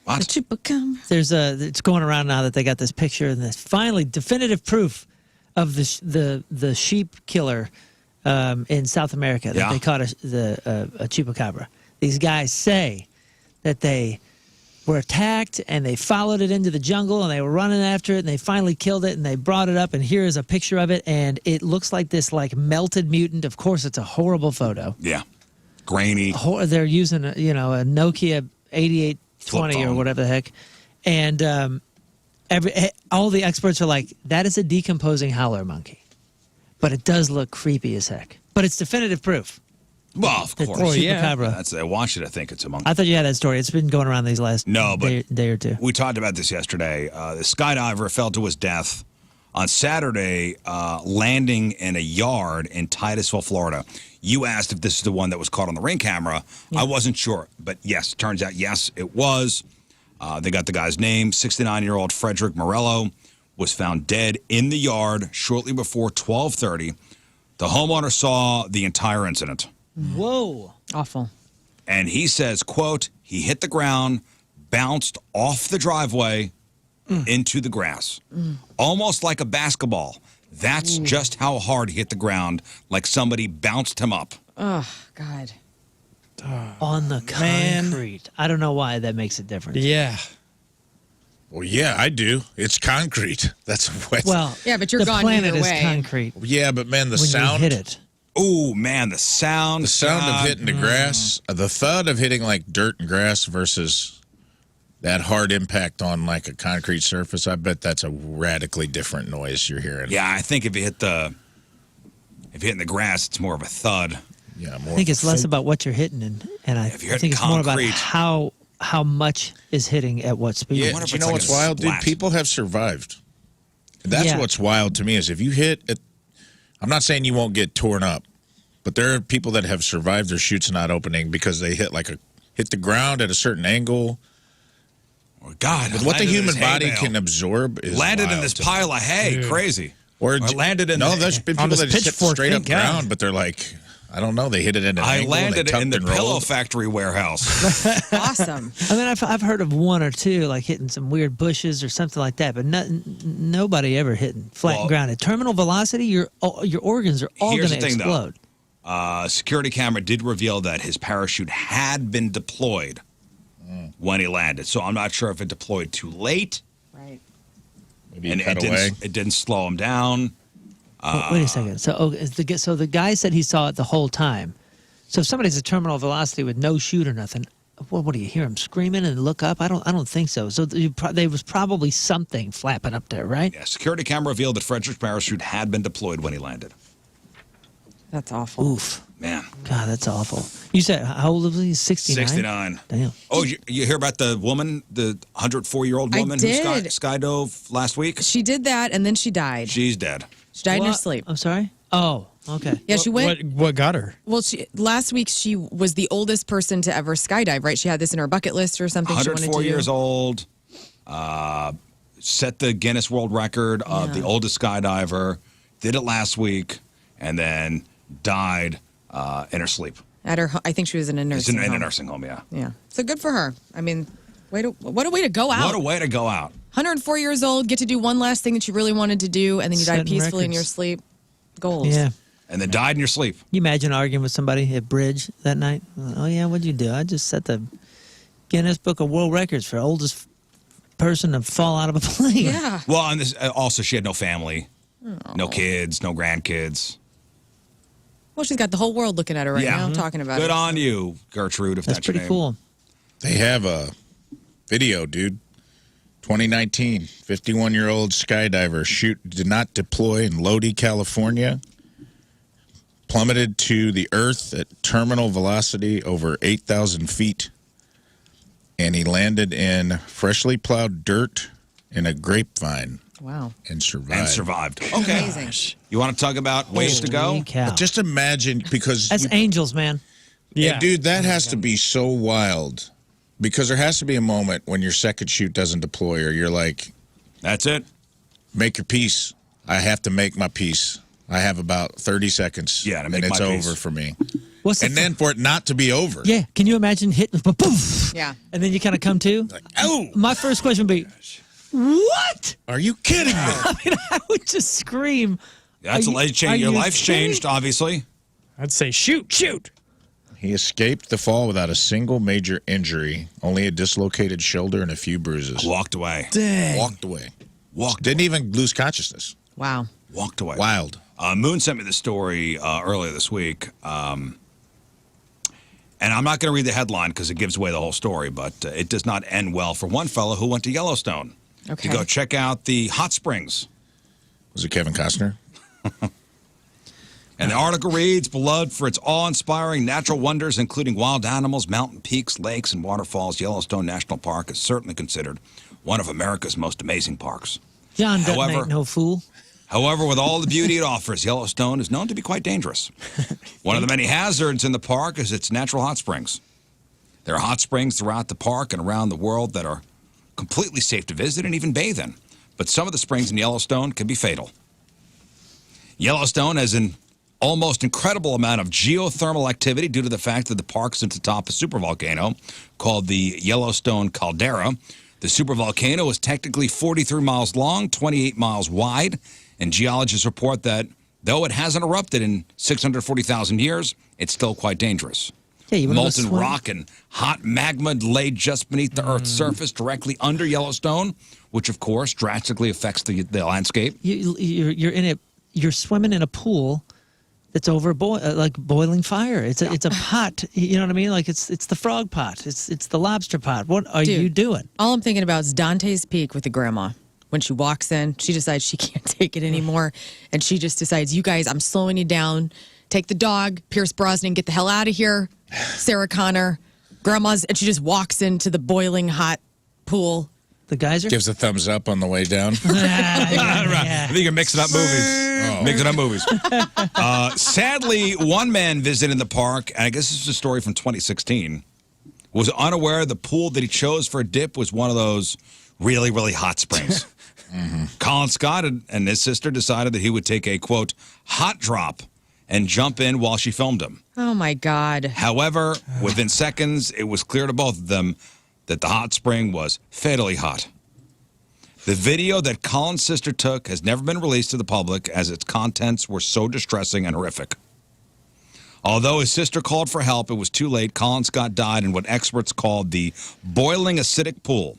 What? The chupacabra. It's going around now that they got this picture, and there's finally definitive proof of the sheep killer in South America that they caught a chupacabra. These guys say that they were attacked and they followed it into the jungle and they were running after it and they finally killed it and they brought it up, and here is a picture of it, and it looks like this melted mutant. Of course, it's a horrible photo. Yeah, grainy. They're using a Nokia 8820 or whatever the heck, and all the experts are like, that is a decomposing howler monkey, but it does look creepy as heck. But it's definitive proof. Well, of course. Chupacabra. I watched it. I think it's a monkey. I thought you had that story. It's been going around these last day or two. We talked about this yesterday. The skydiver fell to his death on Saturday, landing in a yard in Titusville, Florida. You asked if this is the one that was caught on the Ring camera. Yeah. I wasn't sure, but yes, turns out, yes, it was. They got the guy's name. 69-year-old Frederick Morello was found dead in the yard shortly before 12:30. The homeowner saw the entire incident. Whoa. Awful. And he says, quote, he hit the ground, bounced off the driveway into the grass, almost like a basketball. That's just how hard he hit the ground, like somebody bounced him up. Oh, God. on the concrete. I don't know why that makes it different. Yeah. Well, yeah, I do. It's concrete. That's wet. Well, Yeah, but you're the gone planet either is way. concrete. Yeah, but man, the when sound. you hit it. Oh, man, the sound. The sound God. of hitting the grass, the thud of hitting like dirt and grass versus that hard impact on like a concrete surface. I bet that's a radically different noise you're hearing. Yeah, I think if you hit the grass, it's more of a thud. Yeah, more. I think it's less about what you're hitting, and I If you're think hitting it's more about concrete. how much is hitting at what speed. Yeah, wonder if you it's know like what's a wild, dude? splat. People have survived. That's Yeah. what's wild to me is if you hit it. I'm not saying you won't get torn up, but there are people that have survived their chutes not opening because they hit hit the ground at a certain angle. Oh, God, With what the landed in human this hay body bale. can absorb is landed in wild this to me. pile of hay. Crazy. Or landed in no. the- There's been on people this that just hit pitchfork, straight up thank God. ground, but they're like, I don't know. They hit it at an I angle. and landed they in the tucked and pillow rolled. factory warehouse. Awesome. I mean, I've heard of one or two like hitting some weird bushes or something like that, but nobody ever hitting flat Well- ground. At terminal velocity, your organs are all Here's going to the thing, though. explode. Security camera did reveal that his parachute had been deployed when he landed. So I'm not sure if it deployed too late Right. Maybe and it cut away. it didn't slow him down. Wait a second. So, so the guy said he saw it the whole time. So if somebody's at terminal velocity with no chute or nothing, what do you hear him screaming and look up? I don't think so. So there was probably something flapping up there, right? Yeah, security camera revealed that Frederick's parachute had been deployed when he landed. That's awful. Oof. Man, God, that's awful. You said how old was he? 69. 69. Damn. Oh, you hear about the woman, the 104-year-old I woman who did. skydove last week? She did that, and then she died. She's dead. She died in her What? sleep. I'm sorry. Oh, okay. Yeah, she went. What got her? Well, last week she was the oldest person to ever skydive, right? She had this in her bucket list or something. She wanted to 104 do. years old. Set the Guinness World Record of the oldest skydiver. Did it last week, and then died in her sleep. At her, I think she was in a nursing In home. a nursing home, yeah. Yeah. So good for her. I mean, what a way to go out. What a way to go out. 104 years old, get to do one last thing that you really wanted to do, and then you die Setting peacefully in records. your sleep. Goals. Yeah. And then died in your sleep. You imagine arguing with somebody at Bridge that night? Oh, yeah, what'd you do? I just set the Guinness Book of World Records for oldest person to fall out of a plane. Yeah. Well, and this, also she had no family, no kids, no grandkids. Well, she's got the whole world looking at her right now, talking about it. Good on you, Gertrude, if That's that's, your pretty name. cool. They have a video, dude. 2019, 51-year-old skydiver did not deploy in Lodi, California. Plummeted to the earth at terminal velocity over 8,000 feet. And he landed in freshly plowed dirt in a grapevine Wow. and survived. And survived. Okay. Amazing. You want to talk about ways to go? Holy cow. Just imagine, because That's angels, man. Yeah. and dude, that has to be so wild, because there has to be a moment when your second chute doesn't deploy, or you're like, That's it. make your peace. I have to make my peace. I have about 30 seconds. Yeah, to and make it's my over peace. for me. What's And then for it not to be over. yeah, can you imagine hitting poof, Yeah. and then you kind of come to? Like, oh, My first question would be, what? are you kidding me? I mean, I would just scream. That's Are a life you- change. are Your you life's kidding? changed, obviously. I'd say shoot. He escaped the fall without a single major injury, only a dislocated shoulder and a few bruises. Walked away. Walked away. Walked. Didn't even lose consciousness. Wow. Walked away. Wild. Moon sent me the story earlier this week. And I'm not going to read the headline because it gives away the whole story, but it does not end well for one fellow who went to Yellowstone Okay. to go check out the hot springs. Was it Kevin Costner? And the article reads, beloved for its awe-inspiring natural wonders, including wild animals, mountain peaks, lakes, and waterfalls, Yellowstone National Park is certainly considered one of America's most amazing parks. John Dutton However- ain't no fool. However, with all the beauty it offers, Yellowstone is known to be quite dangerous. One of the many hazards in the park is its natural hot springs. There are hot springs throughout the park and around the world that are completely safe to visit and even bathe in. But some of the springs in Yellowstone can be fatal. Yellowstone has an almost incredible amount of geothermal activity due to the fact that the park sits atop a supervolcano called the Yellowstone Caldera. The supervolcano is technically 43 miles long, 28 miles wide, and geologists report that though it hasn't erupted in 640,000 years, it's still quite dangerous. Yeah, you wanna go molten swim? rock and hot magma laid just beneath the Earth's surface directly under Yellowstone, which, of course, drastically affects the landscape. You're in it. You're swimming in a pool that's over like boiling fire. It's a pot. You know what I mean? Like it's the frog pot. It's the lobster pot. What are Dude, you doing? All I'm thinking about is Dante's Peak with the grandma. When she walks in, she decides she can't take it anymore. And she just decides, you guys, I'm slowing you down. Take the dog, Pierce Brosnan, get the hell out of here. Sarah Connor, grandma's, and she just walks into the boiling hot pool. The geyser? Gives a thumbs up on the way down. I think you're mixing up movies. Mixing up movies. Sadly, one man visited the park, and I guess this is a story from 2016, was unaware the pool that he chose for a dip was one of those really, really hot springs. Colin Scott and his sister decided that he would take a, quote, hot drop and jump in while she filmed him. Oh, my God. However, within seconds, it was clear to both of them that the hot spring was fatally hot. The video that Colin's sister took has never been released to the public as its contents were so distressing and horrific. Although his sister called for help, it was too late. Colin Scott died in what experts called the boiling acidic pool.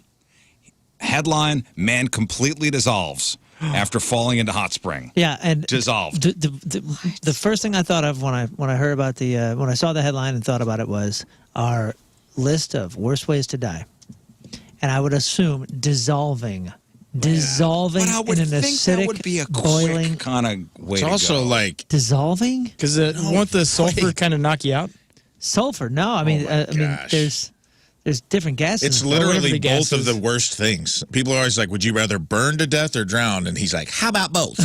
Headline, man completely dissolves after falling into hot spring. Yeah, and Dissolved. The first thing I thought of when I heard about when I saw the headline and thought about it was our list of worst ways to die, and I would assume dissolving But I would in an think acidic, that would be a boiling. quick kind of way It's to also go. like Dissolving? Because won't the sulfur kind of knock you out? Sulfur? No, I mean, gosh. there's different gases. It's whatever literally the both gas of is. the worst things. People are always like, "Would you rather burn to death or drown?" And he's like, "How about both?"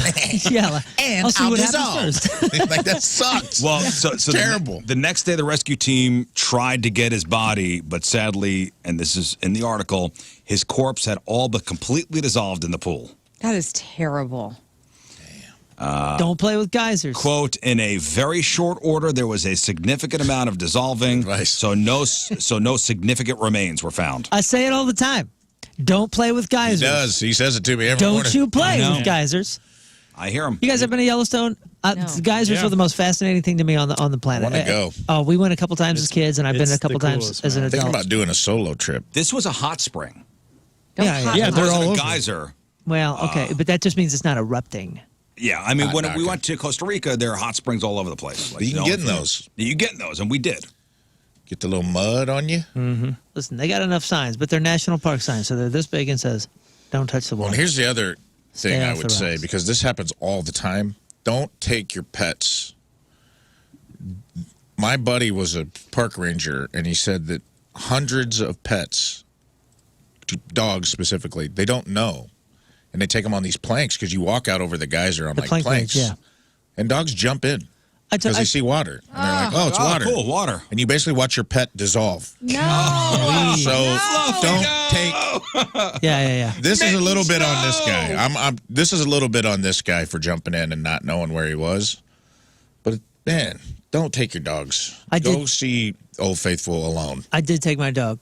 Yeah, like, and I'll see I'll what dissolve. happens first. Like that sucks. Well, so terrible. The next day, the rescue team tried to get his body, but sadly, and this is in the article, his corpse had all but completely dissolved in the pool. That is terrible. Don't play with geysers. Quote, in a very short order, there was a significant amount of dissolving, Advice. so no significant remains were found. I say it all the time. Don't play with He geysers. does. He says it to me every Don't morning. you play I know. with geysers. I hear him. You guys ever been to Yellowstone? No. Geysers Yeah. are the most fascinating thing to me on the planet. wanna go. Oh, we went a couple times as kids, and I've been it's a couple the times coolest, as an man. adult. Thinking about doing a solo trip. This was a hot spring. Yeah, Yeah, It they're wasn't all a over. geyser. Well, okay, but that just means it's not erupting. Yeah, I mean, Hot when knocking. we went to Costa Rica, there are hot springs all over the place. Like, You can get in those. You get in those, and we did. Get the little mud on you. Listen, they got enough signs, but they're national park signs, so they're this big and says, "Don't touch the Well, water." here's the other Stay thing I off the would say, rocks. because this happens all the time. Don't take your pets. My buddy was a park ranger, and he said that hundreds of pets, dogs specifically, they don't know. And they take them on these planks because you walk out over the geyser on The like plank planks. bridge, yeah. And dogs jump in I because they see water. And they're like, oh, it's water. Cool, water. And you basically watch your pet dissolve. No. So don't take. yeah. This is a little bit on this guy. This is a little bit on this guy for jumping in and not knowing where he was. But man, don't take your dogs. Go see Old Faithful alone. I did take my dog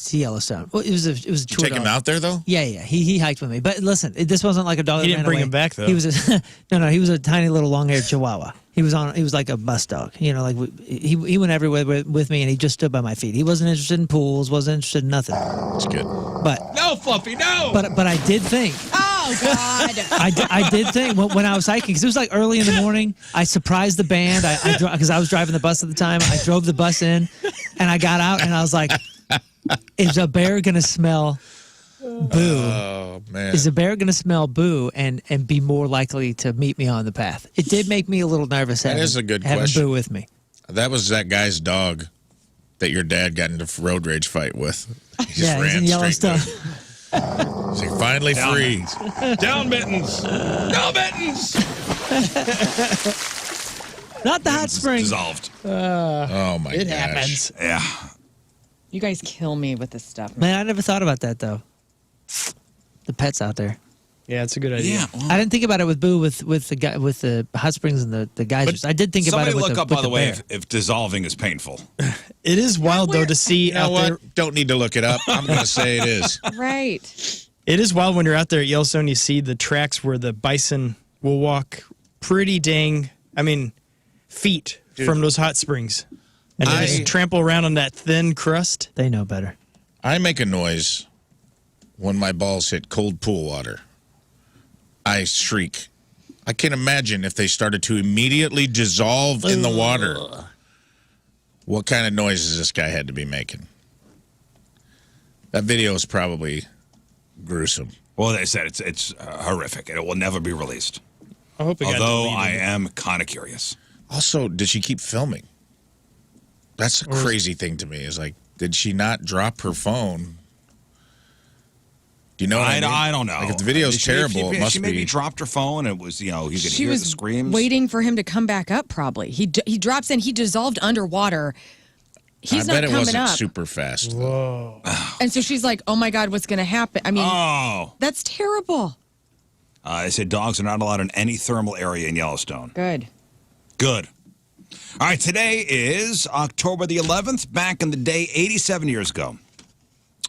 to Yellowstone. Well, it was a tour Take dog. him out there though. Yeah. He hiked with me. But listen, this wasn't like a dog. He that didn't ran bring away. him back, though. He was no. He was a tiny little long-haired Chihuahua. He was like a bus dog. You know, like he went everywhere with me, and he just stood by my feet. He wasn't interested in pools. Wasn't interested in nothing. That's good. But No, Fluffy, no. but I did think. Oh, God. I did think when I was hiking, because it was like early in the morning, I surprised the band. Because I was driving the bus at the time. I drove the bus in, and I got out, and I was like, is a bear going to smell boo? Oh man. Is a bear going to smell boo and be more likely to meet me on the path? It did make me a little nervous having, is a good having question. boo with me. That was that guy's dog that your dad got into a road rage fight with. He just Yeah, he's in Yellowstone. He's like, finally free. Down mittens. No mittens. Not the hot spring. Dissolved. Oh my It gosh. happens. Yeah. You guys kill me with this stuff. Man, I never thought about that, though. The pets out there. Yeah, it's a good idea. Yeah. Well, I didn't think about it with boo with the hot springs and the geysers. I did think about somebody it with look the, up, with by the the way, bear. if dissolving is painful. It is wild, though, to see You know out what? there. Don't need to look it up. I'm going to say it is. Right. It is wild when you're out there at Yellowstone. You see the tracks where the bison will walk pretty feet from those hot springs. And I- just trample around on that thin crust. They know better. I make a noise when my balls hit cold pool water. I shriek. I can imagine if they started to immediately dissolve in the water. What kind of noises this guy had to be making? That video is probably gruesome. Well, they said it's horrific, and it will never be released. I hope it got Although deleted. I am kind of curious. Also, did she keep filming? That's a crazy thing to me. Is like, did she not drop her phone? Do you know what I mean? I don't know. Like, if the video's Did she- terrible, it must she maybe be. dropped her phone, and it was, you could She hear was the screams. waiting for him to come back up. Probably he drops in. He dissolved underwater. He's I bet not it coming wasn't up. super fast. Whoa. And so she's like, "Oh my God, what's going to happen?" I mean, Oh. that's terrible. They said dogs are not allowed in any thermal area in Yellowstone. Good. Good. All right, today is October the 11th. Back in the day, 87 years ago,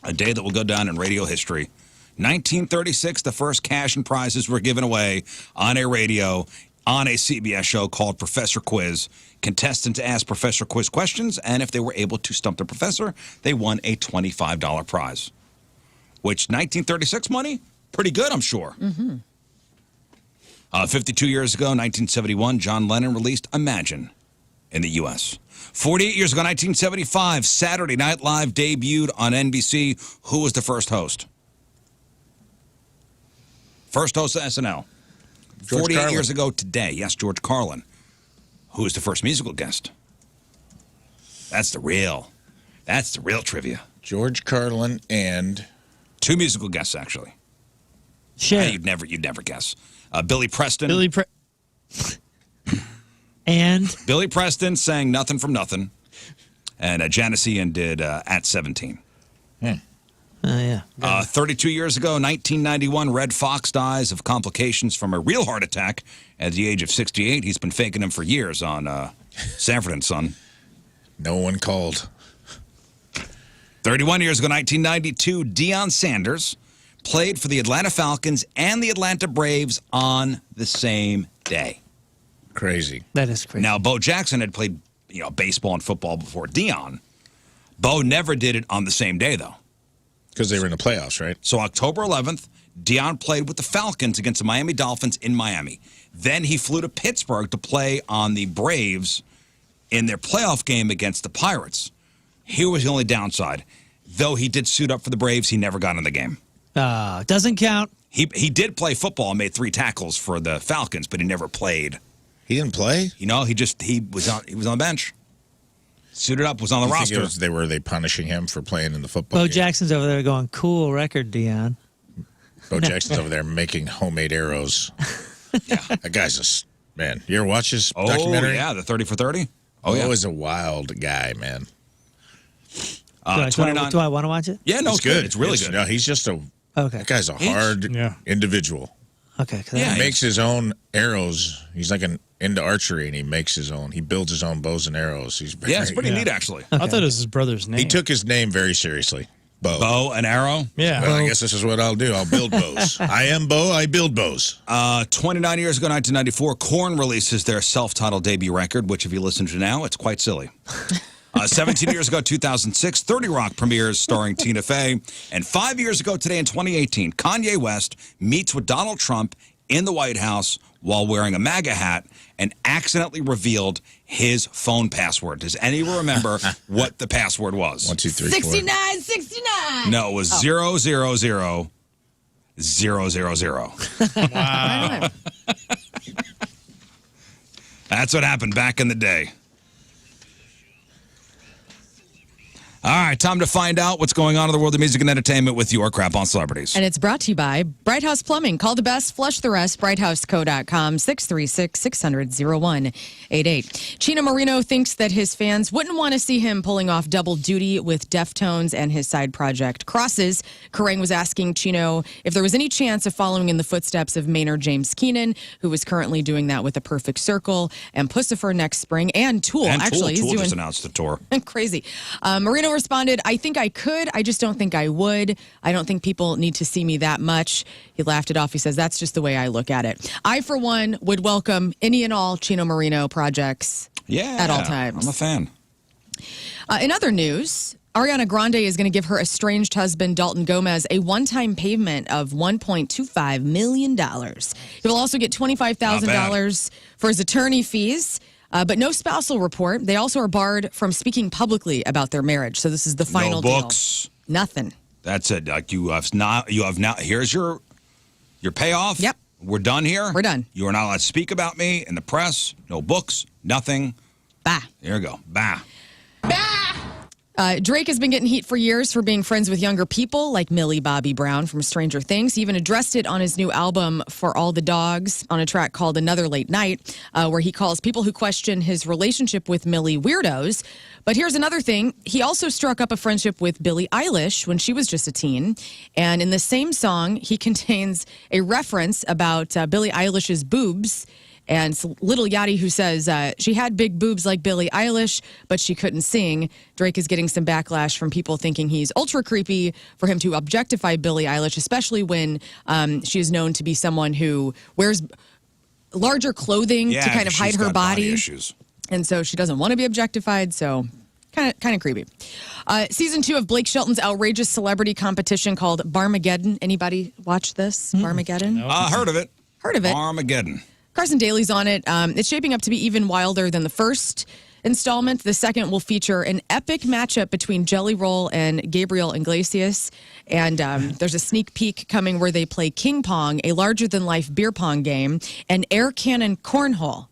a day that will go down in radio history. 1936, the first cash and prizes were given away on a radio on a CBS show called Professor Quiz. Contestants asked Professor Quiz questions, and if they were able to stump the professor, they won a $25 prize. Which, 1936 money? Pretty good, I'm sure. 52 years ago, 1971, John Lennon released Imagine in the U.S. 48 years ago, 1975, Saturday Night Live debuted on NBC. Who was the first host? First host of SNL. George 48 Carlin. years ago today, yes, George Carlin. Who was the first musical guest? That's the real trivia. George Carlin and Two musical guests, actually. Share. You'd never guess. Billy Preston. And Billy Preston sang Nothing from Nothing. And Janis Ian did At 17. yeah. 32 years ago, 1991, Red Fox dies of complications from a real heart attack at the age of 68. He's been faking them for years on Sanford and Son. no one called. 31 years ago, 1992, Deion Sanders played for the Atlanta Falcons and the Atlanta Braves on the same day. Crazy. That is crazy. Now, Bo Jackson had played baseball and football before Deion. Bo never did it on the same day, though. Because they were in the playoffs, right? So October 11th, Deion played with the Falcons against the Miami Dolphins in Miami. Then he flew to Pittsburgh to play on the Braves in their playoff game against the Pirates. Here was the only downside. Though he did suit up for the Braves, he never got in the game. Doesn't count. He did play football and made 3 tackles for the Falcons, but he never played. He didn't play? He was on the bench. Suited up, was on the You think roster. were they punishing him for playing in the football Bo game? Jackson's over there going, cool record, Dion. Bo Jackson's over there making homemade arrows. Yeah. That guy's man. You ever watch his documentary? Yeah, the 30 for 30. Oh, yeah. He was a wild guy, man. Do I 29. want to watch it? Yeah, no, it's good. It's really good. No, he's just Okay. that guy's a hard individual. Okay. Yeah, He makes his own arrows. He's like into archery, and he makes his own. He builds his own bows and arrows. He's very, It's pretty neat, actually. I thought it was his brother's name. He took his name very seriously. Bo. Bow and arrow. Yeah. Well, I guess this is what I'll do. I'll build bows. I am Bo. I build bows. 29 years ago, 1994, Korn releases their self-titled debut record, which if you listen to now, it's quite silly. 17 years ago, 2006, 30 Rock premieres starring Tina Fey. And 5 years ago today in 2018, Kanye West meets with Donald Trump in the White House while wearing a MAGA hat and accidentally revealed his phone password. Does anyone remember what the password was? 1, 2, 3, 4. 69. No, it was 000 000. Wow. That's what happened back in the day. All right, time to find out what's going on in the world of music and entertainment with your crap on celebrities. And it's brought to you by Bright House Plumbing. Call the best, flush the rest. BrightHouseCo.com, 636-600-0188. Chino Marino thinks that his fans wouldn't want to see him pulling off double duty with Deftones and his side project Crosses. Kerrang was asking Chino if there was any chance of following in the footsteps of Maynard James Keenan, who is currently doing that with A Perfect Circle and Pussifer next spring, and Tool. And Actually, Tool he's just doing announced the tour. crazy. Marino responded, I think I could. I just don't think I would. I don't think people need to see me that much. He laughed it off. He says, that's just the way I look at it. I, for one, would welcome any and all Chino Marino projects at all times. I'm a fan. In other news, Ariana Grande is going to give her estranged husband, Dalton Gomez, a one-time payment of $1.25 million. He will also get $25,000 for his attorney fees, but no spousal report. They also are barred from speaking publicly about their marriage. So this is the final No books. deal. Nothing. That's it. Like you have now. Here's your payoff. Yep. We're done here. We're done. You are not allowed to speak about me in the press. No books. Nothing. Bah. There you go. Bah. Drake has been getting heat for years for being friends with younger people like Millie Bobby Brown from Stranger Things. He even addressed it on his new album For All the Dogs on a track called Another Late Night, where he calls people who question his relationship with Millie weirdos. But here's another thing. He also struck up a friendship with Billie Eilish when she was just a teen. And in the same song, he contains a reference about Billie Eilish's boobs. And it's Little Yachty who says she had big boobs like Billie Eilish, but she couldn't sing. Drake is getting some backlash from people thinking he's ultra creepy for him to objectify Billie Eilish, especially when she is known to be someone who wears larger clothing to kind of hide her body. Issues. And so she doesn't want to be objectified, so kind of creepy. Season 2 of Blake Shelton's outrageous celebrity competition called Barmageddon. Anybody watch this? Barmageddon? No. Heard of it. Heard of it. Armageddon. Carson Daly's on it. It's shaping up to be even wilder than the first installment. The second will feature an epic matchup between Jelly Roll and Gabriel Iglesias. And there's a sneak peek coming where they play King Pong, a larger-than-life beer pong game, and air cannon cornhole.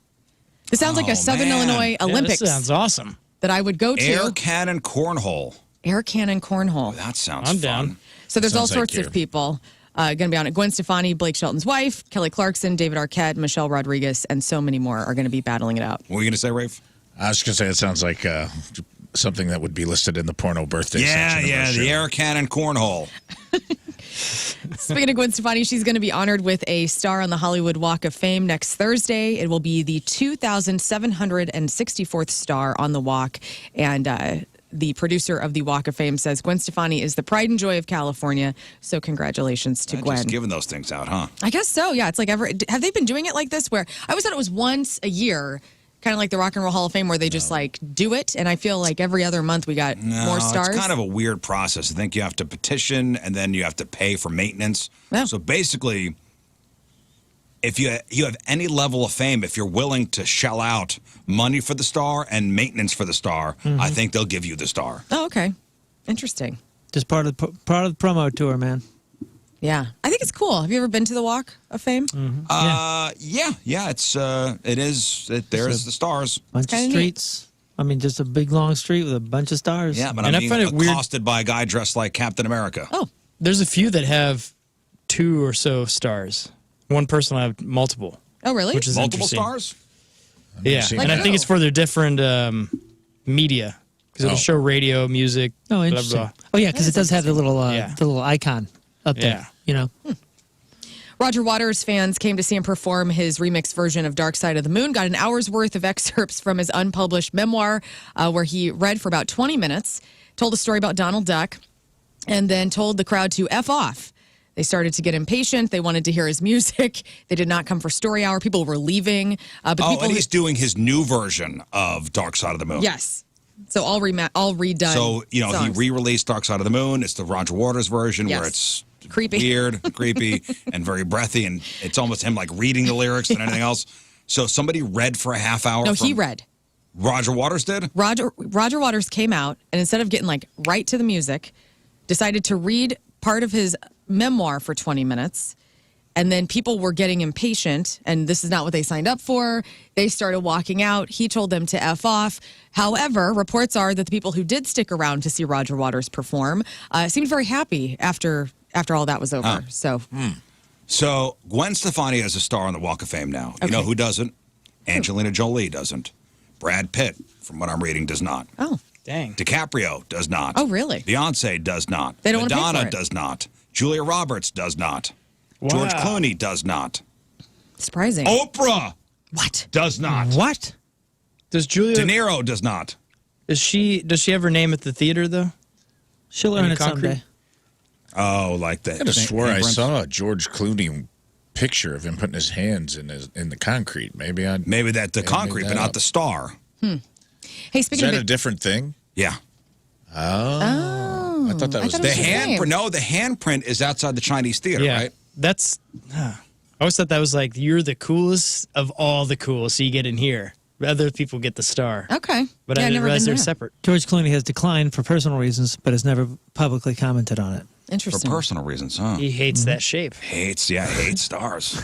This sounds like a Southern Illinois Olympics. This sounds awesome. That I would go to. Air cannon cornhole. Air cannon cornhole. That sounds I'm fun. down. So there's all Sounds like sorts of people going to be on it. Gwen Stefani, Blake Shelton's wife, Kelly Clarkson, David Arquette, Michelle Rodriguez, and so many more are going to be battling it out. What were you going to say, Rafe? I was going to say it sounds like something that would be listed in the porno birthday section. Of our the show. air cannon cornhole. Speaking of Gwen Stefani, she's going to be honored with a star on the Hollywood Walk of Fame next Thursday. It will be the 2,764th star on the walk. And the producer of the Walk of Fame says Gwen Stefani is the pride and joy of California. So congratulations to Gwen. Just giving those things out, huh? I guess so, yeah. It's like have they been doing it like this where I always thought it was once a year, kind of like the Rock and Roll Hall of Fame where they just like do it. And I feel like every other month we got more stars. It's kind of a weird process. I think you have to petition and then you have to pay for maintenance. Yeah. So basically, if you have any level of fame, if you're willing to shell out money for the star and maintenance for the star, I think they'll give you the star. Oh, okay. Interesting. Just part of the promo tour, man. Yeah. I think it's cool. Have you ever been to the Walk of Fame? Yeah. There's the stars. Bunch of kinda streets. I mean, just a big long street with a bunch of stars. Yeah, but And I'm I being find it weird- accosted by a guy dressed like Captain America. Oh, There's a few that have 2 or so stars. One person will have multiple, oh, really? which is Multiple interesting. stars? Yeah, seen and that. I think it's for their different media because it'll show radio, music. Oh, blah, interesting. blah. Oh, yeah, because it does have the little Yeah. the little icon up there. Yeah. You know. Roger Waters fans came to see him perform his remix version of Dark Side of the Moon, got an hour's worth of excerpts from his unpublished memoir where he read for about 20 minutes, told a story about Donald Duck, and then told the crowd to F off. They started to get impatient. They wanted to hear his music. They did not come for story hour. People were leaving. But people And he's doing his new version of Dark Side of the Moon. Yes. So all redone. So, he songs. re-released Dark Side of the Moon. It's the Roger Waters version Yes. where it's Creepy. weird, creepy, and very breathy, and it's almost him like reading the lyrics and anything else. So somebody read for a half hour. No, from- he read. Roger Waters did? Roger Waters came out and instead of getting like right to the music, decided to read part of his memoir for 20 minutes. And then people were getting impatient, and this is not what they signed up for. They started walking out. He told them to F off. However, reports are that the people who did stick around to see Roger Waters perform seemed very happy after all that was over. So Gwen Stefani is a star on the Walk of Fame now. You know who doesn't? Angelina Jolie doesn't. Brad Pitt, from what I'm reading, does not. Oh, Dang. DiCaprio does not. Oh, really? Beyonce does not. They don't wanna pay Madonna for it. does not. Julia Roberts does not. Wow. George Clooney does not. surprising. Oprah What? does not. What? Does Julia? De Niro does not. Does she have her name at the theater though? She'll learn Any it concrete? someday. Oh, like that. I could have swore I saw a George Clooney picture of him putting his hands in the concrete. Maybe Maybe that the concrete, but not the star. Hey, Is speaking that of a different thing? Yeah. Oh. I thought that was The handprint. No, the handprint is outside the Chinese theater, Yeah, right? that's. I always thought that was like you're the coolest of all the cool, so you get in here. Other people get the star. Okay. But Yeah, I I've didn't never realize been they're there. separate. George Clooney has declined for personal reasons, but has never publicly commented on it. For Interesting. personal reasons, huh? He hates that shape. Hates stars.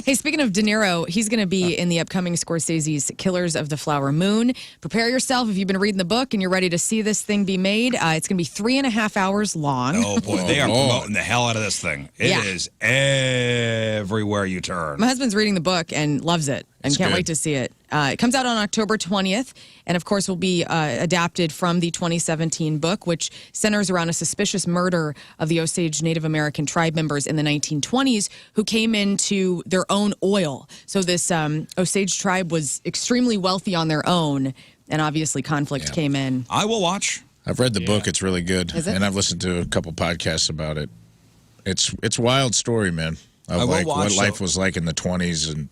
Hey, speaking of De Niro, he's going to be in the upcoming Scorsese's Killers of the Flower Moon. Prepare yourself if you've been reading the book and you're ready to see this thing be made. It's going to be 3.5 hours long. Oh, boy. They are promoting the hell out of this thing. It Yeah. is everywhere you turn. My husband's reading the book and loves it and It's can't good. wait to see it. It comes out on October 20th and, of course, will be adapted from the 2017 book, which centers around a suspicious murder of the Osage Native American tribe members in the 1920s who came into their own oil. So this Osage tribe was extremely wealthy on their own, and obviously conflict came in. I will watch. I've read the book. It's really good. Is it? And I've listened to a couple podcasts about it. It's a wild story, man. I Of will like watch, what life so- was like in the 20s. And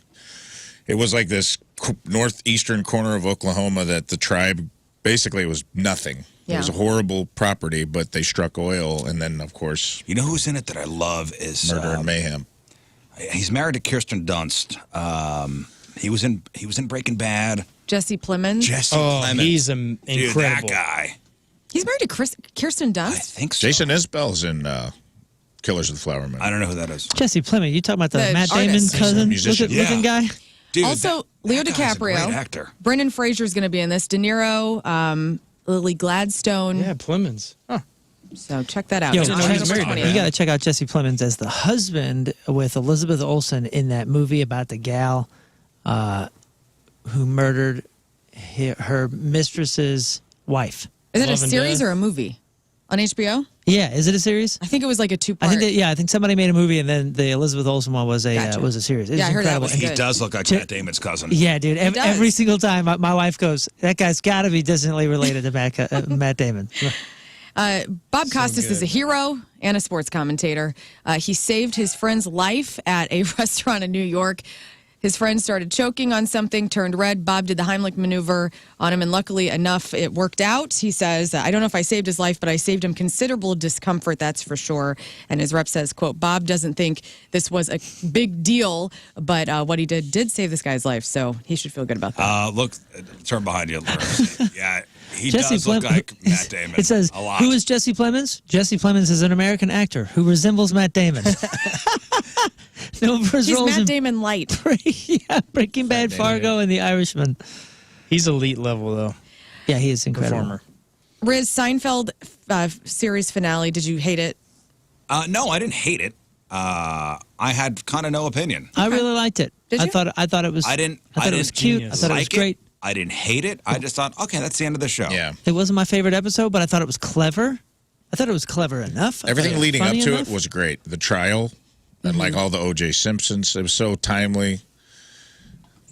it was like this northeastern corner of Oklahoma that the tribe basically was nothing. It was a Yeah. horrible property, but they struck oil. And then, of course, You know who's in it that I love is murder and mayhem. he's married to Kirsten Dunst. He was in Breaking Bad. Jesse Plemons. Jesse Oh, Plemons. he's Dude, incredible. that guy. He's married to Kirsten I Dunst. think so. Jason Isbell's in Killers of the Flower Moon. I don't know who that is. Jesse Plemons, you talking about the The Matt artist. Damon He's a cousin musician. looking guy? Dude, Also, Leo that guy's a DiCaprio. great actor. Brendan Fraser's going to be in this. De Niro, Lily Gladstone. Yeah, Plemons. Huh. So check that out. Yo, It's on he's October married to 20th. you got to check out Jesse Plemons as the husband with Elizabeth Olsen in that movie about the gal who murdered her mistress's wife. Is it a Love and series Death? or a movie on HBO? Yeah, is it a series? I think it was like a I two-part. think that, yeah, I think somebody made a movie and then the Elizabeth Olsen one was a Gotcha. series. It's Yeah, I heard that incredible. was He good. does look like Ch- Matt Damon's cousin. Yeah, dude. does. Every single time, my wife goes, "That guy's got to be distantly related to Matt Damon." Bob Costas is a hero and a sports commentator. He saved his friend's life at a restaurant in New York. His friend started choking on something, turned red. Bob did the Heimlich maneuver on him, and luckily enough, it worked out. He says, I don't know if I saved his life, but I saved him considerable discomfort, that's for sure. And his rep says, quote, Bob doesn't think this was a big deal, but what he did save this guy's life, so he should feel good about that. Look, turn behind you. Lern. Yeah, he Jesse does look Plemons. like Matt Damon. It says, a lot. "Who is Jesse Plemons?" Jesse Plemons is an American actor who resembles Matt Damon. Known for his He's roles Matt in Damon light. Breaking Bad, Fargo, and The Irishman. He's elite level, though. Yeah, he is incredible. Performer. Rizz, Seinfeld series finale, did you hate it? No, I didn't hate it. I had kind of no opinion. I really liked it. Did I you? thought it was. I didn't it was cute. genius. I thought it was like great. I didn't hate it. I just thought, okay, that's the end of the show. Yeah. It wasn't my favorite episode, but I thought it was clever. I thought it was clever enough. I thought Everything it was leading up funny to enough. it was great. The trial and like all the O.J. Simpsons, it was so timely.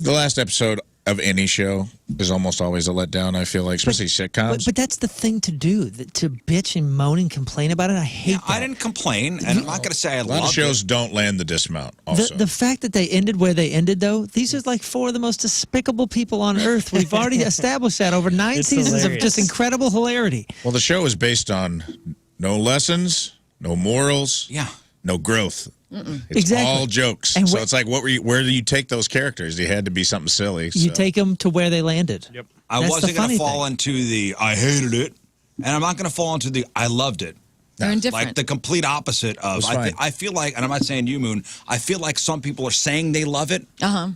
The last episode of any show is almost always a letdown, I feel like, especially sitcoms. But that's the thing to do, to bitch and moan and complain about it. I hate Yeah, that. I didn't complain, and I'm not going to say I a lot of loved shows it. don't land the dismount, also. The fact that they ended where they ended, though, these are like four of the most despicable people on earth. We've already established that over 9 It's seasons of hilarious. just incredible hilarity. Well, the show is based on no lessons, no morals, Yeah. no growth. It's Exactly. all jokes. And so wh- it's like, where do you take those characters? They had to be something silly. You so. take them to where they landed. Yep. I That's the wasn't going funny to fall thing. into the I hated it, and I'm not going to fall into the I loved it. They're indifferent. Like the complete opposite of. was fine. I feel like, and I'm not saying you, Moon. I feel like some people are saying they love it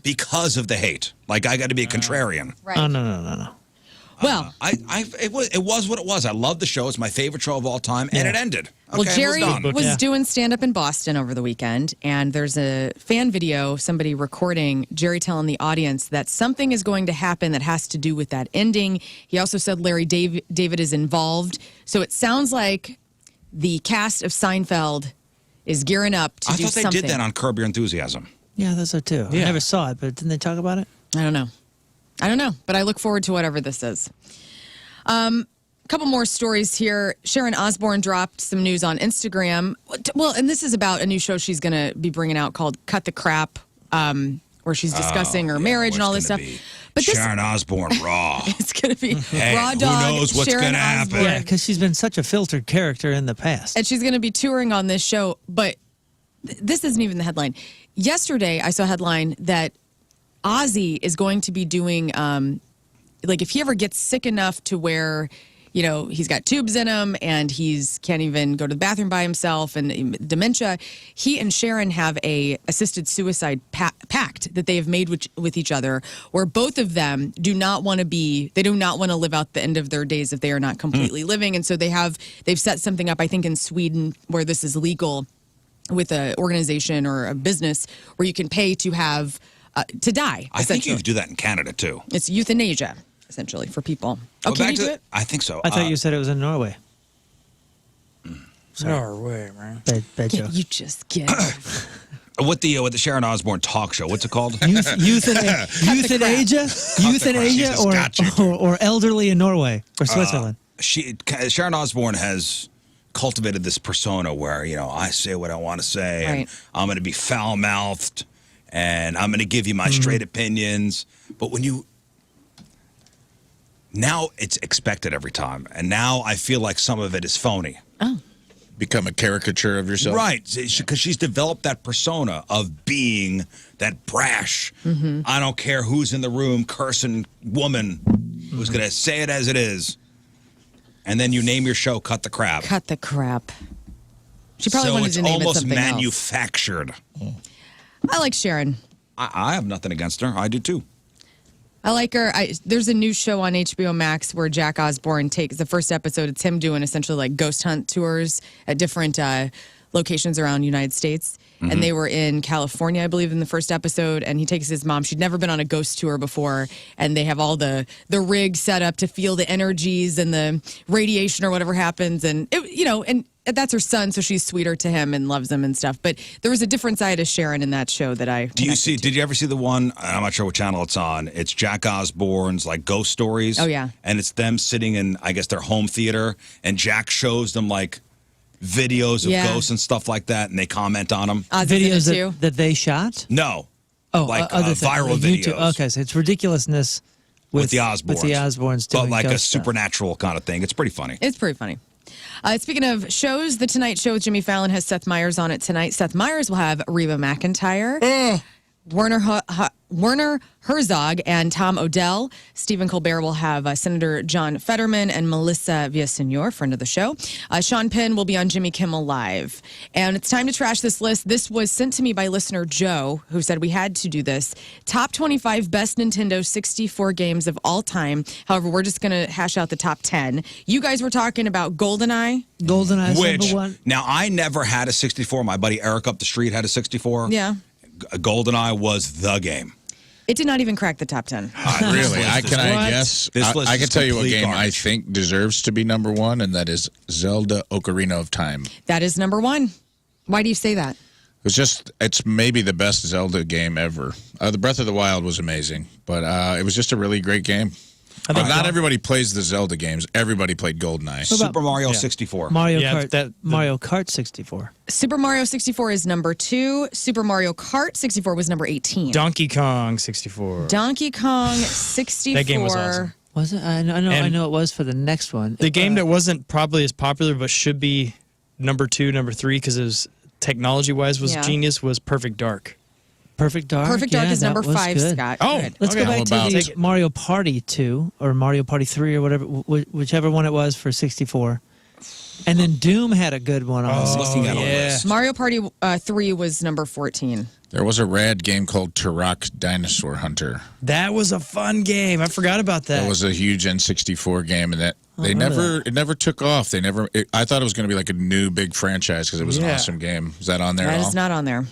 because of the hate. Like I got to be a contrarian. Right. Oh, no. Well, It was what it was. I love the show. It's my favorite show of all time, and it ended. Okay, well, Jerry it was done. was Yeah. doing stand-up in Boston over the weekend, and there's a fan video, somebody recording Jerry telling the audience that something is going to happen that has to do with that ending. He also said Larry David is involved. So it sounds like the cast of Seinfeld is gearing up to I do thought they something. did that on Curb Your Enthusiasm. Yeah, those are too. I Yeah. never saw it, but didn't they talk about it? I don't know, but I look forward to whatever this is. A couple more stories here. Sharon Osbourne dropped some news on Instagram. Well, and this is about a new show she's going to be bringing out called Cut the Crap, where she's discussing her marriage and all this stuff. But this, Sharon Osbourne raw. it's going to be Hey, raw dog. who knows what's Sharon going to happen? Osbourne. Yeah, because she's been such a filtered character in the past. And she's going to be touring on this show. But this isn't even the headline. Yesterday, I saw a headline that Ozzy is going to be doing, like, if he ever gets sick enough to where, you know, he's got tubes in him and he's can't even go to the bathroom by himself and dementia, he and Sharon have a assisted suicide pact that they have made with each other, where both of them do not want to live out the end of their days if they are not completely living. And so they've set something up, I think in Sweden, where this is legal with an organization or a business where you can pay to have to die. I think you could do that in Canada too. It's euthanasia, essentially, for people. Oh, can you do it? I think so. I thought you said it was in Norway. Norway, man. Bad joke. You just get it. with the Sharon Osbourne talk show. What's it called? Euthanasia, Jesus, got you. or elderly in Norway or Switzerland. Sharon Osbourne has cultivated this persona where, you know, I say what I want to say, and I'm going to be foul-mouthed, and I'm going to give you my straight opinions. But now it's expected every time, and now I feel like some of it is phony. Oh. Become a caricature of yourself. Right, because she's developed that persona of being that brash, I don't care who's in the room, cursing woman who's going to say it as it is. And then you name your show Cut the Crap. Cut the crap. She probably wanted to name it something else. It's almost manufactured. I like Sharon. I have nothing against her. I do too. I like her. There's a new show on HBO Max where Jack Osbourne takes the first episode. It's him doing essentially like ghost hunt tours at different locations around the United States. And they were in California, I believe, in the first episode. And he takes his mom. She'd never been on a ghost tour before. And they have all the rig set up to feel the energies and the radiation or whatever happens. And, and that's her son, so she's sweeter to him and loves him and stuff. But there was a different side of Sharon in that show that I Did you ever see the one, I'm not sure what channel it's on, it's Jack Osbourne's like ghost stories. Oh, yeah. And it's them sitting in, I guess, their home theater, and Jack shows them like videos of ghosts and stuff like that, and they comment on them. Videos that they shot? No. Oh, like other things, viral like videos. YouTube. Okay, so it's ridiculousness with the Osbournes. With the Osbournes doing but like a ghost stuff. supernatural kind of thing. It's pretty funny. It's pretty funny. Speaking of shows, The Tonight Show with Jimmy Fallon has Seth Meyers on it tonight. Seth Meyers will have Reba McEntire, Werner Herzog, and Tom Odell. Stephen Colbert will have Senator John Fetterman and Melissa Villaseñor, friend of the show. Sean Penn will be on Jimmy Kimmel Live. And it's time to trash this list. This was sent to me by listener Joe, who said we had to do this. Top 25 best Nintendo 64 games of all time. However, we're just going to hash out the top 10. You guys were talking about GoldenEye. GoldenEye's Which, number one. now, I never had a 64. My buddy Eric up the street had a 64. Yeah. GoldenEye was the game. It did not even crack the top 10. Really? I guess? This list I is can tell you what complete game I garbage. think deserves to be number one, and that is Zelda Ocarina of Time. That is number one. Why do you say that? It's maybe the best Zelda game ever. The Breath of the Wild was amazing, but it was just a really great game. But not everybody plays the Zelda games. Everybody played GoldenEye. Super Mario 64. Mario Yeah, Kart. Mario Kart 64. Super Mario 64 is number 2. Super Mario Kart 64 was number 18. Donkey Kong 64. Donkey Kong 64. That game was awesome. Was it? I know it was for the next one. The game that wasn't probably as popular but should be number 2, number 3 because it was technology-wise was genius was Perfect Dark. Perfect Dark. Perfect Dark yeah, is that number was 5, good. Scott. Oh, Good. Let's go Okay. back How to about- the Mario Party 2 or Mario Party 3 or whatever, whichever one it was for 64. And then Doom had a good one on Looking at a yeah. list. Mario Party 3 was number 14. There was a rad game called Turok Dinosaur Hunter. That was a fun game. I forgot about that. That was a huge N64 game, and remember it never took off. I thought it was going to be like a new big franchise because it was an awesome game. Is that on there That at all? is not on there.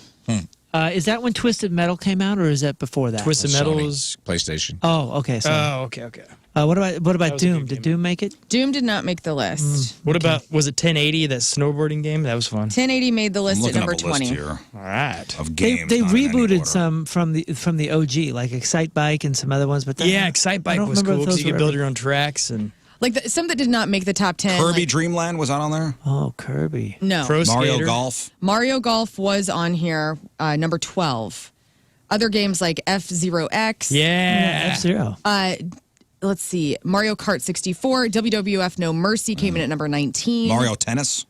Is that when Twisted Metal came out, or is that before that? Twisted Sony, Metal's. PlayStation. Oh, okay. So, Okay. what about was a Doom? good Did game. Doom make it? Doom did not make the list. What about, was it 1080, that snowboarding game? That was fun. 1080 made the I'm list at looking number up a list 20. here All right. of They games. not in any rebooted order. some from the OG, like Excite Bike and some other ones. But Yeah, Excite Bike was cool because you could build your own tracks and Like some that did not make the top 10. Kirby like, Dreamland was that on there? Oh, Kirby. no. Pro Mario Skater. Golf. Mario Golf was on here, number 12. Other games like F-Zero X. Yeah. F-Zero. Let's see. Mario Kart 64. WWF No Mercy came in at number 19. Mario Tennis.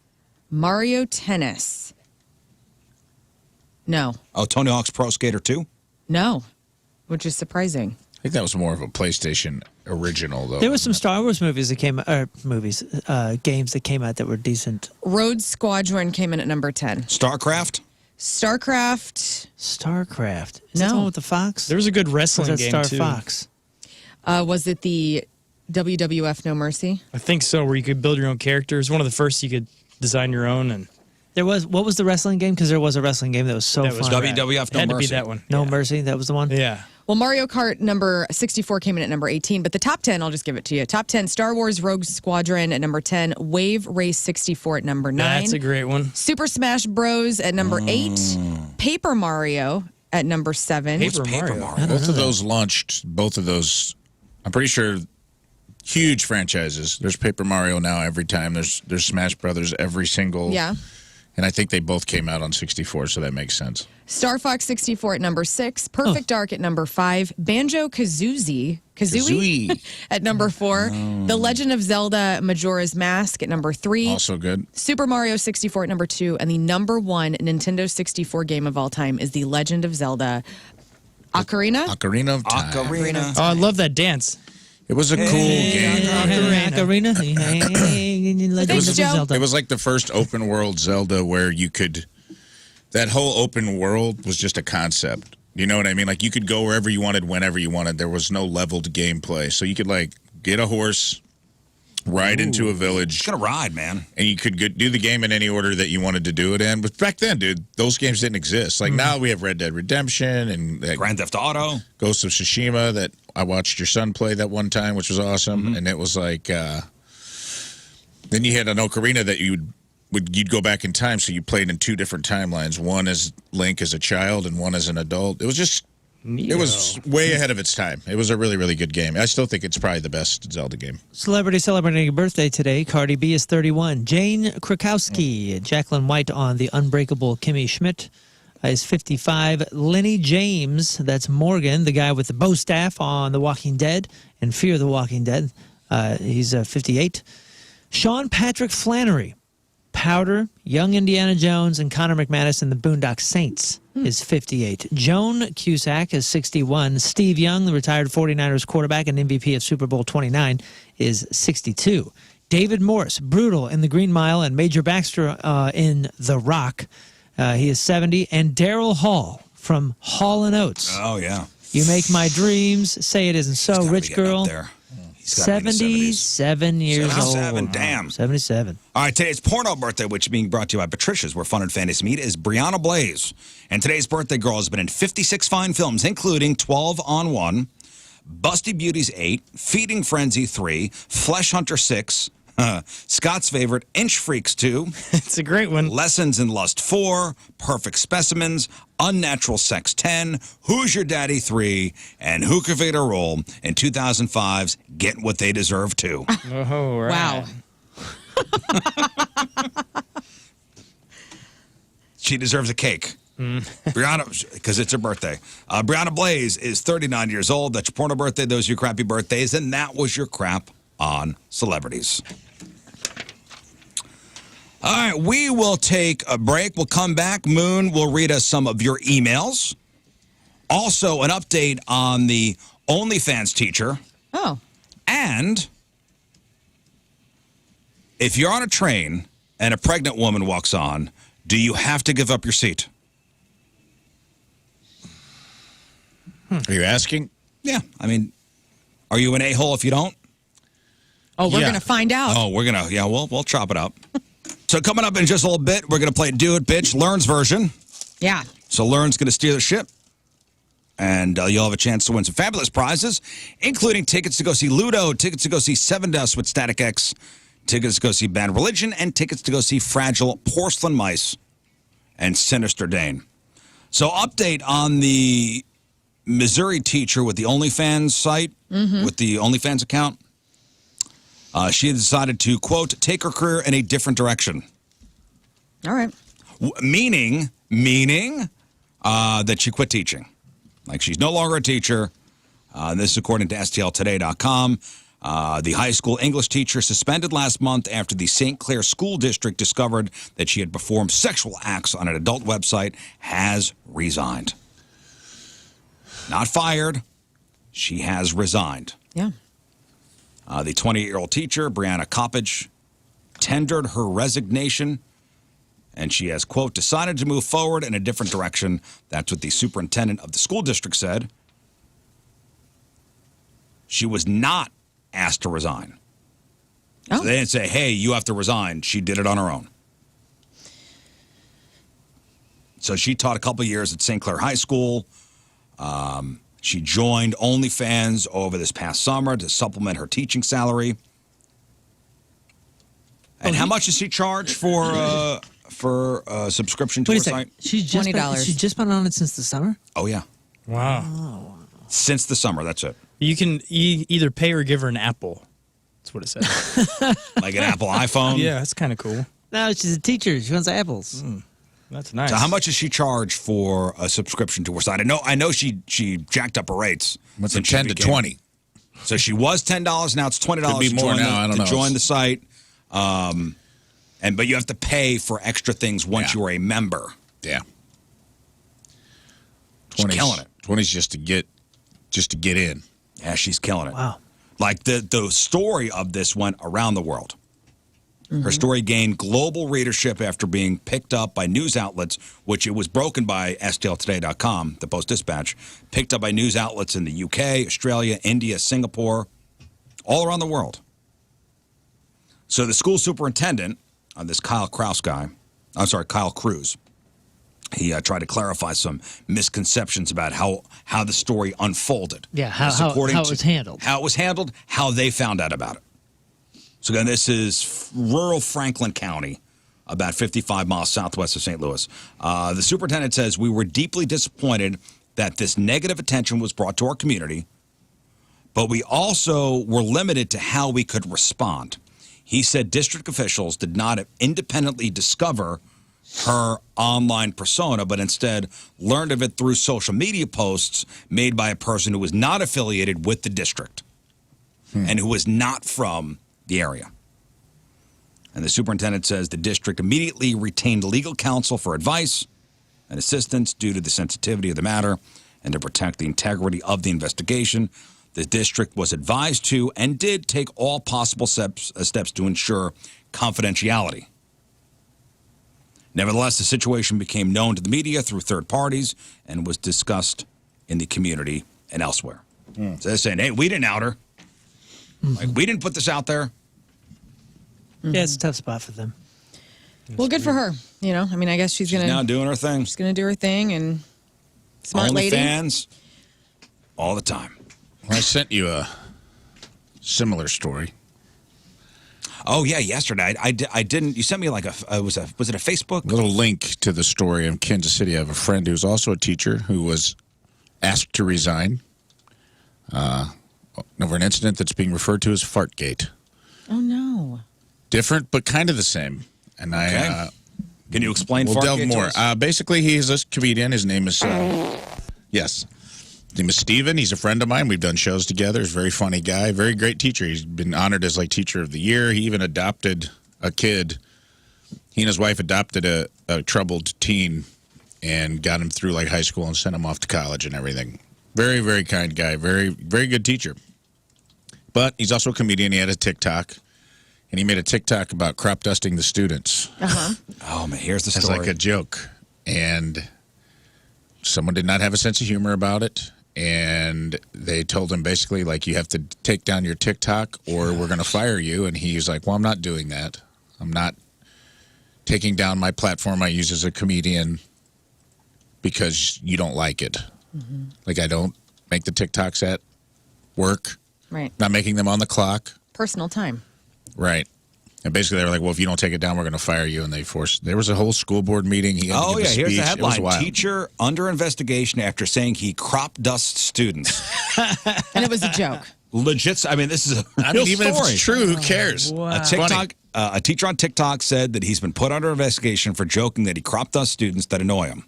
Mario Tennis. No. Oh, Tony Hawk's Pro Skater 2? No. Which is surprising. I think that was more of a PlayStation original, though. There were some Star Wars movies that came, games that came out that were decent. Road Squadron came in at number 10. StarCraft? StarCraft. StarCraft. Is No. that the one with the fox? There was a good Or is wrestling that game Star too. Fox? Was it the WWF No Mercy? I think so, where you could build your own characters. One of the first you could design your own, and There was, what was the wrestling game? Because there was a wrestling game that was so that was fun. WWF it No had to Mercy. be that one. No yeah. Mercy, that was the one? Yeah. Well, Mario Kart number 64 came in at number 18, but the top 10, I'll just give it to you. Top 10, Star Wars Rogue Squadron at number 10, Wave Race 64 at number 9. That's a great one. Super Smash Bros. At number 8, Paper Mario at number 7. Paper Mario. Both of those launched, both of those, I'm pretty sure, huge franchises. There's Paper Mario now every time. There's Smash Brothers every single. Yeah. And I think they both came out on 64, so that makes sense. Star Fox 64 at number 6, Perfect Dark at number 5, Banjo-Kazooie at number 4, The Legend of Zelda Majora's Mask at number 3, Also good. Super Mario 64 at number 2, and the number 1 Nintendo 64 game of all time is The Legend of Zelda Ocarina. Ocarina of Time. Ocarina. Oh, I love that dance. It was a cool game. Ocarina. Thanks, Joe. It was like the first open world Zelda where you could, that whole open world was just a concept. You know what I mean? Like you could go wherever you wanted, whenever you wanted. There was no leveled gameplay. So you could like get a horse, ride into a village. Just gonna ride, man. And you could do the game in any order that you wanted to do it in. But back then, dude, those games didn't exist. Like now we have Red Dead Redemption and Grand Theft Auto. Ghost of Tsushima that I watched your son play that one time, which was awesome. And it was like, then you had an Ocarina that you'd go back in time, so you played in 2 different timelines. One as Link as a child and one as an adult. It was just, it was way ahead of its time. It was a really, really good game. I still think it's probably the best Zelda game. Celebrity celebrating a birthday today. Cardi B is 31. Jane Krakowski, Jacqueline White on The Unbreakable Kimmy Schmidt is 55. Lenny James, that's Morgan, the guy with the bow staff on The Walking Dead and Fear the Walking Dead. He's 58. Sean Patrick Flannery, Powder, Young Indiana Jones, and Connor McManus in The Boondock Saints is 58. Joan Cusack is 61. Steve Young, the retired 49ers quarterback and MVP of Super Bowl 29, is 62. David Morse, Brutal in The Green Mile, and Major Baxter in The Rock, he is 70. And Daryl Hall from Hall & Oates. Oh, yeah. You Make My Dreams, Say It Isn't So, Rich Girl. He's gotta be in the 70s. 77 years 77, old. damn. 77. All right, today's porno birthday, which is being brought to you by Patricia's, where fun and fantasy meet, is Brianna Blaze. And today's birthday girl has been in 56 fine films, including 12 on 1, Busty Beauties 8, Feeding Frenzy 3, Flesh Hunter 6, Scott's favorite, Inch Freaks 2. It's a great one. Lessons in Lust 4, Perfect Specimens, Unnatural Sex 10, Who's Your Daddy 3, and Who Can Figure a Role in 2005's Get What They Deserve 2. Oh, right. Wow. She deserves a cake. Brianna, because it's her birthday. Brianna Blaze is 39 years old. That's your porno birthday. Those are your crappy birthdays. And that was your crap on celebrities. All right, we will take a break. We'll come back. Moon will read us some of your emails. Also, an update on the OnlyFans teacher. Oh. And if you're on a train and a pregnant woman walks on, do you have to give up your seat? Are you asking? Yeah. I mean, are you an a-hole if you don't? Oh, we're Yeah. going to find out. Oh, we're going to, yeah, we'll chop it up. So coming up in just a little bit, we're going to play Do It, Bitch, Lern's version. Yeah. So Lern's going to steer the ship. And you'll have a chance to win some fabulous prizes, including tickets to go see Ludo, tickets to go see Seven Dust with Static X, tickets to go see Bad Religion, and tickets to go see Fragile Porcelain Mice and Sinister Dane. So update on the Missouri teacher with the OnlyFans site, with the OnlyFans account. She had decided to, quote, take her career in a different direction. All right. Meaning that she quit teaching. Like she's no longer a teacher. This is according to STLtoday.com. The high school English teacher suspended last month after the St. Clair School District discovered that she had performed sexual acts on an adult website has resigned. Not fired. She has resigned. Yeah. The 28-year-old teacher, Brianna Coppage, tendered her resignation, and she has, quote, decided to move forward in a different direction. That's what the superintendent of the school district said. She was not asked to resign. Oh. So they didn't say, hey, you have to resign. She did it on her own. So she taught a couple years at St. Clair High School. She joined OnlyFans over this past summer to supplement her teaching salary. And how much does she charge for a subscription to her site? She's just $20. She's just been on it since the summer? Oh, yeah. Wow. Since the summer, that's it. You can either pay or give her an apple. That's what it says. Like an Apple iPhone? Yeah, that's kind of cool. No, she's a teacher. She wants apples. That's nice. So how much does she charge for a subscription to her site? I know she jacked up her rates. What's it, since she 10 to became- 20? So she was $10. Now it's $20 Could be to more join now, I don't to know. join the site. But you have to pay for extra things once you are a member. Yeah. She's killing it. 20's just to get in. Yeah, she's killing it. Wow. Like the story of this went around the world. Her story gained global readership after being picked up by news outlets, which it was broken by STLtoday.com, the Post-Dispatch, picked up by news outlets in the UK, Australia, India, Singapore, all around the world. So the school superintendent, this Kyle Cruz, he tried to clarify some misconceptions about how the story unfolded. Yeah, how it was handled. How it was handled, how they found out about it. So again, this is rural Franklin County, about 55 miles southwest of St. Louis. The superintendent says, we were deeply disappointed that this negative attention was brought to our community, but we also were limited to how we could respond. He said district officials did not independently discover her online persona, but instead learned of it through social media posts made by a person who was not affiliated with the district and who was not from the area. And the superintendent says the district immediately retained legal counsel for advice and assistance due to the sensitivity of the matter and to protect the integrity of the investigation. The district was advised to and did take all possible steps to ensure confidentiality. Nevertheless, the situation became known to the media through third parties and was discussed in the community and elsewhere. So they're saying, hey, we didn't out her. Like, we didn't put this out there. Yeah, it's a tough spot for them. Well, good for her. You know, I mean, I guess she's Now gonna doing her thing. she's gonna do her thing and smart lady. OnlyFans all the time. Well, I sent you a similar story. Oh yeah, yesterday I didn't. You sent me like was it a Facebook? A little link to the story in Kansas City. I have a friend who's also a teacher who was asked to resign over an incident that's being referred to as Fartgate. Oh no. Different, but kind of the same. And Okay. Can you explain? We'll Fartgate delve to more. us? Basically, he's a comedian. His name is yes. His name is Steven. He's a friend of mine. We've done shows together. He's a very funny guy, very great teacher. He's been honored as like Teacher of the Year. He even adopted a kid. He and his wife adopted a troubled teen and got him through like high school and sent him off to college and everything. Very, very kind guy. Very, very good teacher. But he's also a comedian. He had a TikTok. And he made a TikTok about crop dusting the students. Oh man, here's the As story. like a joke. And someone did not have a sense of humor about it. And they told him basically, like, you have to take down your TikTok or we're going to fire you. And he was like, well, I'm not doing that. I'm not taking down my platform I use as a comedian because you don't like it. Like, I don't make the TikToks at work. Right. Not making them on the clock. Personal time. Right. And basically they were like, well, if you don't take it down, we're going to fire you. And there was a whole school board meeting. He had to give a Here's the speech. It was headline. wild. Teacher under investigation after saying he crop dusts students. And it was a joke. Legit. I mean, this is a I real mean, even story. if it's true, who cares? A TikTok, a teacher on TikTok said that he's been put under investigation for joking that he crop dusts students that annoy him.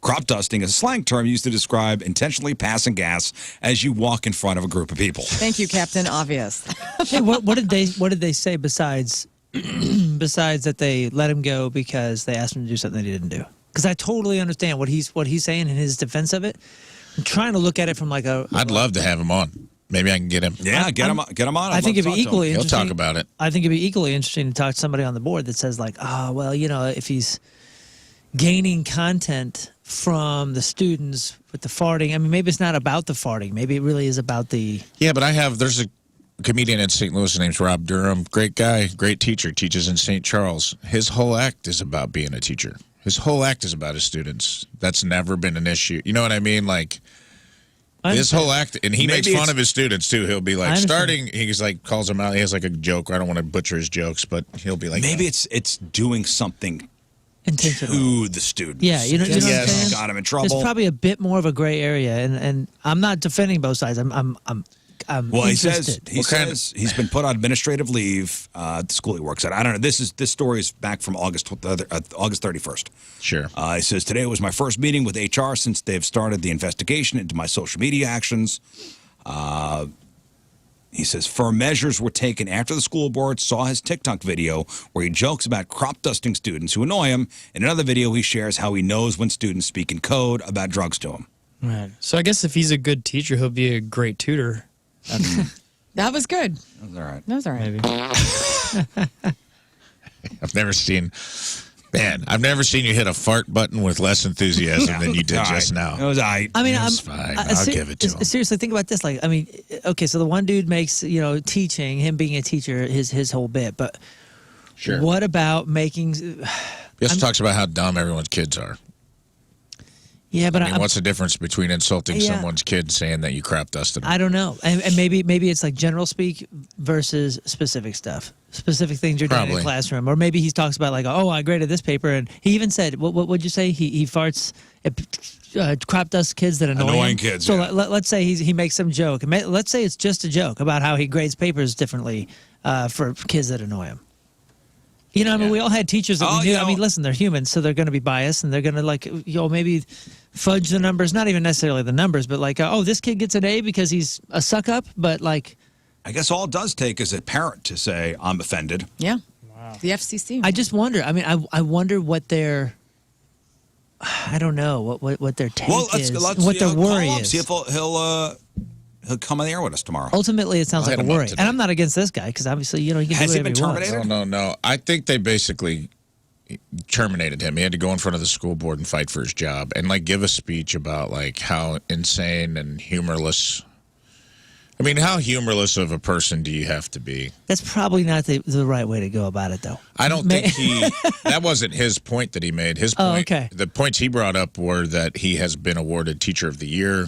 Crop dusting is a slang term used to describe intentionally passing gas as you walk in front of a group of people. Thank you, Captain Obvious. Hey, what did they say besides that they let him go because they asked him to do something they didn't do? Because I totally understand what he's saying in his defense of it. I'm trying to look at it from like a. I'd love to have him on. Maybe I can get him. Yeah, get him on. I think it'd be equally interesting. He'll talk about it. I think it'd be equally interesting to talk to somebody on the board that says like, well, if he's gaining content from the students with the farting. I mean, maybe it's not about the farting. Maybe it really is about the. Yeah, but there's a comedian in St. Louis named Rob Durham. Great guy, great teacher, teaches in St. Charles. His whole act is about being a teacher. His whole act is about his students. That's never been an issue. You know what I mean? Like, his whole act, and he makes fun of his students, too. He'll be like, he's like, calls them out. He has like a joke. I don't want to butcher his jokes, but he'll be like. Maybe it's doing something intentional to the students. Yeah, you know what I'm saying? Got him in trouble. There's probably a bit more of a gray area, and I'm not defending both sides. I'm well, interested. he says he's been put on administrative leave at the school he works at. I don't know. This story is back from August 31st. Sure. He says, today was my first meeting with HR since they've started the investigation into my social media actions. He says, firm measures were taken after the school board saw his TikTok video where he jokes about crop dusting students who annoy him. In another video, he shares how he knows when students speak in code about drugs to him. Right. So I guess if he's a good teacher, he'll be a great tutor. That was good. That was all right. That was all right. Maybe. I've never seen you hit a fart button with less enthusiasm than you did just now. It was all right. I mean, That's fine. I'll give it to him. Seriously, think about this. Like, I mean, okay, so the one dude makes, teaching, him being a teacher, his whole bit. But Sure. what about making. He also talks about how dumb everyone's kids are. Yeah, but I mean, what's the difference between insulting someone's kid and saying that you crap dusted them? I don't know. And maybe it's like general speak versus specific stuff. Specific things you're doing in the classroom. Or maybe he talks about like, oh, I graded this paper. And he even said, what would you say? He farts, crop dust kids that annoy Annoying him. kids, So yeah. let's say he makes some joke. Let's say it's just a joke about how he grades papers differently for kids that annoy him. You know, I mean, we all had teachers that we knew. I mean, listen, they're humans, so they're going to be biased, and they're going to maybe fudge the numbers. Not even necessarily the numbers, but like, this kid gets an A because he's a suck up. But like, I guess all it does take is a parent to say, I'm offended. Yeah. Wow. The FCC. I just wonder. I mean, I wonder what their. I don't know what their take is. What their worry is. See if he'll come on the air with us tomorrow. Ultimately, it sounds like a worry. And I'm not against this guy because obviously, he can do whatever he wants. Has he been terminated? No. I think they basically terminated him. He had to go in front of the school board and fight for his job and give a speech about how insane and humorless. I mean, how humorless of a person do you have to be? That's probably not the right way to go about it, though. I don't think that wasn't his point that he made. His point, the points he brought up were that he has been awarded Teacher of the Year,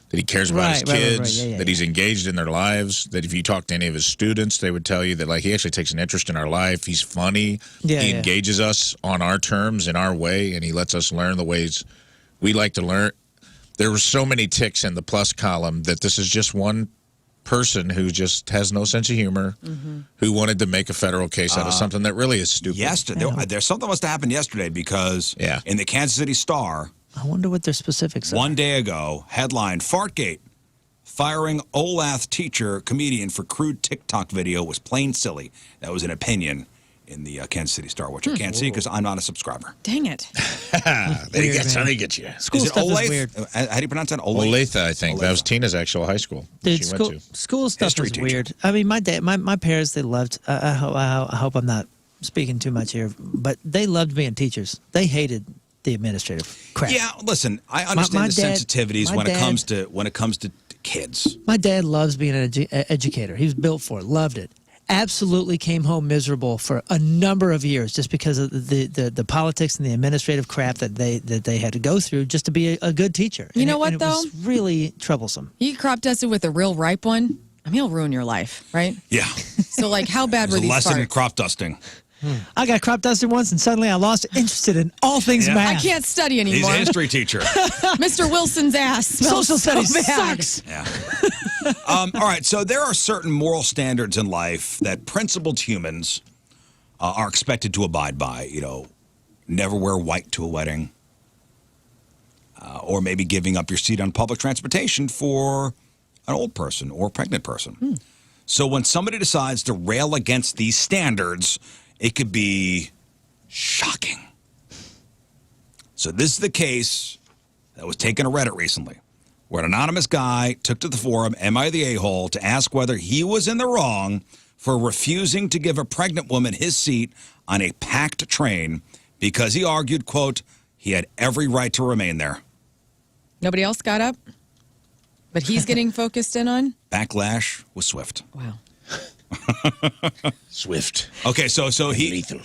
that he cares about his kids, that he's engaged in their lives, that if you talk to any of his students, they would tell you that he actually takes an interest in our life. He's funny. He engages us on our terms, in our way, and he lets us learn the ways we like to learn. There were so many ticks in the plus column that this is just one person who just has no sense of humor, who wanted to make a federal case out of something that really is stupid. There's something must have happened yesterday because in the Kansas City Star, I wonder what their specifics are. One day ago, headline, Fartgate, firing Olath teacher, comedian for crude TikTok video was plain silly. That was an opinion in the Kansas City Star, which I can't see because I'm not a subscriber. Dang it. They get you. School stuff is weird. How do you pronounce that? Olathe, I think. That was Tina's actual high school. Dude, she went to. School stuff is weird. I mean, my parents, they loved, I hope I'm not speaking too much here, but they loved being teachers. They hated the administrative crap. Yeah, listen, I understand the sensitivities when it comes to kids. My dad loves being an educator. He was built for it, loved it. Absolutely came home miserable for a number of years just because of the politics and the administrative crap that they had to go through just to be a good teacher. You know what, it was really troublesome. You crop dusted with a real ripe one, he'll ruin your life, right? Yeah. So, how bad were these lesson in farts? crop dusting. I got crop dusted once, and suddenly I lost interest in all things math. I can't study anymore. He's a history teacher. Mr. Wilson's ass smells Social studies bad. sucks. Yeah. All right, so there are certain moral standards in life that principled humans are expected to abide by. Never wear white to a wedding. or maybe giving up your seat on public transportation for an old person or a pregnant person. So when somebody decides to rail against these standards, it could be shocking. So this is the case that was taken to Reddit recently, where an anonymous guy took to the forum, Am I the A-hole, to ask whether he was in the wrong for refusing to give a pregnant woman his seat on a packed train because he argued, quote, he had every right to remain there. Nobody else got up? But he's getting focused in on? Backlash was swift. Wow. Swift. Okay, so he... Lethal.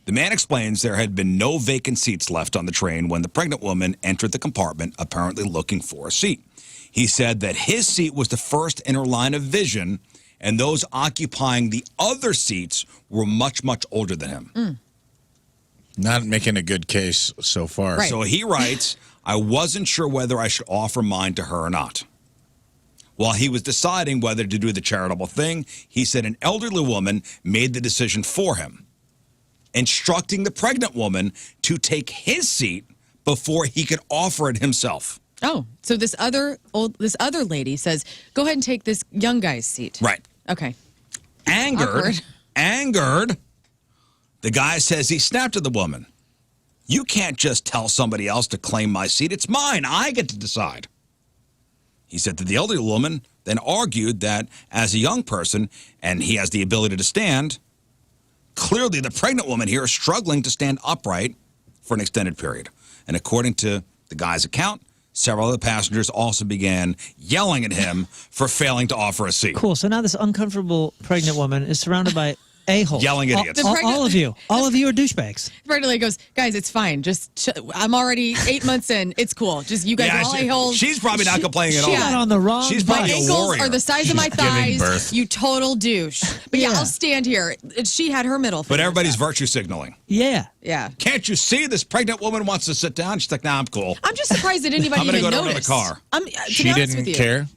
The man explains there had been no vacant seats left on the train when the pregnant woman entered the compartment, apparently looking for a seat. He said that his seat was the first in her line of vision, and those occupying the other seats were much, much older than him. Not making a good case so far. Right. So he writes, I wasn't sure whether I should offer mine to her or not. While he was deciding whether to do the charitable thing, he said an elderly woman made the decision for him, instructing the pregnant woman to take his seat before he could offer it himself. Oh, so this other lady says, go ahead and take this young guy's seat. Right. Okay. Angered, Awkward. the guy says he snapped at the woman. You can't just tell somebody else to claim my seat. It's mine. I get to decide. He said that the elderly woman then argued that as a young person, and he has the ability to stand, clearly the pregnant woman here is struggling to stand upright for an extended period. And according to the guy's account, several other passengers also began yelling at him for failing to offer a seat. Cool. So now this uncomfortable pregnant woman is surrounded by a-holes. Yelling idiots. All of you. All of you are douchebags. Pregnant lady goes, guys, it's fine. I'm already 8 months in. It's cool. Just you guys are all a-holes. She's probably not complaining at all. She got on the wrong She's bus. probably My a ankles warrior. are the size of my giving thighs. birth. You total douche. But yeah, Yeah. I'll stand here. She had her middle finger. But everybody's virtue signaling. Yeah. Yeah. Can't you see this pregnant woman wants to sit down? She's like, nah, I'm cool. I'm just surprised that anybody I'm gonna even go to noticed. another car. To She be honest didn't with you. care.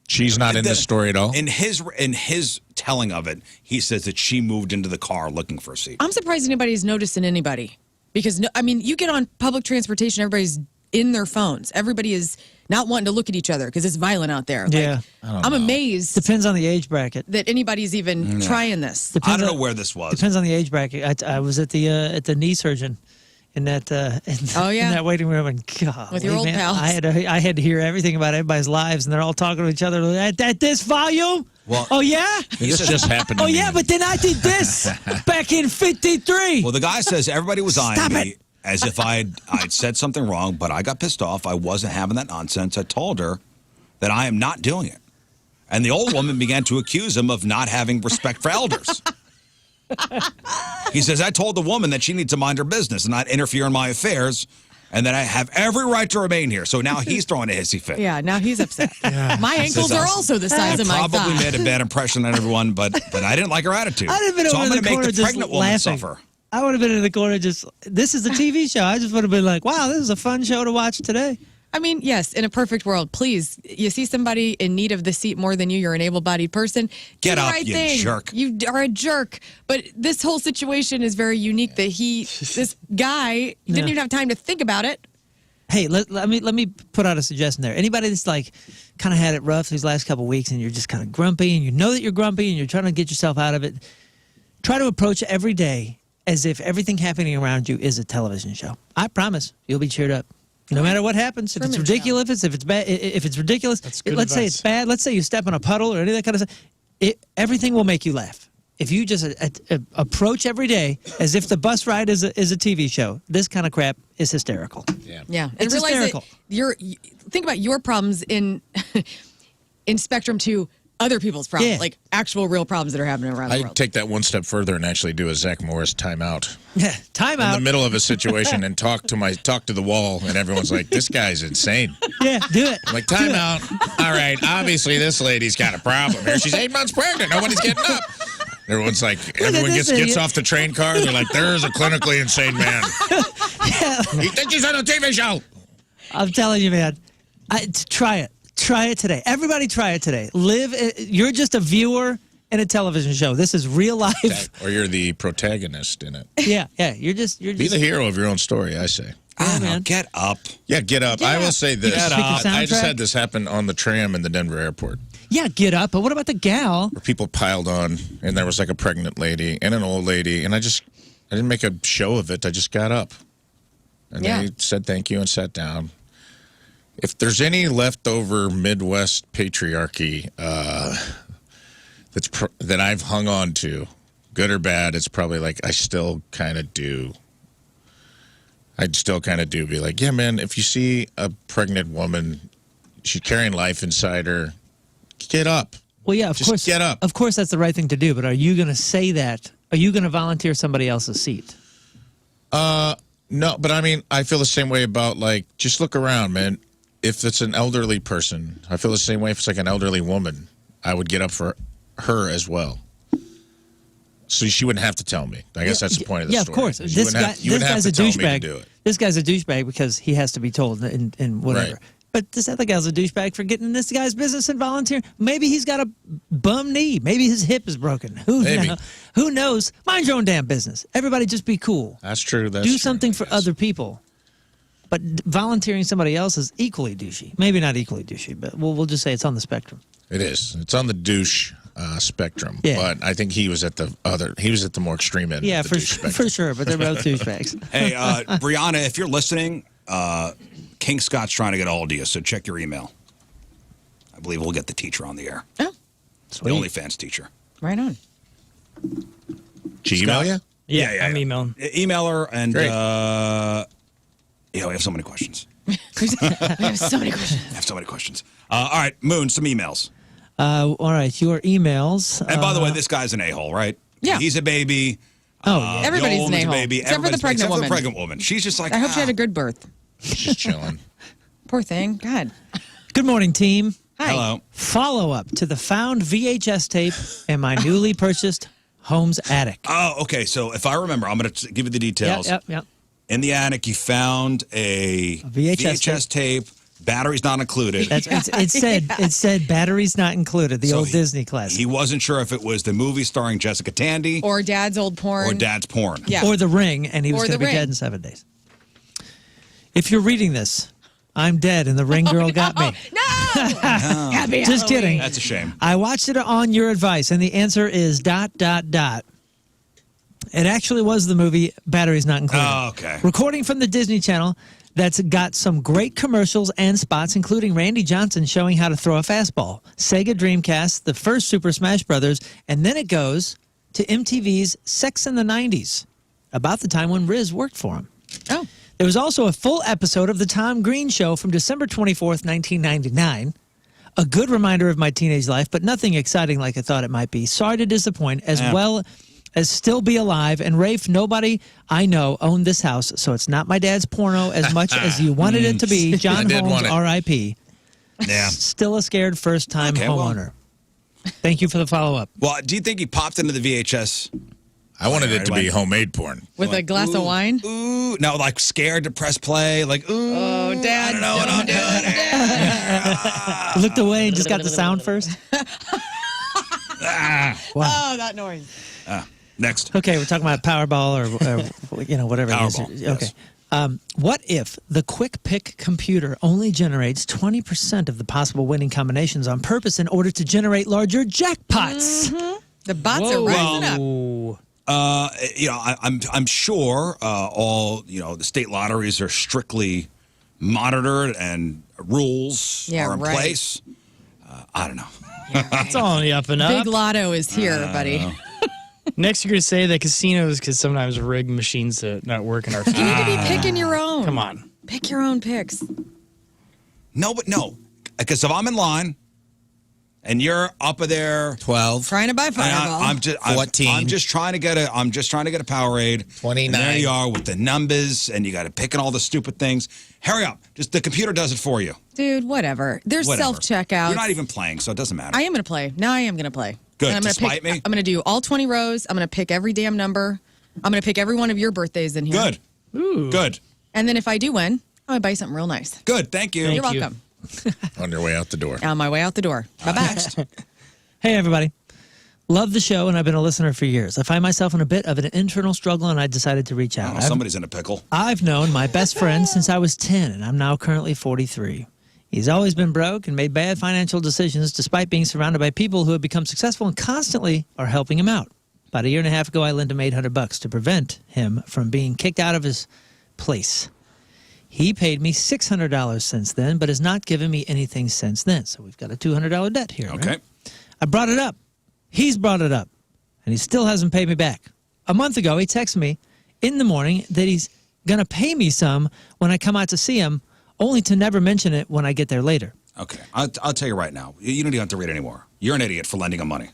She's not in this story at all. In his telling of it, he says that she moved into the car looking for a seat. I'm surprised anybody's noticing anybody. Because, you get on public transportation, everybody's in their phones. Everybody is not wanting to look at each other because it's violent out there. Yeah. I'm amazed Depends on the age bracket. that anybody's even trying this. I don't know where this was. Depends on the age bracket. I was at the knee surgeon in that in that waiting room, and God, With your old man, pals. I had to hear everything about everybody's lives, and they're all talking to each other at this volume. Well- oh yeah, This just happened to oh me. yeah, but then I did this back in '53. Well, the guy says everybody was eyeing Stop me it. as if I'd said something wrong, but I got pissed off. I wasn't having that nonsense. I told her that I am not doing it. And the old woman began to accuse him of not having respect for elders. He says, I told the woman that she needs to mind her business and not interfere in my affairs, and that I have every right to remain here. So now he's throwing a hissy fit. Yeah, now he's upset. My ankles are also the size of my Probably thigh. made a bad impression on everyone, but I didn't like her attitude. I'd have been so over I'm in going the to make corner the just pregnant woman laughing. suffer. I would have been in the corner just. This is a TV show. I just would have been like, wow, this is a fun show to watch today. Yes, in a perfect world, please, you see somebody in need of the seat more than you, you're an able-bodied person. Do Get the up, right you thing. jerk. You are a jerk. But this whole situation is very unique that this guy, he didn't even have time to think about it. Hey, let me put out a suggestion there. Anybody that's like kind of had it rough these last couple of weeks, and you're just kind of grumpy, and you know that you're grumpy, and you're trying to get yourself out of it, try to approach every day as if everything happening around you is a television show. I promise you'll be cheered up. No matter what happens, if it's Truman Show. ridiculous, if it's bad, if it's ridiculous, good let's say advice. it's bad. Let's say you step on a puddle or any of that kind of stuff. Everything will make you laugh. If you just approach every day as if the bus ride is a TV show, this kind of crap is hysterical. Yeah, and It's realize hysterical. that think about your problems in spectrum to other people's problems, Yeah. like actual real problems that are happening around the I world. take that one step further and actually do a Zach Morris timeout Yeah, time in out. the middle of a situation and talk to the wall, and everyone's like, "This guy's insane." Yeah, do it. I'm like, timeout. All right, obviously this lady's got a problem here. She's 8 months pregnant. Nobody's getting up. Everyone's like, everyone this gets idiot. off the train car. They're like, "There's a clinically insane man. He thinks he's on a TV show." I'm telling you, man. Try it. Try it today. Everybody try it today. You're just a viewer in a television show. This is real life. Or you're the protagonist in it. Yeah. You're just Be the hero of your own story, I say. I don't know. man. Get up. Yeah, get up. Get I will up. say this. Get up. I just Soundtrack? had this happen on the tram in the Denver airport Yeah, get up. But what about the gal? where people piled on, and there was like a pregnant lady and an old lady, and I didn't make a show of it. I just got up. And Yeah. they said thank you and sat down. If there's any leftover Midwest patriarchy that I've hung on to, good or bad, it's probably like I'd still kind of do be like, yeah, man, if you see a pregnant woman, she's carrying life inside her, get up. Well, yeah, of Just course. get up. Of course, that's the right thing to do. But are you going to say that? Are you going to volunteer somebody else's seat? No, but I mean, I feel the same way about, like, just look around, man. If it's an elderly person, I feel the same way if it's like an elderly woman. I would get up for her as well. So she wouldn't have to tell me. I guess that's the point of the Yeah, story. of course. You wouldn't have This guy's to a tell me to douchebag. do it. This guy's a douchebag because he has to be told and whatever. Right. But this other guy's a douchebag for getting in this guy's business and volunteering. Maybe he's got a bum knee. Maybe his hip is broken. Maybe. Who knows? Mind your own damn business. Everybody just be cool. That's true. That's Do true, something for yes. other people. But volunteering somebody else is equally douchey. Maybe not equally douchey, but we'll just say it's on the spectrum. It is. It's on the douche spectrum. Yeah. But I think he was at the more extreme end. Yeah, of the for douche spectrum. for sure. But they're both douchebags. Hey, Brianna, if you're listening, King Scott's trying to get a hold of you, so check your email. I believe we'll get the teacher on the air. Oh, The OnlyFans teacher. right on. She email you? Yeah, I'm emailing. Email her, and Great. we have so many questions. I have so many questions. I have so many questions. All right, Moon, some emails. All right, your emails. And by the way, this guy's an a-hole, right? Yeah. He's a baby. Oh, yeah. The Everybody's old an woman's a a-hole. baby. Except for the Everybody's- pregnant except for woman. the pregnant woman. She's just like, I hope she had a good birth. Just chilling. Poor thing. God. Good morning, team. Hi. Hello. Follow up to the found VHS tape in my newly purchased home's attic. Oh, okay. So if I remember, I'm going to give you the details. Yep. In the attic, you found a VHS tape. Batteries not included. It said batteries not included. The So old Disney classic. He wasn't sure if it was the movie starring Jessica Tandy Or dad's old porn. or Dad's porn. Yeah. Or The Ring, and he was Or going to The be dead Ring. in 7 days. If you're reading this, I'm dead and the Ring girl got me. No! Happy Just kidding. That's a shame. I watched it on your advice, and the answer is ... It actually was the movie Batteries Not Included. Oh, okay. Recording from the Disney Channel that's got some great commercials and spots, including Randy Johnson showing how to throw a fastball, Sega Dreamcast, the first Super Smash Brothers, and then it goes to MTV's Sex in the 90s, about the time when Rizz worked for him. Oh. There was also a full episode of The Tom Green Show from December 24th, 1999. A good reminder of my teenage life, but nothing exciting like I thought it might be. Sorry to disappoint, as well as still be alive. And Rafe, nobody I know owned this house, so it's not my dad's porno as much as you wanted it to be. John did Holmes, want it. R.I.P. Yeah. Still a scared first-time Okay, well. homeowner. Thank you for the follow-up. Well, do you think he popped into the VHS? I wanted it to be Like- homemade porn. With a glass of wine? Ooh, no, like scared to press play. Like, ooh, Oh, Dad. I don't know what I'm doing. Looked away and just got the sound first. Oh, that noise. Next. Okay, we're talking about Powerball or whatever Powerball, it is. yes. Okay. What if the Quick Pick computer only generates 20% of the possible winning combinations on purpose in order to generate larger jackpots? The bots are rising up. Whoa. I'm sure all the state lotteries are strictly monitored and rules Yeah, are in right. place. I don't know. It's all on the up and up. Big Lotto is here, buddy. Next, you're going to say that casinos could sometimes rig machines that not work in our You need to be favor. picking your own. Come on. Pick your own picks. No, because if I'm in line and you're up there, 12. Trying to buy and Fireball. I'm just 14. I'm just trying to get a Powerade. 29. And there you are with the numbers, and you got to pick in all the stupid things. Hurry up! Just the computer does it for you. Dude, whatever. There's Whatever. self-checkout. You're not even playing, so it doesn't matter. I am going to play. Now I am going to play. Good, And I'm gonna despite pick, me? I'm going to do all 20 rows. I'm going to pick every damn number. I'm going to pick every one of your birthdays in here. Good. Good. And then if I do win, I'm going to buy something real nice. Good. Thank you. You're Thank you. welcome. On your way out the door. On my way out the door. Bye-bye. Hey, everybody. Love the show, and I've been a listener for years. I find myself in a bit of an internal struggle, and I decided to reach out. Somebody's in a pickle. I've known my best friend since I was 10, and I'm now currently 43. He's always been broke and made bad financial decisions despite being surrounded by people who have become successful and constantly are helping him out. About a year and a half ago, I lent him $800 to prevent him from being kicked out of his place. He paid me $600 since then, but has not given me anything since then. So we've got a $200 debt here. Okay. Right? I brought it up. He's brought it up, and he still hasn't paid me back. A month ago, he texted me in the morning that he's going to pay me some when I come out to see him, only to never mention it when I get there later. Okay. I'll tell you right now. You don't even have to read anymore. You're an idiot for lending him money.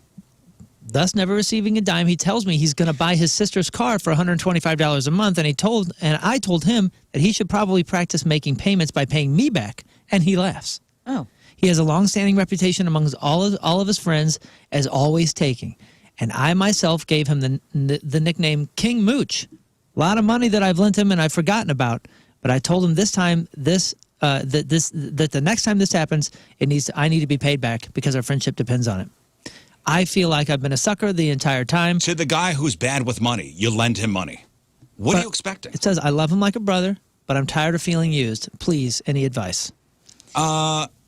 Thus never receiving a dime, he tells me he's going to buy his sister's car for $125 a month, and I told him that he should probably practice making payments by paying me back, and he laughs. Oh. He has a long-standing reputation amongst all of his friends as always taking, and I myself gave him the nickname King Mooch. A lot of money that I've lent him and I've forgotten about, but I told him that the next time this happens, I need to be paid back because our friendship depends on it. I feel like I've been a sucker the entire time. To the guy who's bad with money, you lend him money. What are you expecting? It says, I love him like a brother, but I'm tired of feeling used. Please, any advice?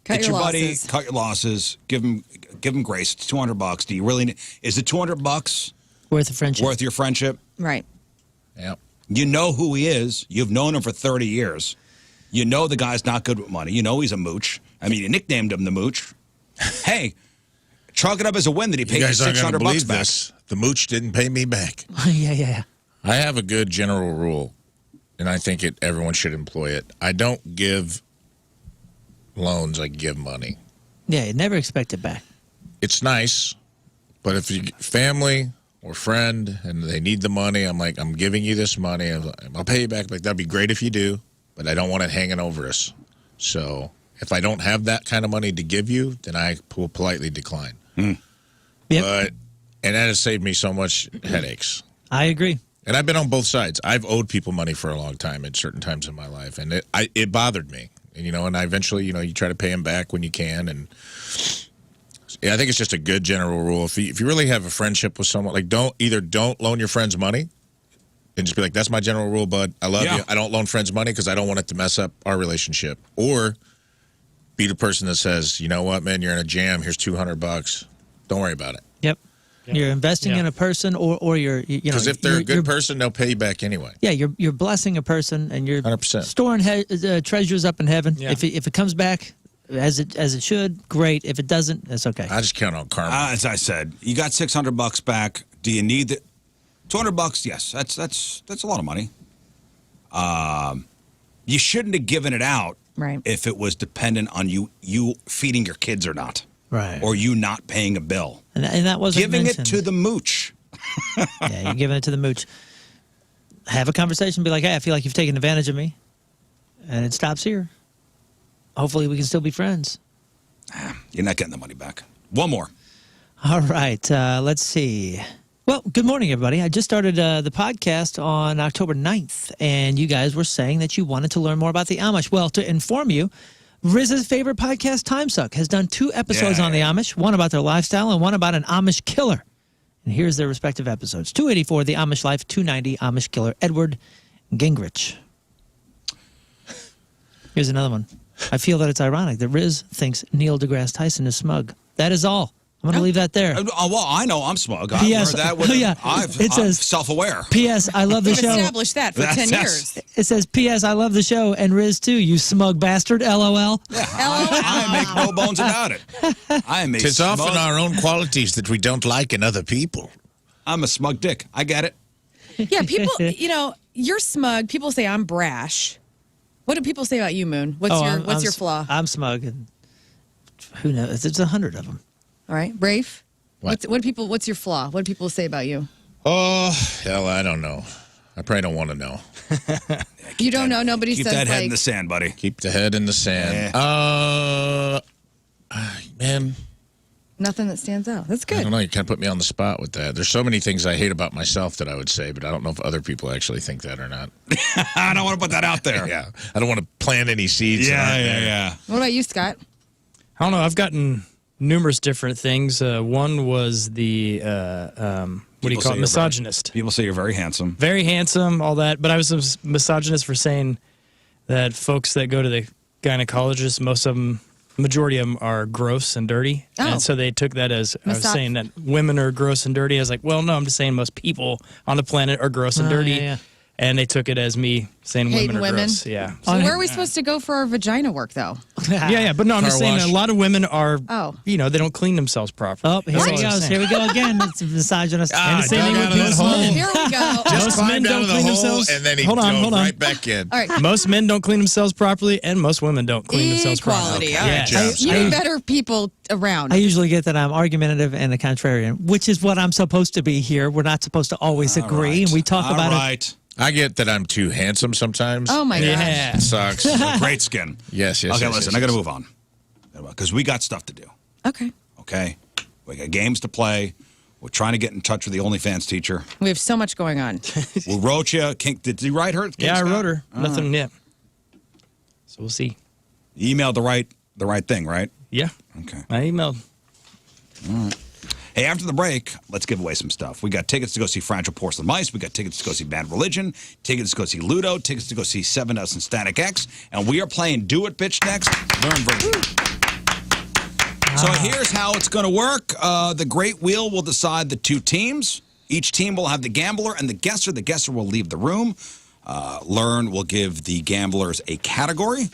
Cut your buddy, losses. cut your losses, give him grace. It's $200. Do you really need, is it $200 Worth of friendship. worth your friendship? Right. Yep. You know who he is. You've known him for 30 years. You know the guy's not good with money. You know he's a mooch. I mean, you nicknamed him the mooch. Hey, chalk it up as a win that he paid you guys aren't going to $600 believe back. this. The mooch didn't pay me back. Yeah. I have a good general rule, and I think everyone should employ it. I don't give loans, I give money. Yeah, you never expect it back. It's nice, but if you family or friend and they need the money, I'm like, I'm giving you this money. I'll pay you back. Like, that'd be great if you do, but I don't want it hanging over us. So if I don't have that kind of money to give you, then I will politely decline. Yep. And that has saved me so much headaches. I agree. And I've been on both sides. I've owed people money for a long time at certain times in my life, and it bothered me. And, and I eventually, you try to pay them back when you can. And yeah, I think it's just a good general rule. If you really have a friendship with someone, like don't loan your friends money and just be like, that's my general rule, bud. I love you. I don't loan friends money because I don't want it to mess up our relationship. Or be the person that says, you know what, man, you're in a jam. Here's $200. Don't worry about it. Yep. You're investing in a person, or you're because if they're a good person, they'll pay you back anyway. Yeah, you're blessing a person, and you're 100%. storing treasures up in heaven. Yeah. If it comes back as it should, great. If it doesn't, that's okay. I just count on karma. As I said, you got $600 back. Do you need the $200? Yes, that's a lot of money. You shouldn't have given it out, Right. if it was dependent on you feeding your kids or not, Right. or you not paying a bill. And that wasn't Giving mentioned. it to the mooch. Yeah, you're giving it to the mooch. Have a conversation. Be like, hey, I feel like you've taken advantage of me, and it stops here. Hopefully, we can still be friends. You're not getting the money back. One more. All right. Let's see. Well, good morning, everybody. I just started the podcast on October 9th, and you guys were saying that you wanted to learn more about the Amish. Well, to inform you, Rizz's favorite podcast, Time Suck, has done 2 episodes on the Amish, one about their lifestyle and one about an Amish killer. And here's their respective episodes. 284, The Amish Life, 290, Amish Killer, Edward Gingrich. Here's another one. I feel that it's ironic that Rizz thinks Neil deGrasse Tyson is smug. That is all. I'm going to leave that there. Well, I know I'm smug. I've P.S. heard that. With I'm says self-aware. P.S. I love the We've show. established that for 10 years. It says, P.S. I love the show, and Rizz too, you smug bastard, LOL. Yeah, I make no bones about it. I am a It's smug. often our own qualities that we don't like in other people. I'm a smug dick. I get it. Yeah, people, you're smug. People say I'm brash. What do people say about you, Moon? What's your flaw? I'm smug, and who knows? There's 100 of them. All right, Rafe. What? What's your flaw? What do people say about you? Oh, hell, I don't know. I probably don't want to know. You don't know. Nobody Keep says that head like in the sand, buddy. Keep the head in the sand. Man, nothing that stands out. That's I good. don't know. You kind of put me on the spot with that. There's so many things I hate about myself that I would say, but I don't know if other people actually think that or not. I don't want to put that out there. Yeah. I don't want to plant any seeds. Yeah. What about you, Scott? I don't know. I've gotten numerous different things. One was the what do you call it? Misogynist. People say you're very handsome. Very handsome, all that. But I was a misogynist for saying that folks that go to the gynecologist, most of them, majority of them are gross and dirty. Oh. And so they took that as, I was saying that women are gross and dirty. I was like, well, no, I'm just saying most people on the planet are gross and dirty. Yeah. And they took it as me saying Hating women are women? gross. Yeah. So where are we supposed to go for our vagina work, though? Yeah, but no, I'm just saying that a lot of women are, they don't clean themselves properly. Oh, here That's he all I'm goes. saying. Here we go again. It's misogynist. And the same thing with most men. Here we go. Just Most climbed men out don't of the clean hole, themselves. and then he Hold on, dove hold on. right back in. All right. Most men don't clean themselves properly, and most women don't clean themselves properly. Equality. All right. Yes. Good job, You Scott. better people around. I usually get that I'm argumentative and a contrarian, which is what I'm supposed to be here. We're not supposed to always agree, and we talk about it. I get that I'm too handsome sometimes. Oh, my gosh. Yeah. It sucks. Great skin. Yes. Okay, yes, listen, yes, I got to yes. move on because we got stuff to do. Okay. Okay, we got games to play. We're trying to get in touch with the OnlyFans teacher. We have so much going on. We wrote you. Did you write her? Yeah, I Scott? wrote her. Nothing yet. So we'll see. You emailed the right thing, right? Yeah. Okay. I emailed. Hey, after the break, let's give away some stuff. We got tickets to go see Fragile Porcelain Mice. We got tickets to go see Bad Religion. Tickets to go see Ludo. Tickets to go see 7 Us and Static X. And we are playing Do It Bitch next. Learn version. So here's how it's going to work. The Great Wheel will decide the two teams. Each team will have the gambler and the guesser. The guesser will leave the room. Lern will give the gamblers a category.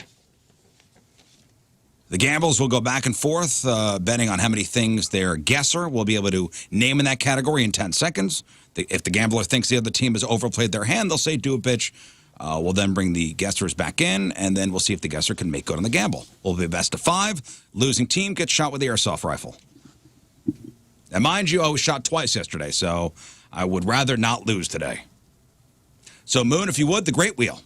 The gamblers will go back and forth, betting on how many things their guesser will be able to name in that category in 10 seconds. If the gambler thinks the other team has overplayed their hand, they'll say, do it, bitch. We'll then bring the guessers back in, and then we'll see if the guesser can make good on the gamble. We'll be best of 5. Losing team gets shot with the airsoft rifle. And mind you, I was shot twice yesterday, so I would rather not lose today. So, Moon, if you would, the Great Wheel.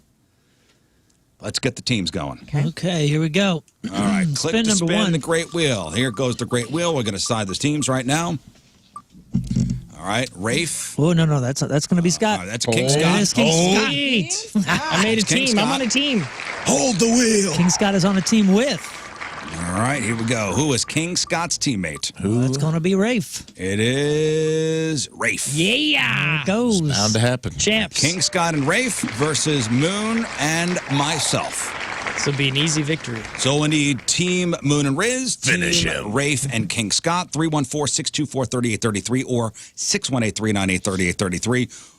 Let's get the teams going. Okay, here we go. All right, click Spin to number spin one. the Great Wheel. Here goes the Great Wheel. We're going to side the teams right now. All right, Rafe. Oh, no, that's going to be Scott. All right, that's King It Scott. is King Scott. Sweet. I made a King team. I'm Scott. on a team. Hold the wheel. King Scott is on a team with. All right, here we go. Who is King Scott's teammate? That's going to be Rafe. It is Rafe. Yeah. Goes. Bound to happen. Champs. King Scott and Rafe versus Moon and myself. This will be an easy victory. So we need Team Moon and Rizz, Finish Team him. Rafe and King Scott, 314-624-3833 or 618-398-3833.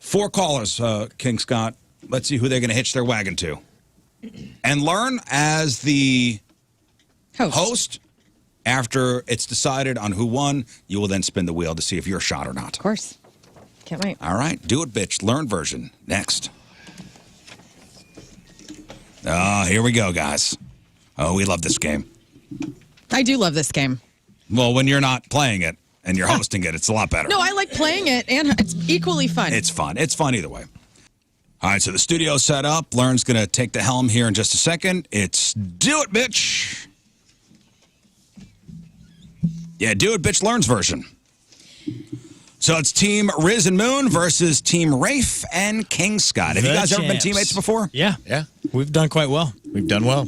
4 callers, King Scott. Let's see who they're going to hitch their wagon to. And Lern, as the host, after it's decided on who won, you will then spin the wheel to see if you're shot or not. Of course. Can't wait. All right, do it, bitch. Lern version. Next. Oh, here we go, guys. Oh, we love this game. I do love this game. Well, when you're not playing it and you're hosting it, it's a lot better. No, I like playing it, and it's equally fun. It's fun. It's fun either way. All right, so the studio's set up. Lern's going to take the helm here in just a second. It's Do It, Bitch. Yeah, Do It, Bitch, Lern's version. So it's Team Rizz and Moon versus Team Rafe and King Scott. Have you The guys ever been champs. teammates before? Yeah. Yeah. We've done quite well. We've done well.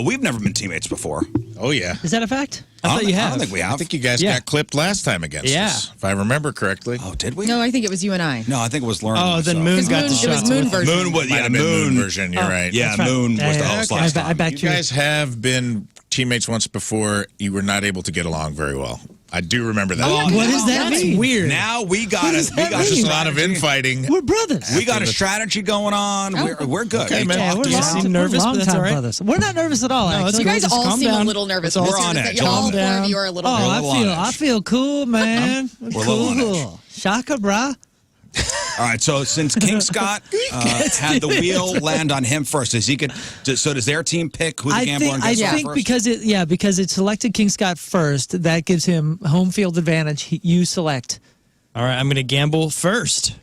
We've never been teammates before. Oh, yeah. Is that a fact? I thought you I have. don't think we have. I think you guys Yeah. got clipped last time against Yeah. us, if I remember correctly. Oh, did we? No, I think it was you and I. No, I think it was Lern. Oh, and then myself. Moon got Moon- the it was shots. Moon with- version. Moon was, Might yeah, have been Moon. version. You're right. Yeah, That's right. Moon was the Yeah, host okay. last I time. backed You you. guys have been teammates once before. You were not able to get along very well. I do remember that. What does that That's mean? weird. Now we got does it. that We got mean? Just a lot of strategy. infighting. We're brothers. We got a strategy going on. We're good. Okay, Hey, man. talk Yeah, to we're us. You long, seem nervous, we're but that's long-time all right. brothers. We're not nervous at all, No, actually. You guys Just all calm seem down. a little nervous. It's all We're on edge. All Calm 4 of down. you are a little Oh, nervous. I feel cool, man. We're a little on Cool. Shaka, brah. All right, so since King Scott had the wheel land on him first, does he get? So does their team pick who the gambler and I guesser think first? because it selected King Scott first, that gives him home field advantage. You select, All right, I'm going to gamble first.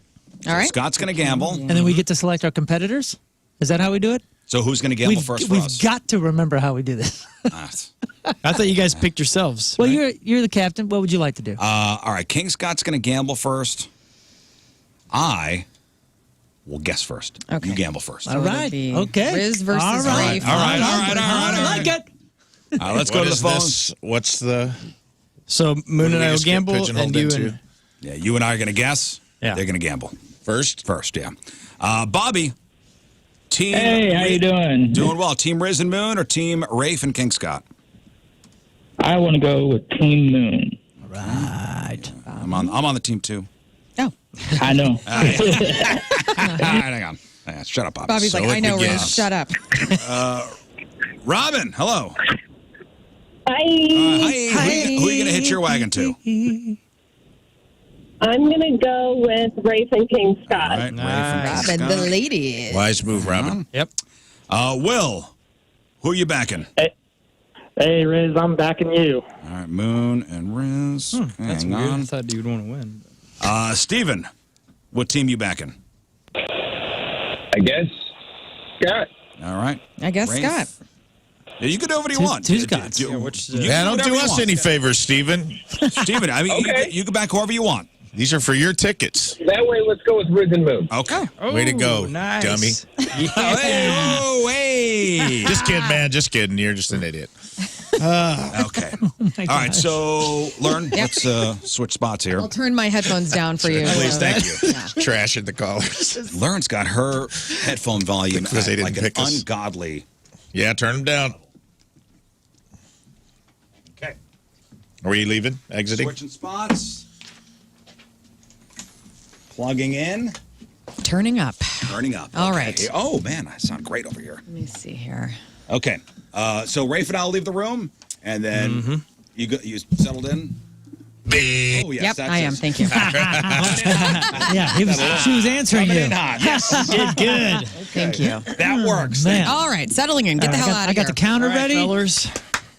All right. Scott's going to gamble. and then we get to select our competitors. Is that how we do it? So who's going to gamble first for we've us? got to remember how we do this. I thought you guys picked yourselves. Well, right? you're the captain. What would you like to do? All right, King Scott's going to gamble first. I will guess first. Okay. You gamble first. All right. be Okay. Rizz versus All right. Rafe. All right. I like it. Let's go What to the is phone. this? What's the? So Moon What do and we I will just get gamble, pigeonholed and you into? and Yeah, you and I are going to guess. Yeah. They're going to gamble. First? First, yeah. Bobby, team. Hey, how you doing? Doing well. Team Rizz and Moon or Team Rafe and King Scott? I want to go with Team Moon. Right. I'm on the team too. Oh, I know. All right, hang on. Shut up, Bobby. Bobby's So like, I it know, begins. Rizz. Shut up. Robin, hello. Hi. Hi. Who are you going to hitch your wagon to? I'm going to go with Rafe and King Scott. All right, Rafe and King Robin, Scott. the ladies. Wise move, Robin. Yep. Will, who are you backing? Hey, Riz, I'm backing you. All right, Moon and Rizz. That's Hang weird. I on. thought you'd want to win. Steven, what team you backing? I guess Scott. All right. I guess Rafe. Scott. Yeah, you can do whatever you Two- want. two Scots. You- Yeah, which, you Yeah, can don't whatever do you us want. any favors, Steven. Steven, I mean, Okay. you can back whoever you want. These are for your tickets. That way, let's go with Riz and Moon. Okay. Way to go, nice. dummy. Hey. Just kidding, man. Just kidding. You're just an idiot. Okay. All right, so Lern, let's switch spots here. I'll turn my headphones down for you. Please, so- thank you. Trashing the callers. Lern's got her headphone volume Because they at didn't like an pick us. ungodly. Yeah, turn them down. Okay. Are we leaving? Exiting? Switching spots. Plugging in. Turning up. Turning up. All Okay. right. Oh, man, I sound great over here. Let me see here. Okay. So Rafe and I will leave the room, and then you settled in? Oh, yes. Yep, that's I am. it. Thank you. Yeah, she was answering Coming you. in hot. Yes. Did good. Thank you. That works. Man. All right, settling in. Get the hell out of I here. got the counter All right, ready. fellas.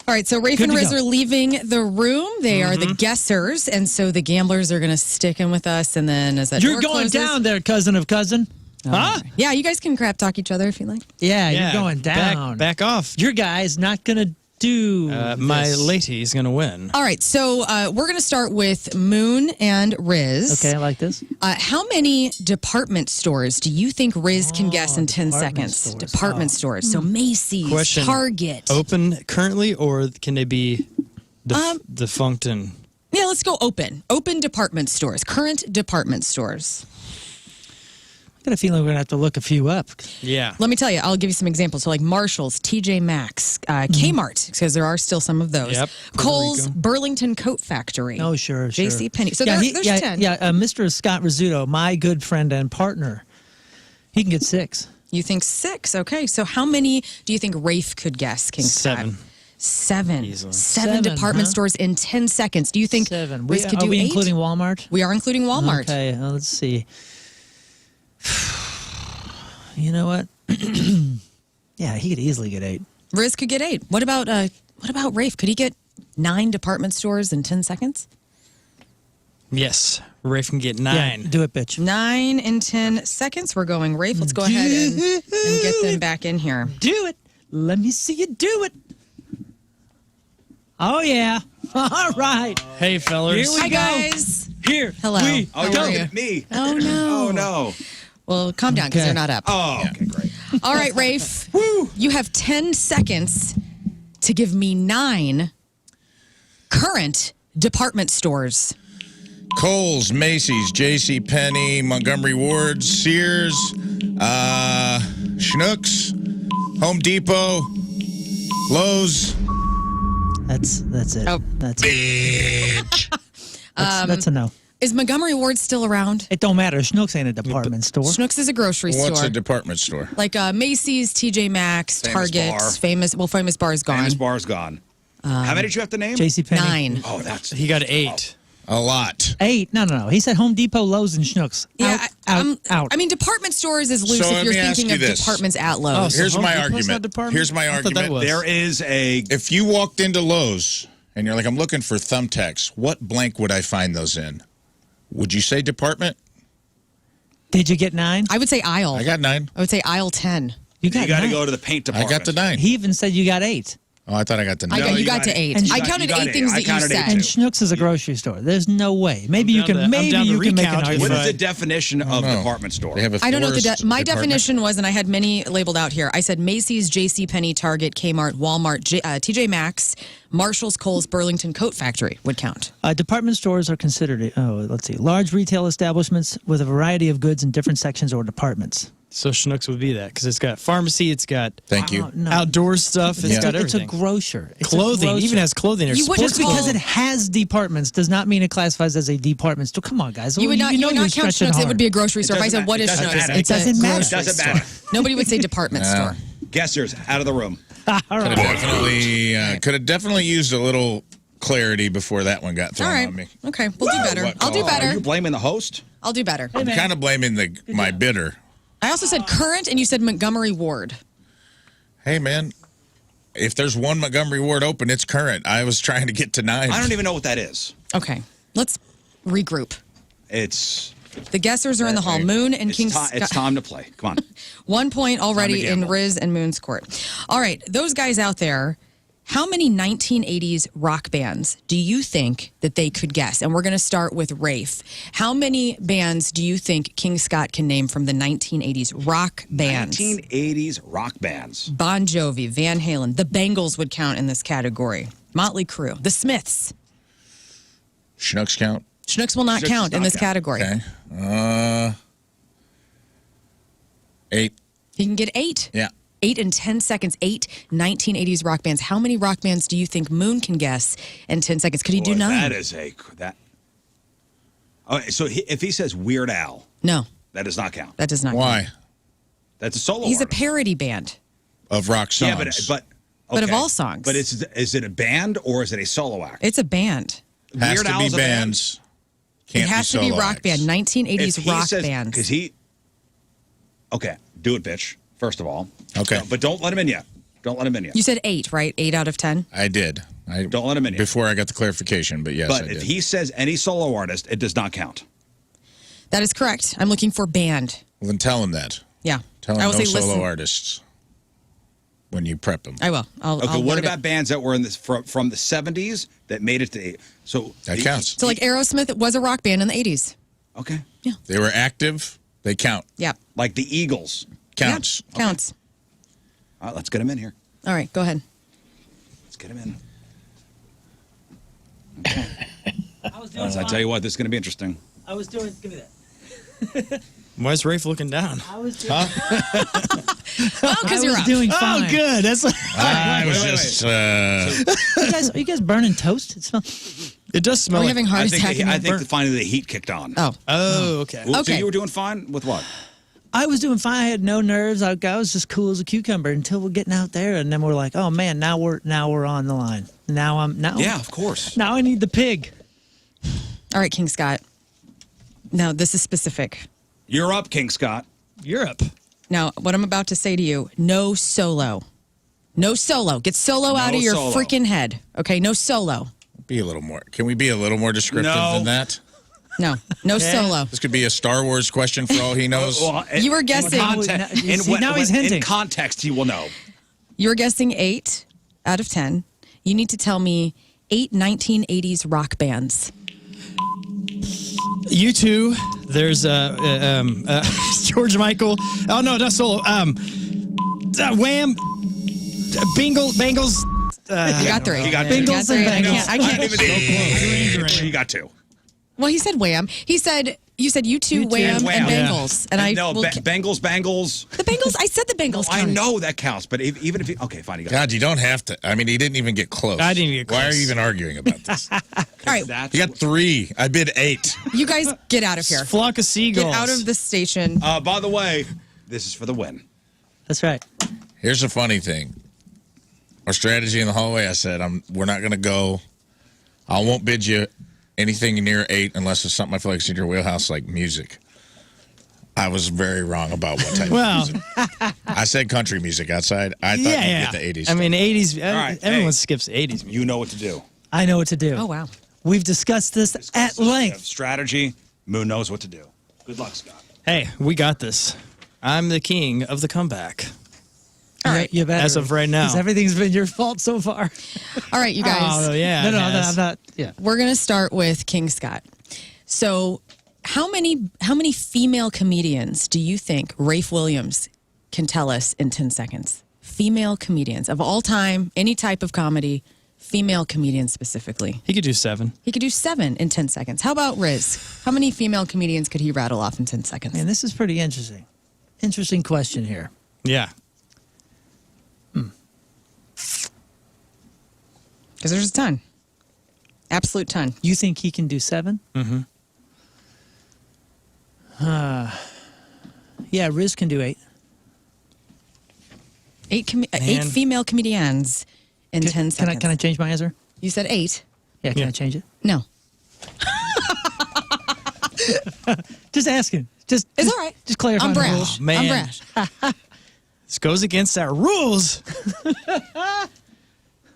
All right, so Rafe Good and to Rizz go. are leaving the room. They are the guessers, and so the gamblers are going to stick in with us. And then as that You're door going closes, down there, cousin of cousin. Huh? Yeah, you guys can crap talk each other if you like. Yeah, Yeah, you're going down. Back off. Your guy's not gonna do. My this. lady's going to win. All right, so we're going to start with Moon and Rizz. Okay, I like this. How many department stores do you think Rizz can guess in 10 department seconds? stores. Department stores. So Macy's, Question. Target. Open currently, or can they be defunct and... Yeah, let's go open. Open department stores. Current department stores. I got a feeling we're gonna have to look a few up. Yeah. Let me tell you, I'll give you some examples. So, like Marshall's, TJ Maxx, Kmart, because there are still some of those. Yep. Kohl's, Puerto Rico. Burlington Coat Factory. Oh, sure. J.C. Penney. So yeah, there's 10. Yeah, Mr. Scott Rizzuto, my good friend and partner, he can get 6. You think 6? Okay. So how many do you think Rafe could guess, King Scott? 7. 7. Easily. 7 department huh? stores in 10 seconds. Do you think 7. Rizz could Are do we 8? including Walmart? We are including Walmart. Okay, let's see. You know what? Yeah, he could easily get 8. Rizz could get 8. What about Rafe? Could he get 9 department stores in 10 seconds? Yes. Rafe can get 9. Yeah, do it, bitch. 9 in 10 seconds. We're going Rafe. Let's go ahead and get them back in here. Do it. Let me see you do it. Oh, yeah. All right. Hey, fellas. Here we Hi, go. guys. Here. Hello. We How Oh, are you're you? looking at me. Oh, no. Oh, no. Well, calm down because Okay. they're not up. Oh, okay, great. All right, Rafe. You have 10 seconds to give me 9 current department stores. Kohl's, Macy's, J.C. Penney, Montgomery Ward, Sears, Schnucks, Home Depot, Lowe's. That's it. Oh. That's it. That's a no. Is Montgomery Ward still around? It don't matter. Schnucks ain't a department store. Schnucks is a grocery What's store. a department store? Like Macy's, TJ Maxx, Famous Target, Bar. Famous Bar is gone. Famous bar's gone. How many did you have to name? J.C. Penney. 9. Oh, that's... He got 8. A lot. 8. No. He said Home Depot, Lowe's, and Schnucks. Yeah, Out. I mean, department stores is loose So if let you're me ask thinking you of this. departments at Lowe's. Oh, so Here's Home my Depot's argument. not department? Here's my I thought that argument. was. There is a... If you walked into Lowe's and you're like, I'm looking for thumbtacks, what blank would I find those in? Would you say department? Did you get 9? I would say aisle. I got 9. I would say aisle 10. You got You got to 9. go to the paint I department. got the 9. He even said you got 8. Oh, I thought I got the I nine. got, you you got got to it. 8. And I you counted got 8 8. things I that you counted 8 said. too. And Schnucks is a grocery store. There's no way. Maybe you down can. to- Maybe I'm down to you can make recount an if What argument. is the definition of No. department store? They have a I don't know what florist my department. definition was, and I had many labeled out here. I said Macy's, JCPenney, Target, Kmart, Walmart, TJ Maxx, Marshall's, Kohl's, Burlington Coat Factory would count. Department stores are considered, let's see, large retail establishments with a variety of goods in different sections or departments. So Schnucks would be that because it's got pharmacy, it's got Thank you. No. outdoor stuff, it's Yeah. got It's a everything. grocer. It's a Clothing, grocer. even has clothing. Or You wouldn't sports Just because call- it has departments does not mean it classifies as a department store. Come on, guys. You would not, know count you're Schnucks. stretching It hard. would be a grocery store. If I doesn't said, what is matter. It Schnucks? doesn't It's a matter. It doesn't matter. grocery Doesn't store. matter. Nobody would say department store. Guessers out of the room. All Could have right. definitely used a little clarity before that one got thrown All right. on me. Okay. We'll do better. What I'll do call? Are better. you blaming the host? I'll do better. I'm kind of blaming my bidder. I also said current, and you said Montgomery Ward. Hey, man, if there's one Montgomery Ward open, it's current. I was trying to get to 9. I don't even know what that is. Okay. Let's regroup. It's The guessers are in the hall. Moon and King it's time to play. Come on. 1 point already in gamble. Rizz and Moon's court. All right, those guys out there, how many 1980s rock bands do you think that they could guess? And we're going to start with Rafe. How many bands do you think King Scott can name from the 1980s rock bands? 1980s rock bands. Bon Jovi, Van Halen, the Bangles would count in this category. Motley Crue, the Smiths. Schnucks count? Schnucks will not Schnucks count does in not this count. category. Okay. 8. You can get 8. Yeah. 8 in 10 seconds. 8 1980s rock bands. How many rock bands do you think Moon can guess in 10 seconds? Could he do Boy, 9? That is that. Okay, so if he says Weird Al, No, that does not count. that does not Why? count. That's a solo. He's a artist. parody band. Of rock songs. Yeah, But of okay. all songs. But is it a band or is it a solo act? It's a band. Has Weird to Al's be a band? bands. Can't It has be to be solo rock acts. band. 1980s rock bands. Because he. Okay, do it, bitch. First of all. Okay. No, but don't let him in yet. Don't let him in yet. You said 8, right? 8 out of 10? I did. Don't let him in yet. Before I got the clarification, but yes, I But did. if he says any solo artist, it does not count. That is correct. I'm looking for band. Well, then tell him that. Yeah. Tell him I will no say solo listen. artists when you prep them. I will. I'll Okay, I'll what word about it. bands that were in this from the 70s that made it to so That counts. So, like Aerosmith was a rock band in the 80s. Okay. They were active. They count. Yeah. Like the Eagles. Counts. Yeah, counts. All right, let's get him in here. All right, go ahead. Let's get him in. I was doing I tell you what, this is going to be interesting. I was doing. Give me that. Why is Rafe looking down? I was doing. Oh, because you're up. doing fine. Oh, good. That's I was wait, just. Are you guys burning toast? It smells. it does smell Are we like. having heart I attack? think finally the heat kicked on. Oh, Oh, okay. So okay. you were doing fine with what? I was doing fine. I had no nerves. I was just cool as a cucumber until we're getting out there, and then we're like, oh man, now we're on the line. Now Of course. Now I need the pig. all right, King Scott. Now, this is specific. You're up, King Scott. Europe. Now, what I'm about to say to you, no solo. No solo. Get solo out of your solo. freaking head. Okay, no solo. Be a little more. Can we be a little more descriptive No. than that? No solo. This could be a Star Wars question for all he knows. You were guessing- Now he's hinting. In context, he will know. You're guessing 8 out of 10. You need to tell me 8 1980s rock bands. U2. There's George Michael. Oh no, not solo. Wham. Bengals. You got 3. He got You got Bengals 3. and Bengals. I can't. He got 2. Well, he said Wham. You said U2, Wham, and Bengals. And I no, will- Bengals. the Bengals. I said the Bengals. I counted. know that counts, but even if he okay, fine. You got God, you don't have to. I mean, he didn't even get close. I didn't get Why are close. you even arguing about this? All right, That's You got 3. I bid 8. you guys get out of here. Flock of seagulls. Get out of the station. by the way, this is for the win. That's right. Here's the funny thing. Our strategy in the hallway, I said, we're not going to go. I won't bid you anything near 8 unless it's something I feel like is in your wheelhouse, like music. I was very wrong about what type Well, of music. I said country music outside. I thought yeah. you'd get the 80s. I mean, 80s. right, Everyone hey. skips 80s. music. You know what to do. I know what to do. Oh, wow. We've discussed this at length. Strategy. Moon knows what to do. Good luck, Scott. Hey, we got this. I'm the king of the comeback. All right. You better. As of right now. 'Cause everything's been your fault so far. All right, you guys. Oh, yeah. No, it I'm has. not. Yeah. We're going to start with King Scott. So, how many female comedians do you think Rafe Williams can tell us in 10 seconds? Female comedians of all time, any type of comedy, female comedians specifically. He could do 7. He could do 7 in 10 seconds. How about Rizz? How many female comedians could he rattle off in 10 seconds? Man, this is pretty interesting. Interesting question here. Yeah. Because there's a ton. Absolute ton. You think he can do 7? Mm-hmm. Yeah, Rizz can do 8. 8 female comedians in 10 seconds. Can I change my answer? You said 8. Yeah, can I change it? No. Just asking. It's all right. Just clarifying I'm the brash. rules. Man. I'm brash. This goes against our rules.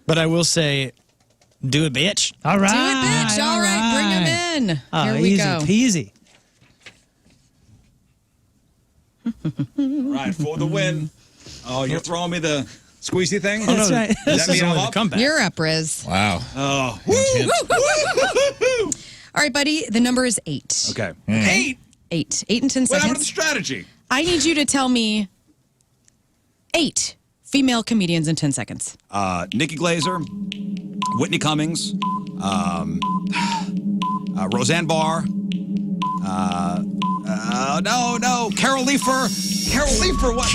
But I will say, do it, bitch. All right. Do it, bitch. All right. Bring him in. Oh, Here we easy go. peasy. All right, for the win. Oh, you're throwing me the squeezy thing? That's right. This That mean is I'm only the up? comeback. You're up, Rizz. Wow. Oh, All right, buddy. The number is 8. okay. 8 in 10 What happened to the seconds. strategy? I need you to tell me 8 female comedians in 10 seconds. Nikki Glazer, Whitney Cummings, Roseanne Barr. No, Carol Leifer. Carol Leifer, what?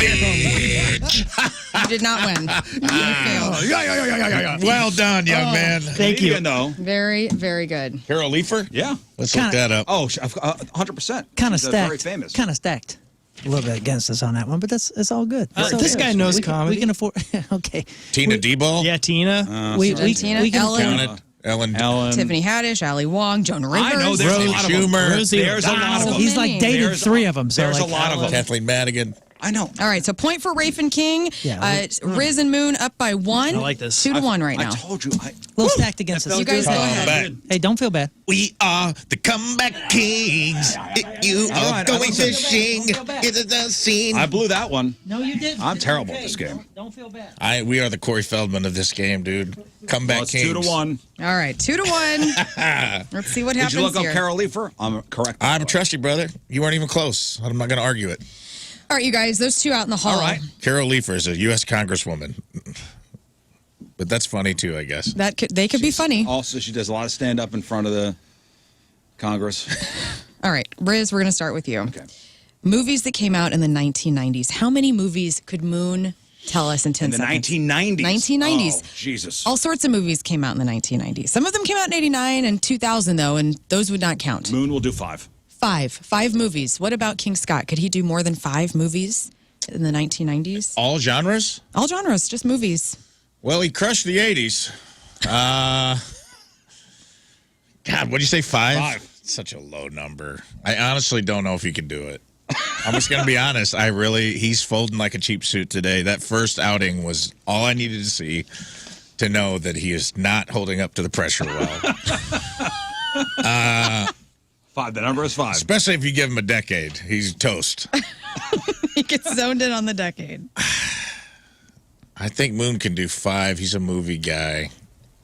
You did not win. You failed. Yeah. Well done, young man. Thank you. No. Very, very good. Carol Leifer? Yeah. Let's look that up. Oh, 100%. Kind of She's, stacked. Very famous. Kind of stacked. A little bit against us on that one, but it's all good. It's all this good. guy knows we comedy. We can afford. Okay. Tina Debo? Yeah, Tina. We Tina, can Ellen. Counted. Ellen. Tiffany Haddish, Ali Wong, Joan Rivers. I know there's a Rose lot of them. Schumer. Rosie There's a lot of O'Donnell. them. He's like dated There's- 3 of them. So There's like, a lot of them. Kathleen Madigan. I know. All right, so point for Rafe and King. Yeah, Rizz and Moon up by 1. I like this. 2 to 1 right I now. told you. a little stacked against us. You guys go ahead. Back. Hey, don't feel bad. We are the comeback kings. You All are right, going I listen. fishing. It is the scene. I blew that one. No, you didn't. I'm terrible at this game. Don't feel bad. We are the Corey Feldman of this game, dude. Comeback Well, it's kings. 2 to 1. All right, 2 to 1. Let's see what Did happens you look up here. Carol Leifer? I'm correct. I trust you, brother. You weren't even close. I'm not going to argue it. All right, you guys, those 2 out in the hall. All right. Carol Leifer is a U.S. Congresswoman. But that's funny, too, I guess. They could be funny. Also, she does a lot of stand up in front of the Congress. All right, Rizz, we're going to start with you. Okay. Movies that came out in the 1990s. How many movies could Moon tell us in 10 In the seconds? 1990s. 1990s. Oh, Jesus. All sorts of movies came out in the 1990s. Some of them came out in 89 and 2000, though, and those would not count. Moon will do 5. 5 movies. What about King Scott? Could he do more than 5 movies in the 1990s? All genres? All genres, just movies. Well, he crushed the 80s. God, what'd you say, 5? 5. Such a low number. I honestly don't know if he can do it. I'm just going to be honest. He's folding like a cheap suit today. That first outing was all I needed to see to know that he is not holding up to the pressure well. 5. The number is 5. Especially if you give him a decade. He's toast. He gets zoned in on the decade. I think Moon can do 5. He's a movie guy.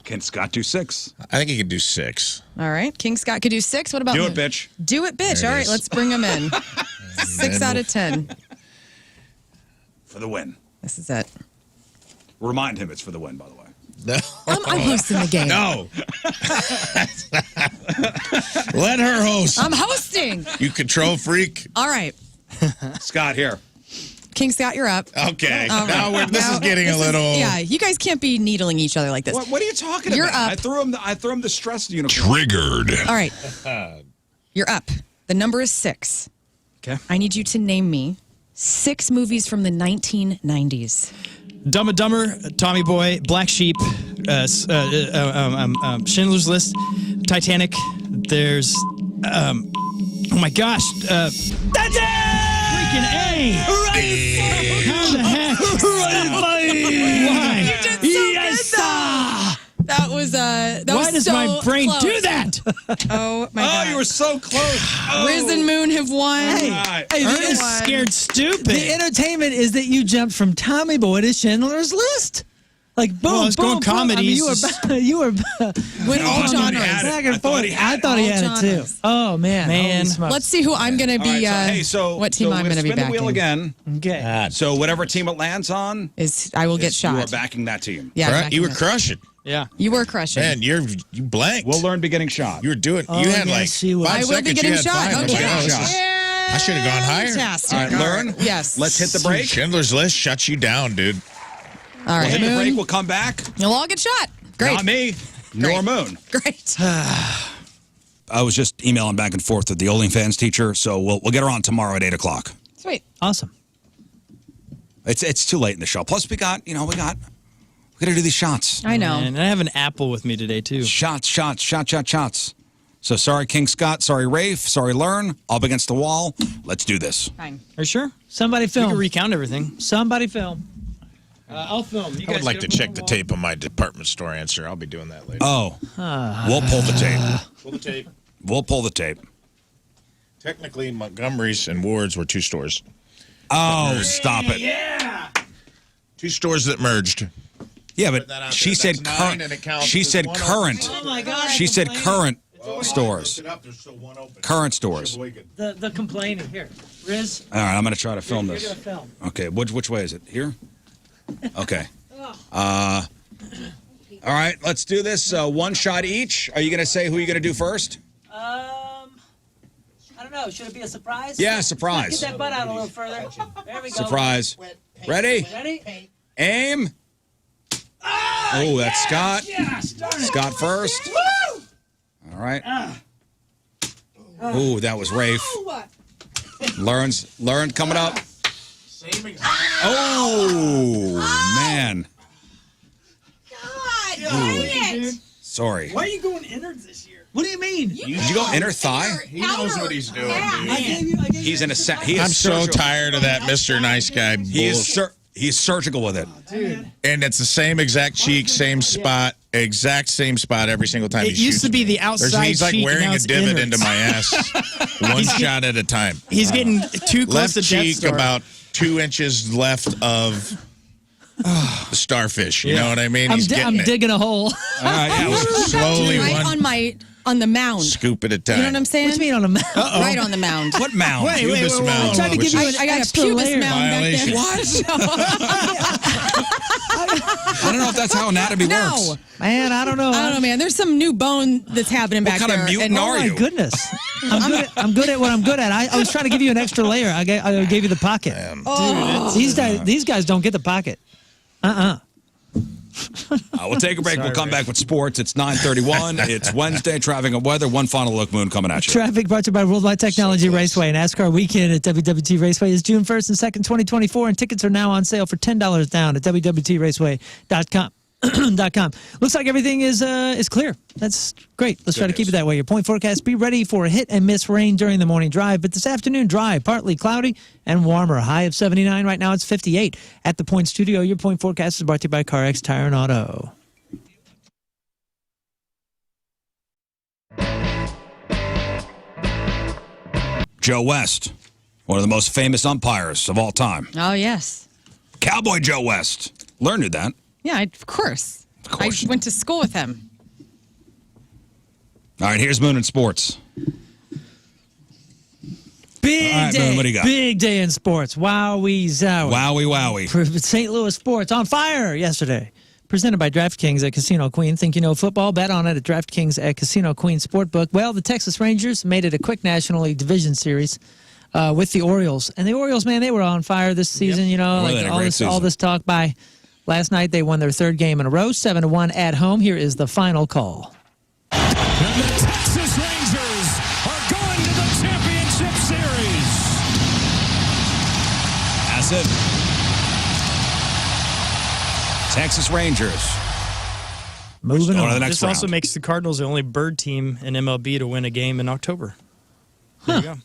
Can Scott do 6? I think he can do 6. All right. King Scott could do 6. What about Do Moon? it, bitch. Do it, bitch. There it All right, is. let's bring him in. 6 out of 10. For the win. This is it. Remind him it's for the win, by the way. No. I'm hosting the game. No. Let her host. I'm hosting. You control freak. All right. Scott, here. King Scott, you're up. Okay. All right. Now this is getting This a little. Yeah, you guys can't be needling each other like this. What are you talking You're about? up. I threw him the stress uniform. Triggered. All right. You're up. The number is 6. Okay. I need you to name me 6 movies from the 1990s. Dumb and Dumber, Tommy Boy, Black Sheep, Schindler's List, Titanic. There's, oh my gosh, that's it! Freaking A! How the heck? Why? You did so good, though. That was Why was does so my brain close. do that? Oh, my God. you were so close. Rizz and Moon have won. Hey, the, Ernest scared stupid. the entertainment is that you jumped from Tommy Boy to Schindler's List. Like boom, Well, I was boom, going boom. comedies. I mean, you were Win all I thought he genres. had it. back and I thought forth. he had I thought he All had it too. genres. Oh man, Man. Holy smokes. Let's see who I'm going to be. What team I'm going to be spin the wheel backing. again. Okay. So whatever team it lands on, I will get you are shot. backing that team. Yeah, All right, backing you were that. crushing. Yeah. You were crushing. Man, you blanked. We'll learn beginning shot. You were doing. Oh, you had yes, like she was. 5 I will seconds. be getting you had shot. five. Okay. I was like, oh, Shot. I should have gone higher. Fantastic. All right, Lern. Yes. Let's hit the break. Schindler's List shuts you down, dude. All right, Hit the break. Moon. We'll come back. You'll all get shot. Great. Not me, nor Moon. Great. I was just emailing back and forth with the OnlyFans teacher, so we'll get her on tomorrow at 8 o'clock. Sweet. Awesome. It's too late in the show. Plus, we got to do these shots. I know. And I have an apple with me today, too. Shots. So sorry, King Scott. Sorry, Rafe. Sorry, Lern. Up against the wall. Let's do this. Fine. Are you sure? Somebody You film. can recount everything. Somebody film. I'll film. You I would guys like to get check the tape on my department store answer. I'll be doing that later. Oh, we'll pull the tape. Pull the tape. We'll pull the tape. Technically, Montgomery's and Ward's were 2 stores. Oh, stop it. Yeah. 2 stores that merged. Yeah, Put that but out she there. said That's 9 current. and it counts She as said one current. Oh my God. She said current stores. There's still one open. Current stores. All The complaining here. Rizz, right, I'm going to try to film you're this. gonna film. Okay, which way is it? Here? Okay. All right, let's do this. 1 shot each. Are you going to say who you're going to do first? I don't know. Should it be a surprise? Yeah, surprise. Get that butt out a little further. There we go. Surprise. Ready? Ready? Aim. Oh, that's Scott. Scott first. All right. Oh, that was Rafe. Lern coming up. Oh, man. Sorry. Why are you going innards this year? What do you mean? Did you go inner thigh? He knows what he's doing, dude. I gave you He's in a set. He is I'm so surgical. tired of that Mr. Nice Guy He bullshit. is he's surgical with it. And it's the same exact cheek, same spot, exact same spot every single time It he used shoots to be me. the outside He's like cheek, wearing now a it's divot innards. into my ass, one shot at a time. He's getting too close Left to Death cheek Star. about 2 inches left of the starfish. You know what I mean? I'm, He's I'm getting it. digging a hole. Slowly, Right one on the mound. scoop at a time. You know what I'm saying? What do you mean on a mount? Right on the mound. What mound? Wait, Pubis mound, I'm trying to which give you is an I got a extra pubis layer. mound Violation. back there. I don't know if that's how anatomy No. works. Man, I don't know. I don't know, man. There's some new bone that's happening back kind of there. mutant and- are Oh my you? goodness. I'm good at what I'm good at. I was trying to give you an extra layer. I gave you the pocket. These guys don't get the pocket. We'll take a break. We'll come back with sports. It's 9:31. It's Wednesday. Traffic and weather. One final look, Moon, coming at you. Traffic brought to you by Worldwide Technology Raceway. NASCAR weekend at WWT Raceway is June 1st and 2nd, 2024, and tickets are now on sale for $10 down at WWTRaceway.com. Looks like everything is clear. That's great. Let's try to keep it that way. Your point forecast: be ready for hit and miss rain during the morning drive, but this afternoon dry, partly cloudy and warmer. High of 79. Right now it's 58 at the Point Studio. Your point forecast is brought to you by CarX Tire and Auto. Joe West, one of the most famous umpires of all time. Oh, yes. Cowboy Joe West. Lern knew that. Yeah, of course. course. I went to school with him. All right, here's Moon in sports. Big All right, day. Boone, what do you got? Big day in sports. Wowie zowie. Wowie. St. Louis sports on fire yesterday. Presented by DraftKings at Casino Queen. Think you know football? Bet on it at DraftKings at Casino Queen Sportbook. Well, the Texas Rangers made it a quick National League Division Series with the Orioles. And the Orioles, man, they were on fire this season. You know, Well, they like had a all great this season. talk by last night. They won their 3rd game in a row, 7-1 at home. Here is the final call. And the Texas Rangers are going to the championship series. That's it. Texas Rangers. Moving Going to on. the next This round. also makes the Cardinals the only bird team in MLB to win a game in October. There you go.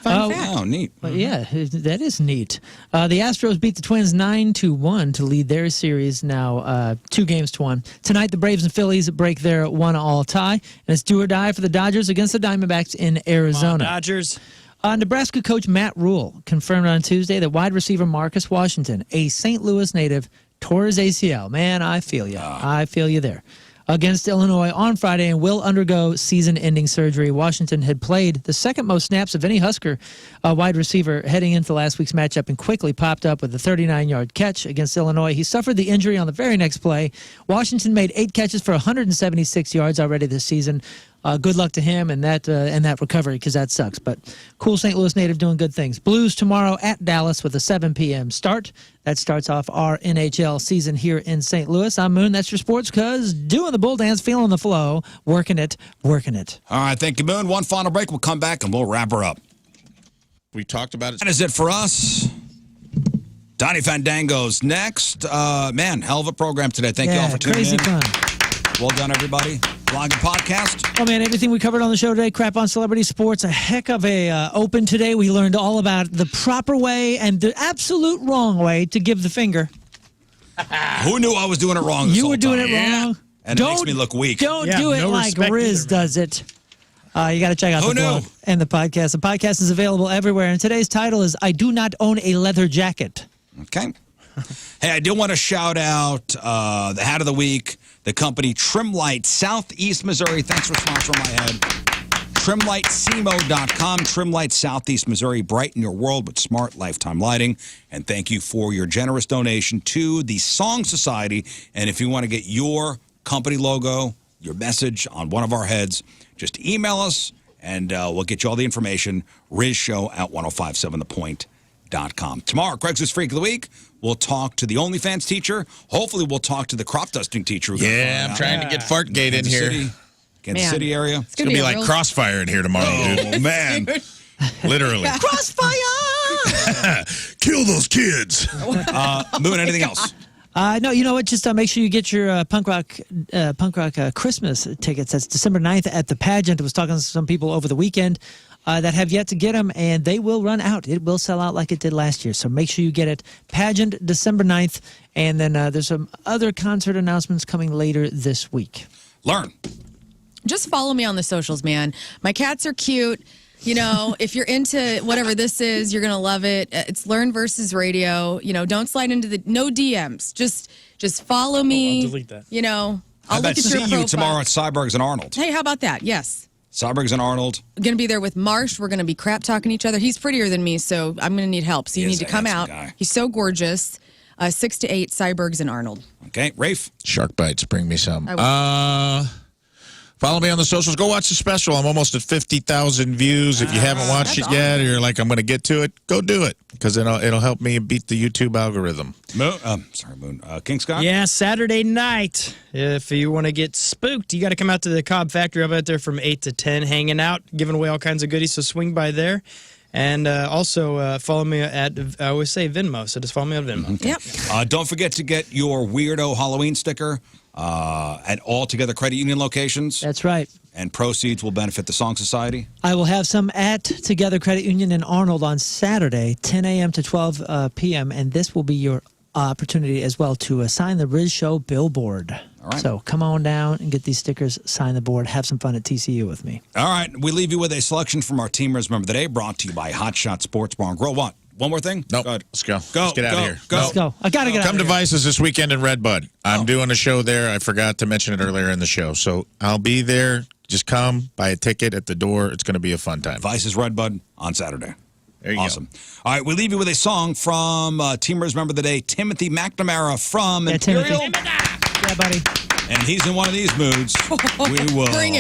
Fun fact. Oh, neat. Well, yeah, that is neat. The Astros beat the Twins 9-1 to lead their series now 2-1. Tonight, the Braves and Phillies break their 1-1 tie, and it's do or die for the Dodgers against the Diamondbacks in Arizona. Dodgers. Nebraska coach Matt Rule confirmed on Tuesday that wide receiver Marcus Washington, a St. Louis native, tore his ACL. Man, I feel you. I feel you there. Against Illinois on Friday and will undergo season-ending surgery. Washington had played the second most snaps of any Husker wide receiver heading into last week's matchup and quickly popped up with a 39-yard catch against Illinois. He suffered the injury on the very next play. Washington made 8 catches for 176 yards already this season. Good luck to him and that recovery, because that sucks. But cool St. Louis native doing good things. Blues tomorrow at Dallas with a 7 p.m. start. That starts off our NHL season here in St. Louis. I'm Moon. That's your sports cuz. Doing the bull dance, feeling the flow, working it, working it. All right, thank you, Moon. One final break. We'll come back and we'll wrap her up. We talked about it. That is it for us. Donnie Fandango's next. Man, hell of a program today. Thank you all for tuning crazy in. fun. Well done, everybody. Blog and podcast. Oh, man, everything we covered on the show today, crap on celebrity sports, a heck of a open today. We learned all about the proper way and the absolute wrong way to give the finger. Who knew I was doing it wrong this You whole were doing time? it wrong. And it makes me look weak. Don't Yeah, do it no like respect Rizz either, does it. You got to check out Who the blog knew? and the podcast. The podcast is available everywhere, and today's title is I Do Not Own a Leather Jacket. Okay. Hey, I do want to shout out the hat of the week, the company Trimlight, Southeast Missouri. Thanks for sponsoring my head. TrimlightSemo.com. Trimlight, Southeast Missouri. Brighten your world with smart lifetime lighting. And thank you for your generous donation to the Song Society. And if you want to get your company logo, your message on one of our heads, just email us and we'll get you all the information. RizzShow at 1057thepoint.com. Tomorrow, Craigslist Freak of the Week. We'll talk to the OnlyFans teacher. Hopefully, we'll talk to the crop dusting teacher. Yeah, I'm trying to get Fartgate in here. Kansas City area. It's going to be like Crossfire in here tomorrow, dude. Oh, man. Literally. Crossfire! Kill those kids. Moon, anything else? No, you know what? Just make sure you get your punk rock Christmas tickets. That's December 9th at the pageant. I was talking to some people over the weekend that have yet to get them, and they will run out. It will sell out like it did last year. So make sure you get it. Pageant, December 9th. And then there's some other concert announcements coming later this week. Learn. Just follow me on the socials, man. My cats are cute. You know, if you're into whatever this is, you're going to love it. It's Learn versus radio. You know, don't slide into the no DMs. Just follow me. I'll delete that. You know, How I'll about look at your see profile. you tomorrow at Cybergs and Arnold? Hey, how about that? Yes. Cybergs and Arnold. I'm going to be there with Marsh. We're going to be crap talking each other. He's prettier than me, so I'm going to need help. So you He need is to a come handsome out. guy. He's so gorgeous. 6 to 8, Cybergs and Arnold. Okay, Rafe. Shark bites, bring me some. I will. Follow me on the socials. Go watch the special. I'm almost at 50,000 views. If you haven't watched it yet, or you're like, I'm going to get to it, go do it, because it'll help me beat the YouTube algorithm. Moon. King Scott. Yeah, Saturday night. If you want to get spooked, you got to come out to the Cobb Factory. I'm out there from 8 to 10, hanging out, giving away all kinds of goodies. So swing by there. And also follow me at, I always say Venmo, so just follow me on Venmo. Yep. Don't forget to get your weirdo Halloween sticker at all Together Credit Union locations. That's right. And proceeds will benefit the Song Society. I will have some at Together Credit Union in Arnold on Saturday, 10 a.m. to 12 p.m., and this will be your opportunity as well to sign the Rizz Show billboard. All right. So come on down and get these stickers, sign the board, have some fun at TCU with me. All right, we leave you with a selection from our Teamers Member of the Day, brought to you by Hot Shot Sports Bar and Grill. What? One more thing? Nope. Go ahead. Let's go. Go. Let's get out of here. Go. Let's go. I got to get out Come of to here. Vices this weekend in Redbud. I'm doing a show there. I forgot to mention it earlier in the show. So I'll be there. Just come, buy a ticket at the door. It's going to be a fun time. Vice's Redbud on Saturday. There you Awesome. All right, we leave you with a song from Teamers Member of the Day, Timothy McNamara from Imperial. Timothy. Yeah, buddy. And he's in one of these moods. We will. Bring it.